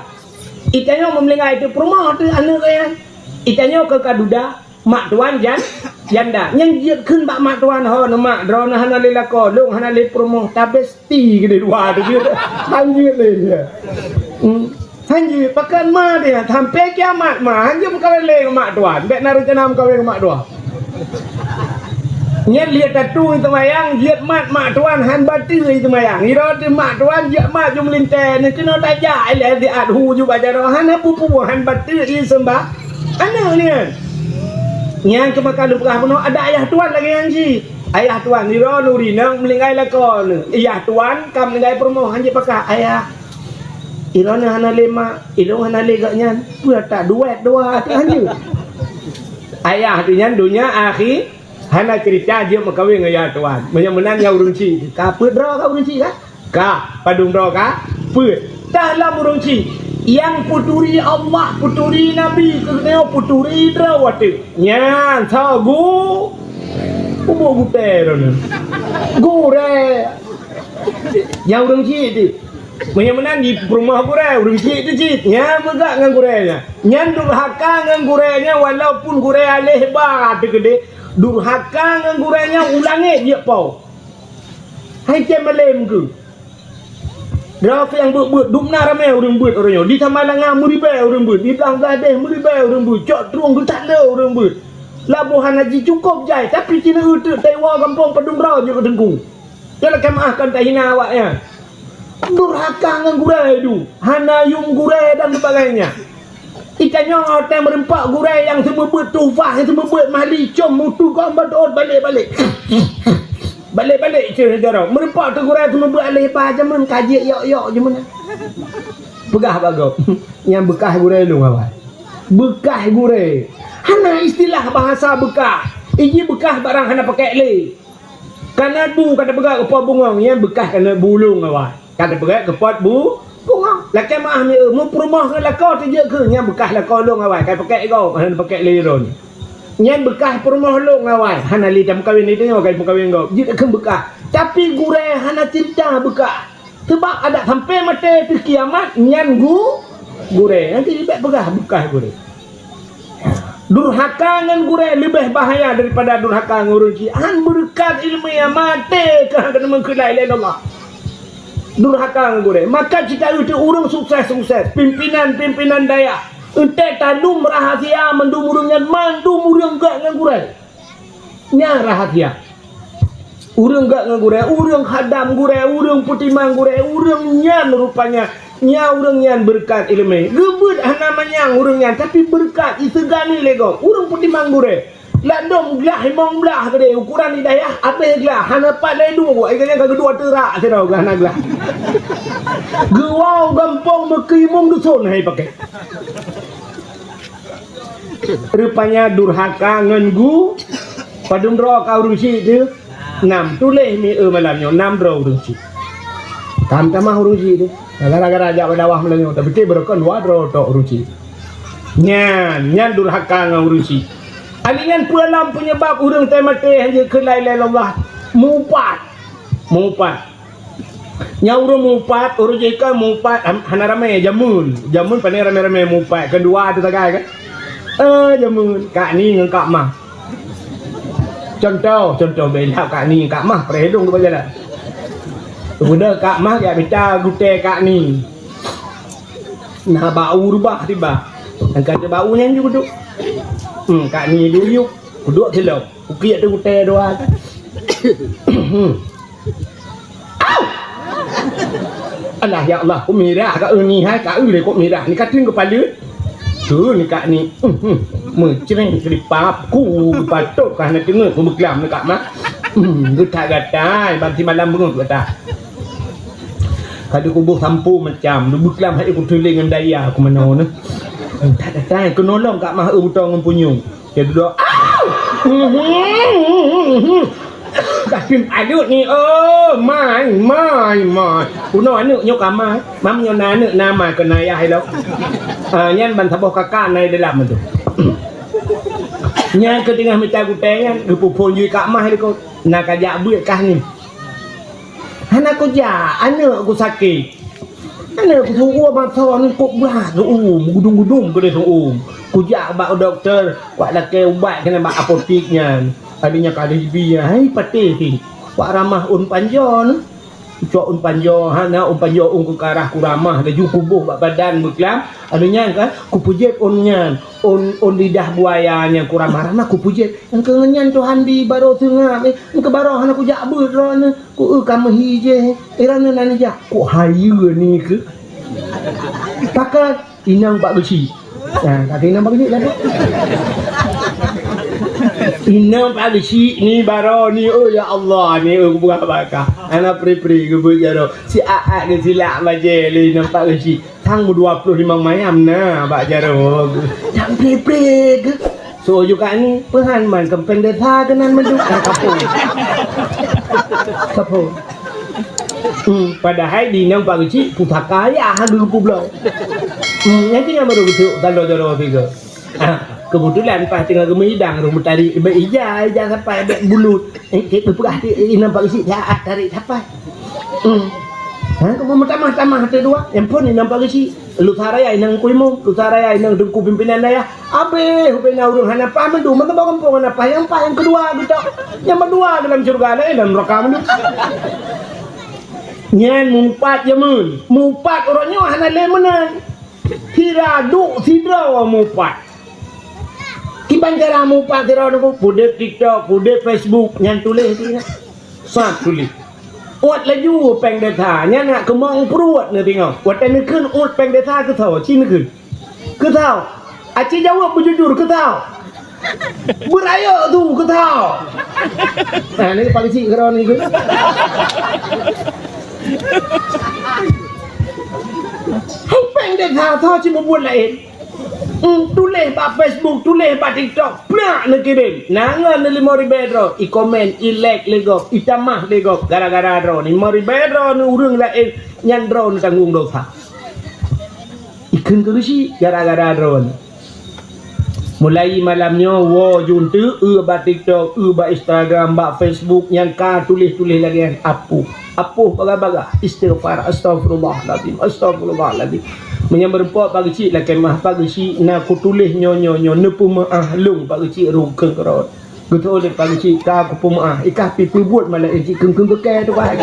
itanya meninggal itu rumah tu anak kaya itanya ke kaduda mak tuan janda yang dia kun bak mak tuan ho mak drone hana le lako long hana le promo tabesti gede dua tu dia hanjir le dia hanjir pakan ma dia sampai kiamat ma hanjir kau le mak tuan bek naru janam kau le mak tuan nyet lihat tatu itu mayang lihat mat tuan han batu itu mayang iro tu mak tuan lihat mat jum linte ni kena tajak le di adhu ju baca rohan pupu han batu i sembah ana ni yang kemakan lupah penuh ada ayah tuan lagi yang si ayah tuan iro nuri nang melingai lakon ayah tuan kam melingai promo han je pakah ayah iro na hana lema iro hana legaknya buat tak duet dua tu han je ayah tu nyan dunia akhir hana cerita dia makawin dengan tuan menang yang urung ci ka put ro ka urung ci ka padung ro ka put dalam urung ci yang puturi Allah puturi Nabi keneo puturi drawate nyan sagu ubo gutero ne gure yang urung ci tu menang di rumah gure urung ci tu ci nya megak ngan gurenya nyan durhaka ngan gurenya walaupun gure aleh ba gede durhaka ngan gurenya ulangi dia pau hai ke malem ke Rafa yang buat dumna ramai orang buat orangnya di tamalanga muribai orang buat di belang gadeh muribai orang buat cok terung tak le orang buat labuhan haji cukup jai tapi cina utuh taiwa kampung pedumrau je ketengku jangan kemaahkan tak hina awaknya durhaka ngan gurai tu hana yung gurai dan sebagainya ikannya orang merempak gurai yang semua buat tufah yang semua buat mahli com mutu kau badot balik-balik balik-balik je darah merempak tu gurai semua buat alih pajaman kaji yok-yok je mana pegah bagus yang bekas gurai lu apa Bekah gure. Hana istilah bahasa bekah. Iji bekah barang hana pakai le. Kana bu kata begak kepot bungong ya bekah kana bulung awak. Kata begak kepot bu bungong. Laki mah ni mu perumah ke lakau tu je ke nya bekah lakau long awak. Kai pakai kau hana pakai le ron. Nya bekah perumah long awak. Hana li jam kawin itu nya kai kawin kau. Ji ke bekah. Tapi gure hana cinta bekah. Sebab ada sampai mati tu kiamat nyan gure nanti dibek bekah gure. Durhaka dengan gure lebih bahaya daripada durhaka dengan urun ci. Han berkat ilmu yang mati ke kena mengkelai lain Allah. Durhaka dengan gure. Maka jika itu urung sukses. Pimpinan daya. Ente tadum rahasia mendum urungnya mandum urung gak dengan gure. Nya rahasia. Urung gak dengan gure, urung hadam gure, urung putimang gure, urung nyan rupanya. Nya urang nyan berkat ilmu. Gebut namanya urang nyan tapi berkat isegani lego. Urang putih manggure. Lah dom glah himong belah gede ukuran hidayah ape glah hana pat lai dua ai kanya kedua terak sedau glah na glah. Gewau gampang mekimung dusun hai pakai. Rupanya durhaka ngengu padum ro ka urusi tu. 6 tulis mi malamnya 6 ro urusi. Kam tamah urusi tu. Gara-gara ajak berdawah melanyo tapi ke berkon wadro tok urusi. Nyan durhaka ngau urusi. Alingan pulang penyebab urang teh mati hanya ke lain Allah. Mupat. Nya urang mupat, urang jika mupat hana ramai jamun pandai ramai mupat. Kedua tu tagai kan. Jamun kak ni dengan kak mah. Contoh bela kak ni kak mah perhidung tu baca dah. Sudah kak mah ya bicara gute kak ni. Nah bau rubah tiba. Dan kata baunya juga duduk. Kak ni duduk. Duduk silap. Ukir tu gute doa. Alah ya Allah, kau merah kak ni hai kak ni kok merah ni katin kepala. Tu ni kak ni. Mencering kelipap ku patok kan nak dengar ku berkelam dekat mah. Getak-gatai bagi malam bengut kata. Kada kubuh sampu macam du beklam hai ku tuling dengan daya aku mano ne. Tak ada ku nolong kat mah utang dengan punyung. Dia duduk. Kasim adut ni mai. Kuno anu nyok amai. Mam nyo na anu nama kena ya hai lo. Nyan ban saboh kakak nai dalam tu. Nyan ke tengah meca gutengan gepupun yui kat mah dia ko nak ajak buat kah ni. Anak aku anak aku sakit. Anak aku suruh masa ni kok belah tu gudung ke dia tu Ku bak doktor, kuat nak ke ubat kena bak apoteknya. Adanya kali biya, hai patih ti. Kuat ramah un panjon. Cok un panjo, hana un panjo ku karah ku ramah da ju kubuh bak badan beklam. Adanya kan ku pujet unnya, un lidah buayanya ku ramah-ramah ku pujet. Yang kenyan Tuhan bi baro tengah, ke baro hana ku jak beut ron ku kamu hije. Irana nan jak ku hayu ni ke. Pakat inang bak besi. Kata inang bak besi lah. Inang pak besi ni baro ni ya Allah ni buah bakah. Anak pri-pri ke bujaro. Si aak ke silak baje li nampak besi. Tang 25 mayam nah bak jaro. Tak pri-pri ke. So juga ni pehan man kempeng desa kenan menduk kapung. Padahal di nampak besi putaka ya hadu pulau. Nanti yang baru betul kalau jaro tiga. Kebetulan pas tengah gemidang rumah tarik ija sampai bulut kita pegah nampak isi tarik sampai kamu tamah tu dua empon ni nampak isi lu saraya inang kulimum lu saraya inang dengku pimpinan daya abe hubena urung hana pa mendu mentembak kampung apa yang kedua gitu yang kedua dalam surga ada dalam neraka mendu nyan mumpat jamun mumpat orangnya hana lemenan tiradu sidra mumpat Kiban cara mupak tira nu pude TikTok, pude Facebook nyan tulis tu na. Sat tulis. Uat laju peng data nyan nak kemong peruat ni tengok. Uat ni kun uat peng data ke tahu, cin kun. Ke tahu. Aci jawab berjujur ke tahu. Beraya tu ke tahu. Nah ni paling cik kau ni kun. Hai peng data tahu cuma buat lain. Tulis pak Facebook, tulis pak TikTok, plak nak kirim. Nangan ni 5,000 dro, i komen, i like legok, i tamah legok, gara-gara dro ni 5,000 dro ni urang lain nyan dro ni tanggung dosa. Ikan kerusi gara-gara dro ni. Mulai malamnya wo jun tu ba TikTok, ba Instagram, ba Facebook yang ka tulis-tulis lagi yang apuh baga-baga istighfar astagfirullahalazim astagfirullahalazim menyamberpok pagi cik lah kemah pagi cik na ku tulis nyo nepu maah lung pagi cik rukeng kerot gitu oleh pagi cik ka ku pemaah ikah pipi buat malah cik keng ke tu bah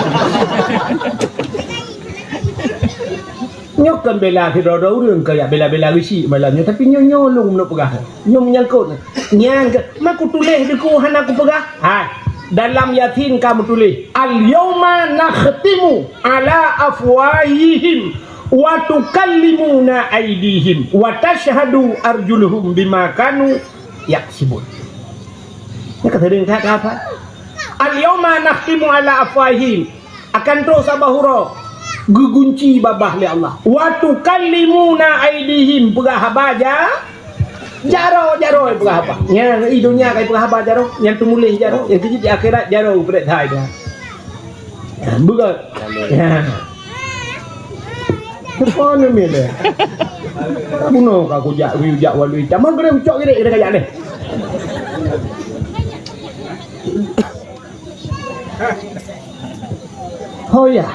nyok kan bela hidodo urang kaya bela risi malamnya tapi nyo lung nak pegah nyo menyangkut nyang mak ku tulis deku han aku pegah hai dalam Yasin kamu tulis al-yawma nakhtimu ala afwahihim wa tukallimuna aydihim wa tashhadu arjuluhum bima kanu yaksibun. Ini kata dengan kata apa? Al-yawma nakhtimu ala afwahihim akan terus abahura gugunci babah li Allah wa tukallimuna aydihim pegah habaja jaro pegah apa yang di dunia kai pegah apa jaro yang tumulih jaro yang kecil di akhirat jaro berat hai dah berat ya tepan ni le bunuh ka ku jak walu tamang kena ucok gede kena kayak deh oh ya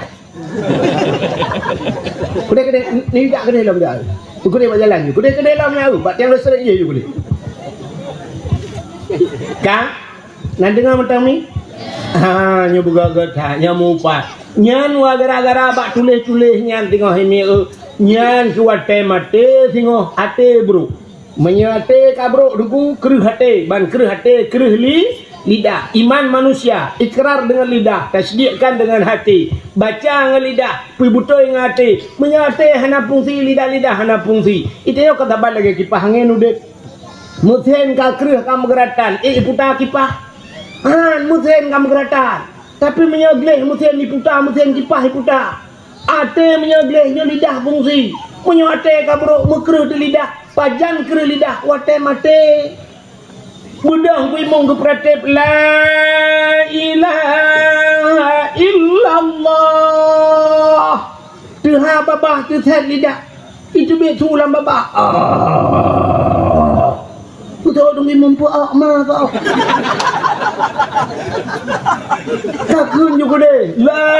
kede ni jak kede lah dah aku dia buat jalan je. Aku dia ke dalam ni aku. Buat yang rasa je boleh. Kang, nak dengar macam ni? Nya buka getah, nya mupat. Nyan wa gara-gara bak tulis-tulis nyan tengok ini nyan kuat mate tengok ate bro. Menyate ka bro duku kerih hati, ban kerih hati, kerih lidah. Iman manusia, ikrar dengan lidah, tasdikkan dengan hati, baca dengan lidah, pibutoi dengan hati, menyate hana fungsi lidah hana fungsi. Itu yo kata bal lagi kipah angin udet. Muthen ka kerih ka megeratan, putar kipah. Muthen ka megeratan. Tapi menyegleh muthen diputar, muthen kipah diputar. Ate menyeglehnya lidah fungsi. Menyate ka bro mekerih di lidah, pajan kerih lidah, wate mate. Mudah bimong kepratip la ilaha illallah tuha babah tu set lidah itu betul lam babah betul dong bimong pu ma kau takun juga deh la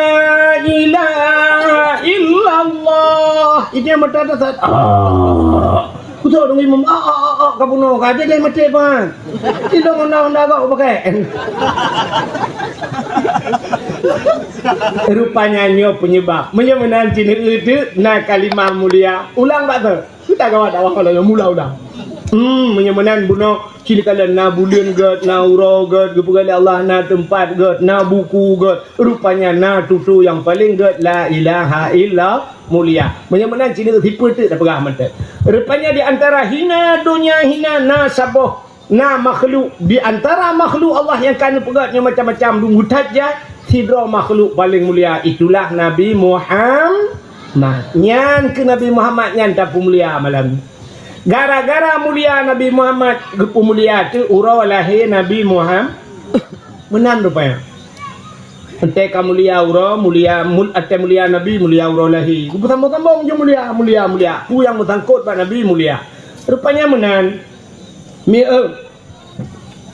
ilaha illallah itu yang mata set betul dong imam kapuno kaje dia mati pan tidak undang-undang kau pakai rupanya nyo penyebab menyemenan cini itu na kalimah mulia ulang tak tu kita kawat awak kalau mula udah menyemenan buno cili kala na bulan god na uro god gepugali Allah na tempat god na buku god rupanya na tutu yang paling god la ilaha illa mulia menyemenan cili tipu tu dah perah mata rupanya di antara hina dunia hina na saboh na makhluk di antara makhluk Allah yang kan pegatnya macam-macam dungu tajah sidra makhluk paling mulia itulah Nabi Muhammad nyan ke Nabi Muhammad nyan tak mulia malam ni. Gara-gara mulia Nabi Muhammad gepu mulia tu ura lahir Nabi Muhammad menan rupanya ente ka mulia ura mulia ate mulia Nabi mulia ura lahir ku tambah-tambah je mulia ku yang mutangkut pak Nabi mulia rupanya menan mi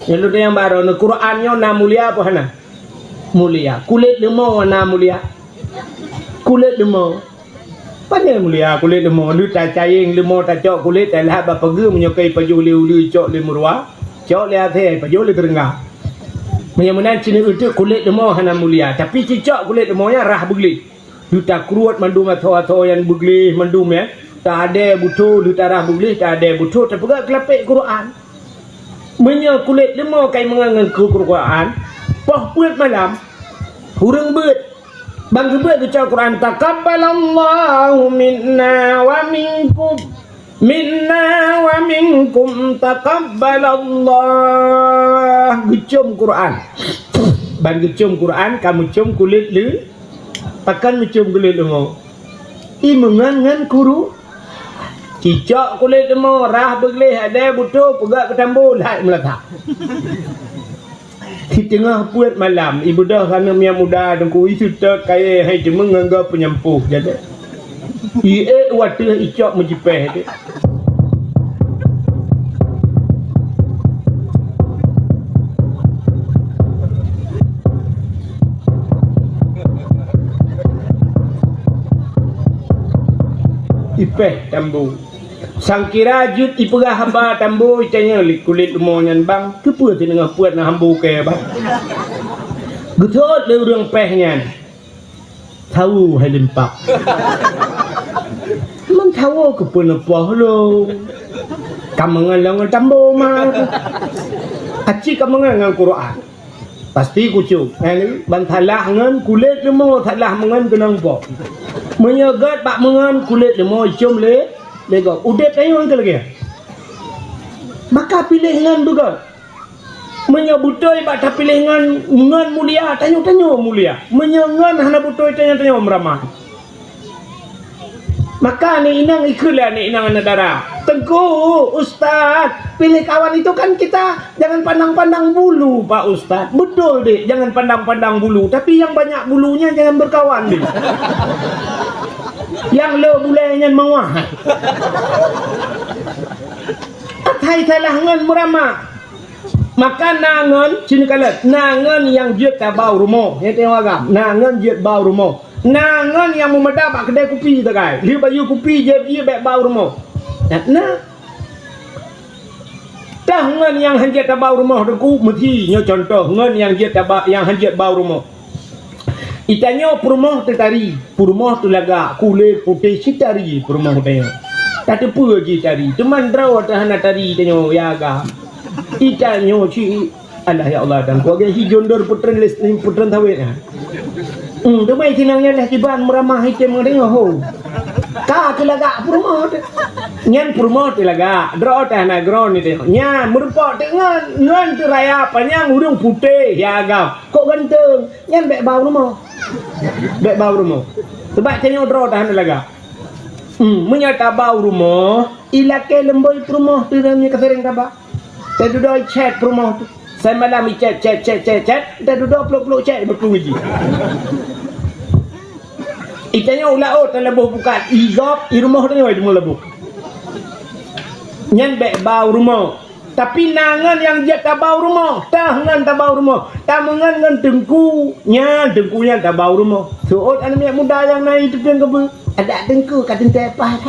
yang yang baru ni Qurannya na mulia apa hana mulia kulit lemau na mulia kulit lemau pandai mulia kulit lemau lu tak caing lemau tak cok kulit tak lah bapa ge menyokai paju liu cok le murwa cok le athe paju le terengah menyemenan cini itu kulit lemau hana mulia tapi cicok kulit lemau nya rah begli lu tak kuat mandum atau yang begli mandum ya tak ada butuh lu tak rah begli tak ada butuh tak pegak kelapik Quran menyo kulit lemau kai mengangan ke Quran poh buat malam hurung beut bang sebut baca Quran takabbalallahu minna wa minkum takabbalallah gecum Quran bang gecum Quran kamu cium kulit lu pakan mencium kulit lu mau imengan ngan kuru Cicak kulit lemah, rah bergelih, ada butuh, pegak ke tambul, hai meletak. Di tengah puat malam, ibu dah kerana yang muda, dengku isu tak kaya, hai cuma menganggap penyempuh. Jadi, waktu icak menjipeh dia. Ipeh tambu. Sang kirajut ipegah hamba tambu itanya kulit lumonyan bang. Kepa tengah puat nak hambu ke bang. Getot le urang pehnya. Tahu hai lempak. Man tahu kepa nepah lo. Kamangan lang tambu mah. Aci kamangan ngang Quran. Pasti kucuk. Bantalah ngan kulit lemah talah mengan kenang pok. Menyegat bak mengan kulit lemah cium le legok udah tayang ke lagi maka pilihan juga menyebutoi bak tak pilihan mengan mulia tanyo mulia menyangan hana butoi tanyo meramah maka ni inang ikulah ni inang negara Tengku Ustaz pilih kawan itu kan kita jangan pandang-pandang bulu Pak Ustaz betul deh jangan pandang-pandang bulu tapi yang banyak bulunya jangan berkawan deh yang lo bulainya mewah atai talahangan merama maka nangan sini kalat nangan yang jet tabau rumah ya tengok agam nangan jet bau rumah nangan yang memedak pak kedai kopi tu kai dia baju kopi je dia bek bau rumah nah tangan yang hanjat tabau rumah deku mesti nyo contoh ngan yang jet tabau yang hanjat bau rumah itanya perumah tertari perumah tu laga kulit putih citari perumah tanya tak ada apa lagi cari cuman draw tahan tari tanya ya aga itanya ci Allah ya Allah dan keluarga hijondor putran listing putran tawet tu mai tinangnya lah tiban meramah hitam ngdeng ho ka kelaga perumah nyan perumah tu laga draw tahan agron ni tanya nya merupa dengan ngan tu raya panjang urung putih ya aga kok ganteng nyan bek bau rumah bek bau rumah sebab tanya draw tahan laga menyata bau rumah ilake lemboi rumah tu dan ni kasering tabak saya duduk chat rumah tu saya malam chat dan duduk peluk-peluk chat berpuluh biji itanya ulah lebuh bukan igop di rumah tu ni lebuh nyan bek bau rumah tapi nangan yang dia tabau rumah tangan tabau rumah tamangan ngan dengkunya tabau rumah suot anak muda yang naik tu kan ke ada dengku katin tepah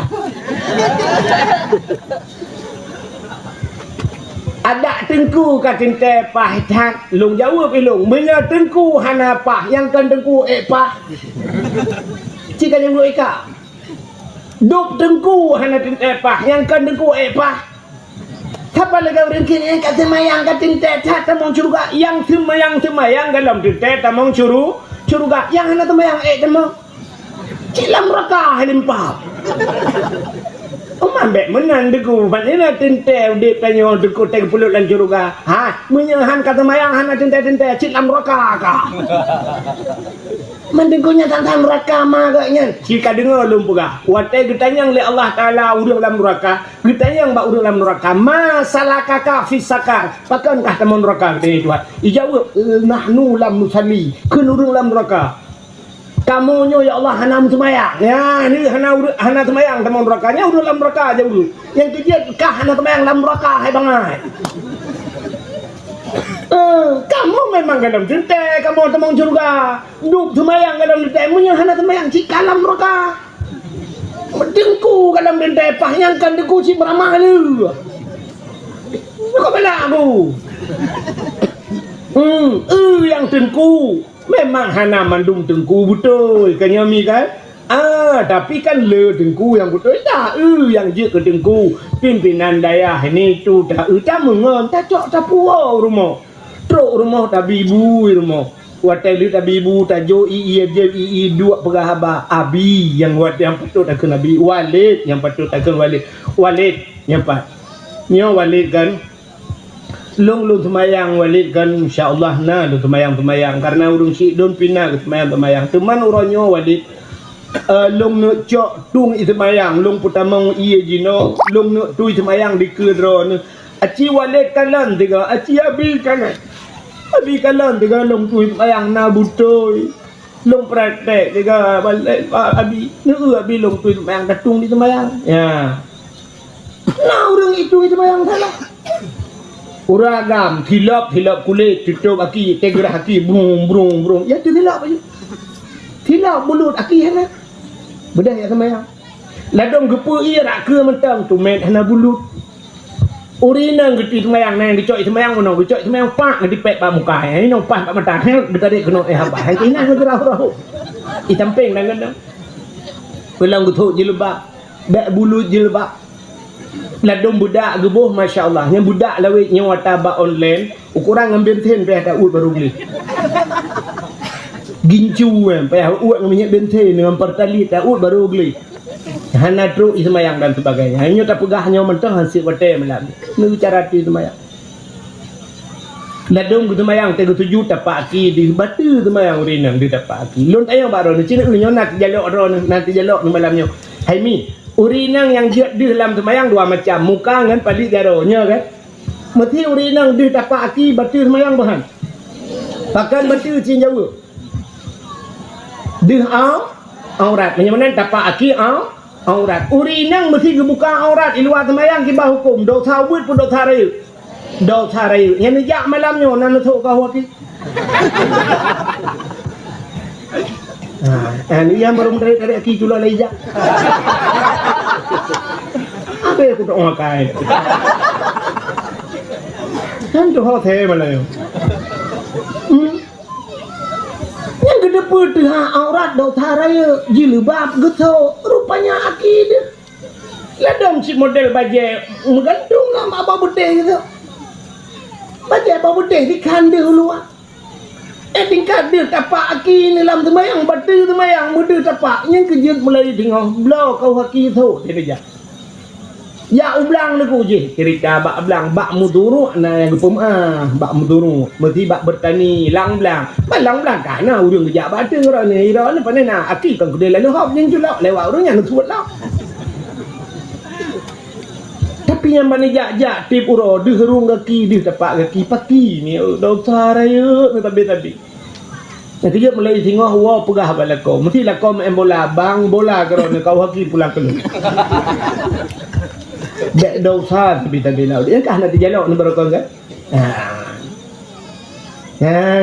ada dengku katin tepah tak long jauh pilong bila dengku hana pah yang kan dengku pah jika yang lu eka duk dengku hana tin tepah yang kan dengku pah Siapa lagi orang kini kata mayang katin teta tamong curuga yang semayang dalam teta tamong curuga yang hana temayang tamong cilam raka halimpap. Ambek menan deku panina tente de tanyo deku teg pulut lan curuga. Ha menyahan kata mayang hana tente cilam raka ka. Mendengkunya tentang neraka magaknya. Jika dengar lumpuga, watai getanyang le Allah Taala urang dalam neraka, getanyang ba urang dalam neraka. Masalah kakak fisakar, pakankah teman neraka teh Tuhan. Ijawab nahnu lam nusalli, kun urang dalam neraka. Kamu ya Allah hana semayang. Ya, ni hana semayang teman nerakanya urang dalam neraka aja dulu. Yang ketiga kah hana semayang dalam neraka hai bangai. Kamu memang dalam tente, kamu temang surga. Duk semayang dalam tente, menyahana semayang si kalam mereka. Dengku dalam tente, pahyangkan dengku si beramah lu. Kau bela aku. Yang dengku memang hana mandum dengku betul, kenyami kan? Tapi kan le dengku yang betul dah. Yang je ke dengku pimpinan daerah ini tu dah. Tak mengon, tak cok tak puau rumah. Truk rumah tabibu rumah. Watai lu tabibu tajo ii dua pegahaba abi yang wat yang patut tak nabi Walid yang patut tak Walid yang pat. Nyo Walid kan. Long semayang Walid kan insyaallah lu semayang karena urung si don pina semayang teman uronyo Walid long nak cok tung ismayang long putamang iya jino long nak tu ismayang di kedron aci wale kalan tiga aci abi kalan tiga long tu ismayang na butoy long praktek tiga balik abi abi long tu ismayang datung di ismayang ya nah orang itu ismayang salah uragam hilap kulit tutup aki tegerah aki brung ya tu hilap mulut aki hana bedah ya semayang ladong gepu iya rak ke mentang tu met hana bulut urina geti semayang nang dicok semayang mono dicok semayang pak ngedipek pa muka ni nong pas pak mata hang betarik keno haba hang ina ngerau i tamping nang nang pelang gutuk jilbab bek bulut jilbab ladong budak gebuh masya-Allah nya budak lawe nyawa tabak online ukuran ngambil ten pe ada ut baru beli gincu payah uat minyak benteng dengan pertali tak ut baru beli hana truk ismayang dan sebagainya hanya tak pegahnya mentang hasil wate malam ni cara tu ismayang ladung ismayang te tuju tapak ki di batu ismayang urinang di tapak ki lon ayang baru ni cina unyo nak jalok ron nanti jalok ni malamnya hai mi urinang yang dia di dalam ismayang dua macam muka dengan padi garonya kan mesti urinang di tapak ki batu ismayang bahan pakan batu cin Jawa dih aurat macam tapak aki aurat urinang mesti gebuka aurat di luar semayang kibah hukum dosa wud pun dosa rayu yang nejak malamnya nan tok kau aki ni yang baru dari aki cula lejak apa aku tak makai kan tu hotel malam yang gede putih aurat dosa raya jilbab gitu rupanya akid ladang si model baje menggantung nama apa putih gitu baje apa putih di kandil luar tingkat dia tapak aki ni dalam semayang batu semayang muda tapak yang kejut mulai tengok blow kau aki tu dia kerja ya ublang leku je cerita bak belang bak muduru na yang gepum bak muduru mesti bak bertani lang belang kana urang kerja batu orang ni pandai nak aki kan kedai lalu hop yang julak lewat urang yang suat lah tapi yang mana jak tip uro di herung kaki di tapak kaki paki ni dosa raya ni tabi nanti dia mulai tengok wah pegah balako mesti lah kau main bola bang bola kerana kau haki pulang keluar bek dosa tapi lah dia kah nak dijalok ni berokon kan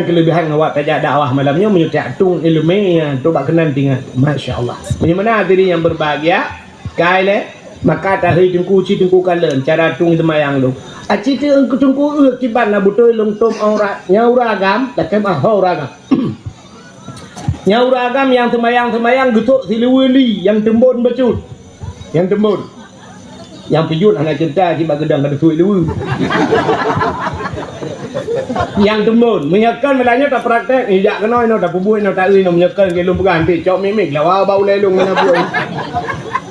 kelebihan awak tajak dakwah malamnya menyutak tung ilmu tu bak kenan tinggal masya-Allah macam mana diri yang berbahagia kai le maka tahi tungku kalen cara tung semayang lu aci ke engku tungku kiban na betul long tom aurat nyauragam tak kem auragam nyauragam yang semayang getuk siliwili yang tembon becut yang pijut anak cerita di bagedang kada suai lewu yang tembon menyekan melanya tak praktek ni jak kenoi no tak pubuh no tak ui no menyekan ke lum peganti cok mimik lawa bau lelung mana buai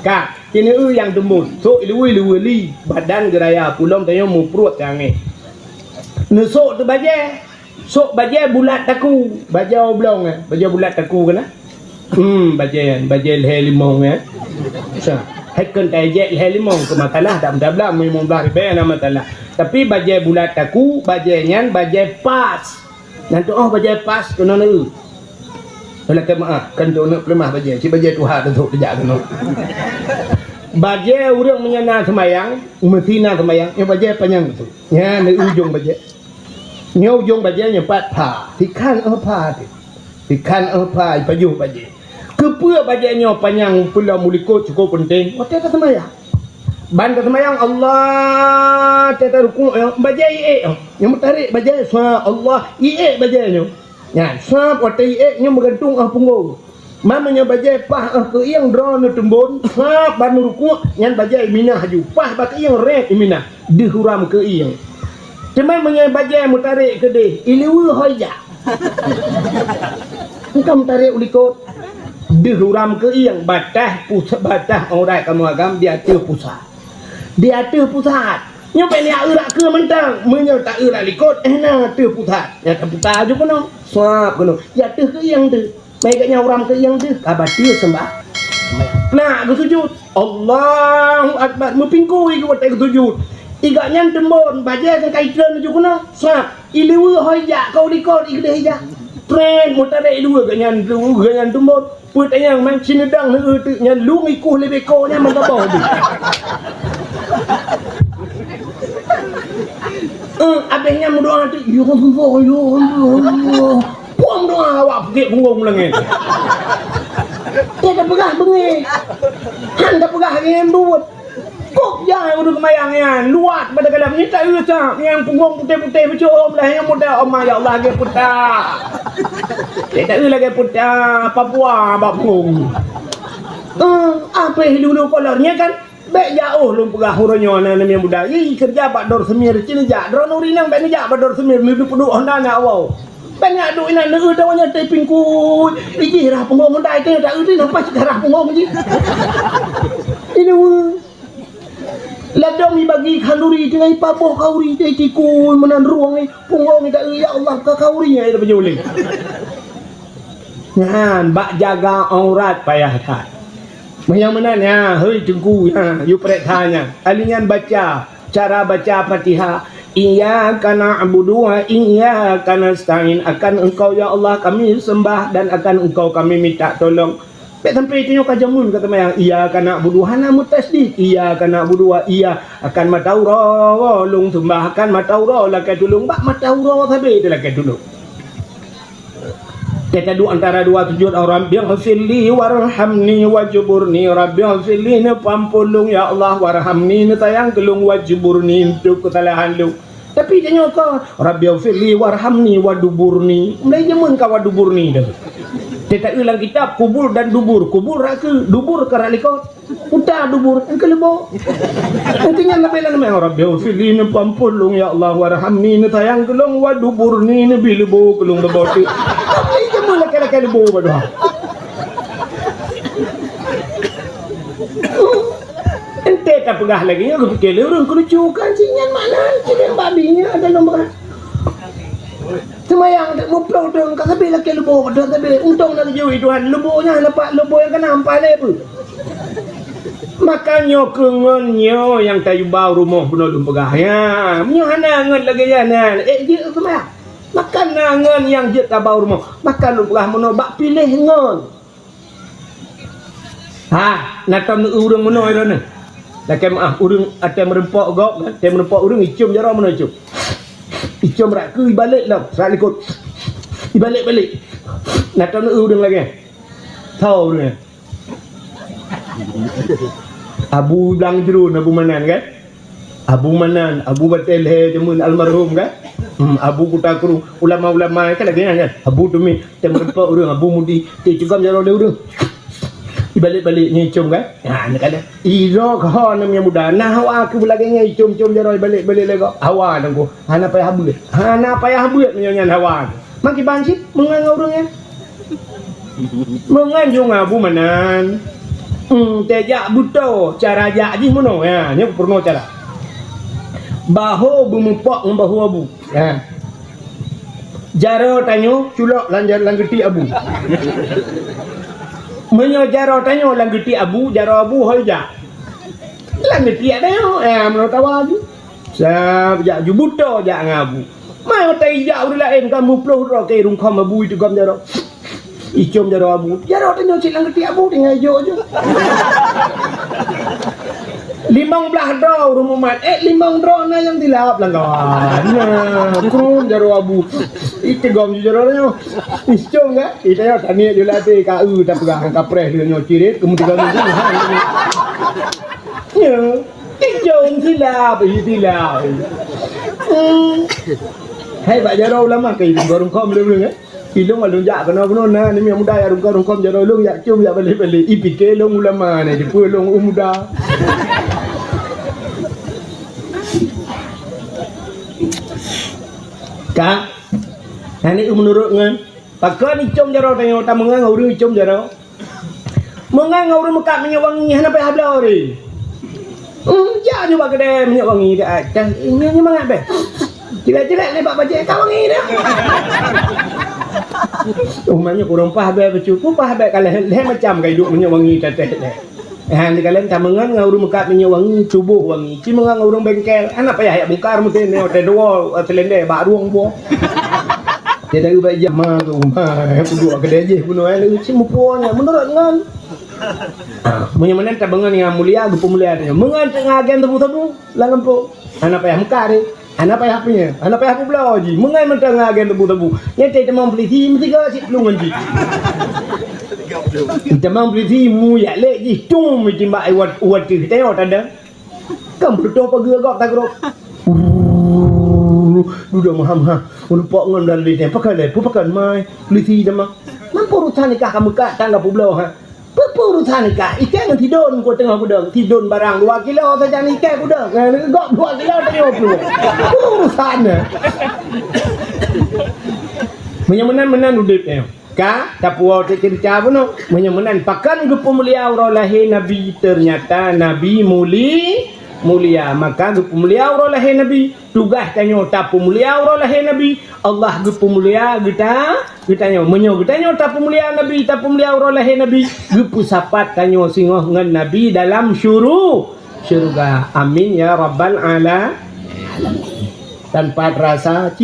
ka kini yang tembon so lewu li badan geraya pulom tayo mu perut jange nesok tu baje sok baje bulat taku baje oblong baje bulat taku kena baje limong sa hekkan tajek limong ke matalah tak belah memang belah ribe nama matalah tapi bajai bulat taku bajai nyan bajai pas nanti bajai pas kena nu kalau ke maaf kan tu nak pelemah bajai si bajai tuha tentu tidak kena bajai urang menyana semayang umatina semayang yang bajai panjang tu nya di ujung bajai nya ujung bajai nya pat pa tikan pa pajuh bajai kepua bajanya panjang pula mulikut cukup penting waktu tak semayang banda semayang Allah tak rukuk bajai yang tarik bajai sa Allah bajanya ya sa waktu nya bergantung punggung mamanya bajai pah ke yang drone tembon sa ban rukuk yang bajai minah haju pah bak yang rek minah dihuram ke yang cuman menyai bajai mutarik ke deh iliwu hoya engkau tarik ulikut dihuram ke yang batah orang kamu agam dia tu pusat nyampe ni urak ke mentang menyo tak urak likut na tu pusat ya tak pusat je kono suap kono ya tu ke yang tu mai kat nyaram ke yang tu abad tu sembah Nak ke sujud. Allahu Akbar. Mepingkui ke watak ke sujud. Igaknya tembon. Baca kan kaitan je kuna. Sap. Iliwa hoyak kau dikot. Igde hijak. Tren. Mutarik dua. Ganyan tembon. Put yang main cinedang. Yang lu ngikuh lebih kau. Yang mentabau. Abangnya berdoa tu. Ya Allah. Ya Allah. Puang doa awak. Pergi punggung langit. Dia dah pegah bengi. Han dah pegah yang buat. Kok jangan udah kemayangnya. Luat pada kalam ni tak usah. Yang punggung putih-putih macam om lah. Yang muda om ya Allah lagi putih. Dia tak lagi putih. Papua abang punggung. Apa yang dulu kolornya kan? Baik jauh lu pegah huranya yang muda. Ih kerja bak dor semir. Cina jak. Dor nurinang baik ni jak bak dor semir. Lu peduk honda nak awal. Banyak duit nak negeri tawanya taping ku. Iji rah pengong mendai teh tak uti nampak sekarang pengong ji. Ini we. Ladang ni bagi kanduri dengan papoh kauri teh tiku menan ruang ni pengong ni tak ya Allah ka kauri ya dah penjuling. Ngan bak jaga aurat payah tak. Yang menan ya hei tengku ya you prek tanya. Alingan baca cara baca Fatihah. Iyyaka na'budu wa iyyaka nasta'in. Akan engkau ya Allah kami sembah dan akan engkau kami minta tolong. Baik sampai itu ka jamun kata mayang iyyaka na'budu hana mutasdid. Iyyaka na'budu wa iya akan mataura lung sembah akan mataura lakai tulung bak mataura sabe itu lakai tulung. Kita dua antara dua sujud Rabbi ghfirli warhamni wajburni. Rabbi ghfirli ni pampulung ya Allah warhamni ni tayang gelung wajburni untuk kesalahan lu. Tapi dia nyokong Rabbi ghfirli warhamni waduburni. Mulai jaman ka waduburni dah. Kita ulang kitab kubur dan dubur. Kubur ke dubur ke ralikot. Udah dubur engke lebo. Intinya nabelan me Rabbi ghfirli ni pampulung ya Allah warhamni ni tayang gelung waduburni ni bilebo gelung leboti. Laki-laki lebu berdoa. Ente tak pegah lagi. Aku fikir orang kerucukan sinyan mana. Sinyan babinya ada nombor. Semayang tak mumplau dong. Kau sampai laki lebu berdoa. Sampai untung nak jauhi Tuhan. Lebunya nampak lebu yang kena hampa lebu. Makanya kengonnya yang tayu bau rumah penolong pegah. Ya. Menyohana ngon lagi jalan. Dia semayang. Makan ngon yang jet tabau rumah. Makan lu pegah mono bak pilih ngon. Ha, nak tam urang mono ira ni. Laki maaf urang ate merempok gok kan. Ate merempok urang icum jara mono icum. Icum rak ke balik dah. Rak ikut. Balik-balik. Nak tam urang lagi. Tahu ni. Abu bilang jerun Abu Manan kan? Abu Manan, Abu Batel he jamun almarhum kan? Abu Kuta Kurung, ulama-ulama kan lagi kan? Abu Demi, tempat orang Abu Mudi, cakap jaro dia orang. Balik-balik nyicum kan? Ha nak ada. Iro kau namanya muda. Nah hawa aku lagi nyicum-cum jaro balik-balik lagi. Hawa nangku. Hana payah habut. Hana payah habut menyanyian hawa. Maki banci mengang orangnya. Menganjung Abu Manan. Tejak buto cara jak di mono ya, ni purno cara. Bahu bumupok bahu abu. Ya. Jaro tanyo culok langgeti abu. Menyo jaro tanyo langgeti abu, jaro abu hoja. Langgeti tanyo menurut awak. Sab jak jubuto jak ngabu. Mai tai jak udah lain kamu ploh ro ke rung kham abu itu gam jaro. Icom jaro abu. Jaro tanyo cik langgeti abu dengan jo jo. 15 draw rumah mat 5 draw na yang dilap langgawan nah krum jaro abu itu gom jaro nyo iscom ga itu ya tani jula te KU tak pegang kapres dia nyo cirit kemudian ya iscom silap hai bak jaro lama ke itu gorong kom le ilung alung jak kena na ni yang muda ya gorong kom jaro lung ya cum ya balik-balik ipike long ulama ni di pulang muda. Kak, ini menurut ngan. Pakai ni com jaro tanya tak mengang orang com jaro. Mengang orang mekak minyak wangi hana payah habla ori. Ja ni bak kedai minyak wangi dak. Ini mangat be. Jelek-jelek lepak bajet kau wangi dah. Umumnya kurang pahabek bercukup pahabek kalau leh macam kayak hidup minyak wangi teteh deh. Ni kalian tamangan ngau mekat minyak wangi cubuh wangi. Cuma ngau urang bengkel. Anak payah ya bongkar mesti ne hotel dua telende bak ruang buah. Dia dah ubah jam mah tu mah. Aku dua kedai je puno ai cuma puanya menurut ngan. Menyemenan tabangan yang mulia gupu mulia tanya. Mengan tengah agen tebu-tebu langan po. Anak payah mekar ni. Anak payah punya. Anak payah aku belah ji. Mengan tengah agen tebu-tebu. Nyete temang beli ti mesti ke cik pelungan ji. Temang beli ti mu ya lek ji. Tum mesti mak ai wat ti tengok tak ada. Kam betul apa gerak tak gerak. Duduk maham-maham. Lupa ngon dalam dia. Pakai le, pakai mai. Beli dah mah. Mampu urusan nikah kamu kat tangga pulau ha. Apa urusan nikah? Ikan tidon ko tengah budang. Tidon barang 2 kilo saja nikah budang. Gok 2 kilo tengok puluh. Urusannya. Menyemenan udip ni. Ka tapuau cerita pun menyemenan pakan gupu mulia Allah lahir nabi ternyata nabi mulia maka gupu mulia Allah lahir nabi tugas tanya tapu mulia Allah lahir nabi Allah gupu mulia kita tanya menyo tanya tapu mulia nabi tapu mulia Allah lahir nabi gupu sapat tanya singoh ngan nabi dalam syurga amin ya rabbal alamin tanpa rasa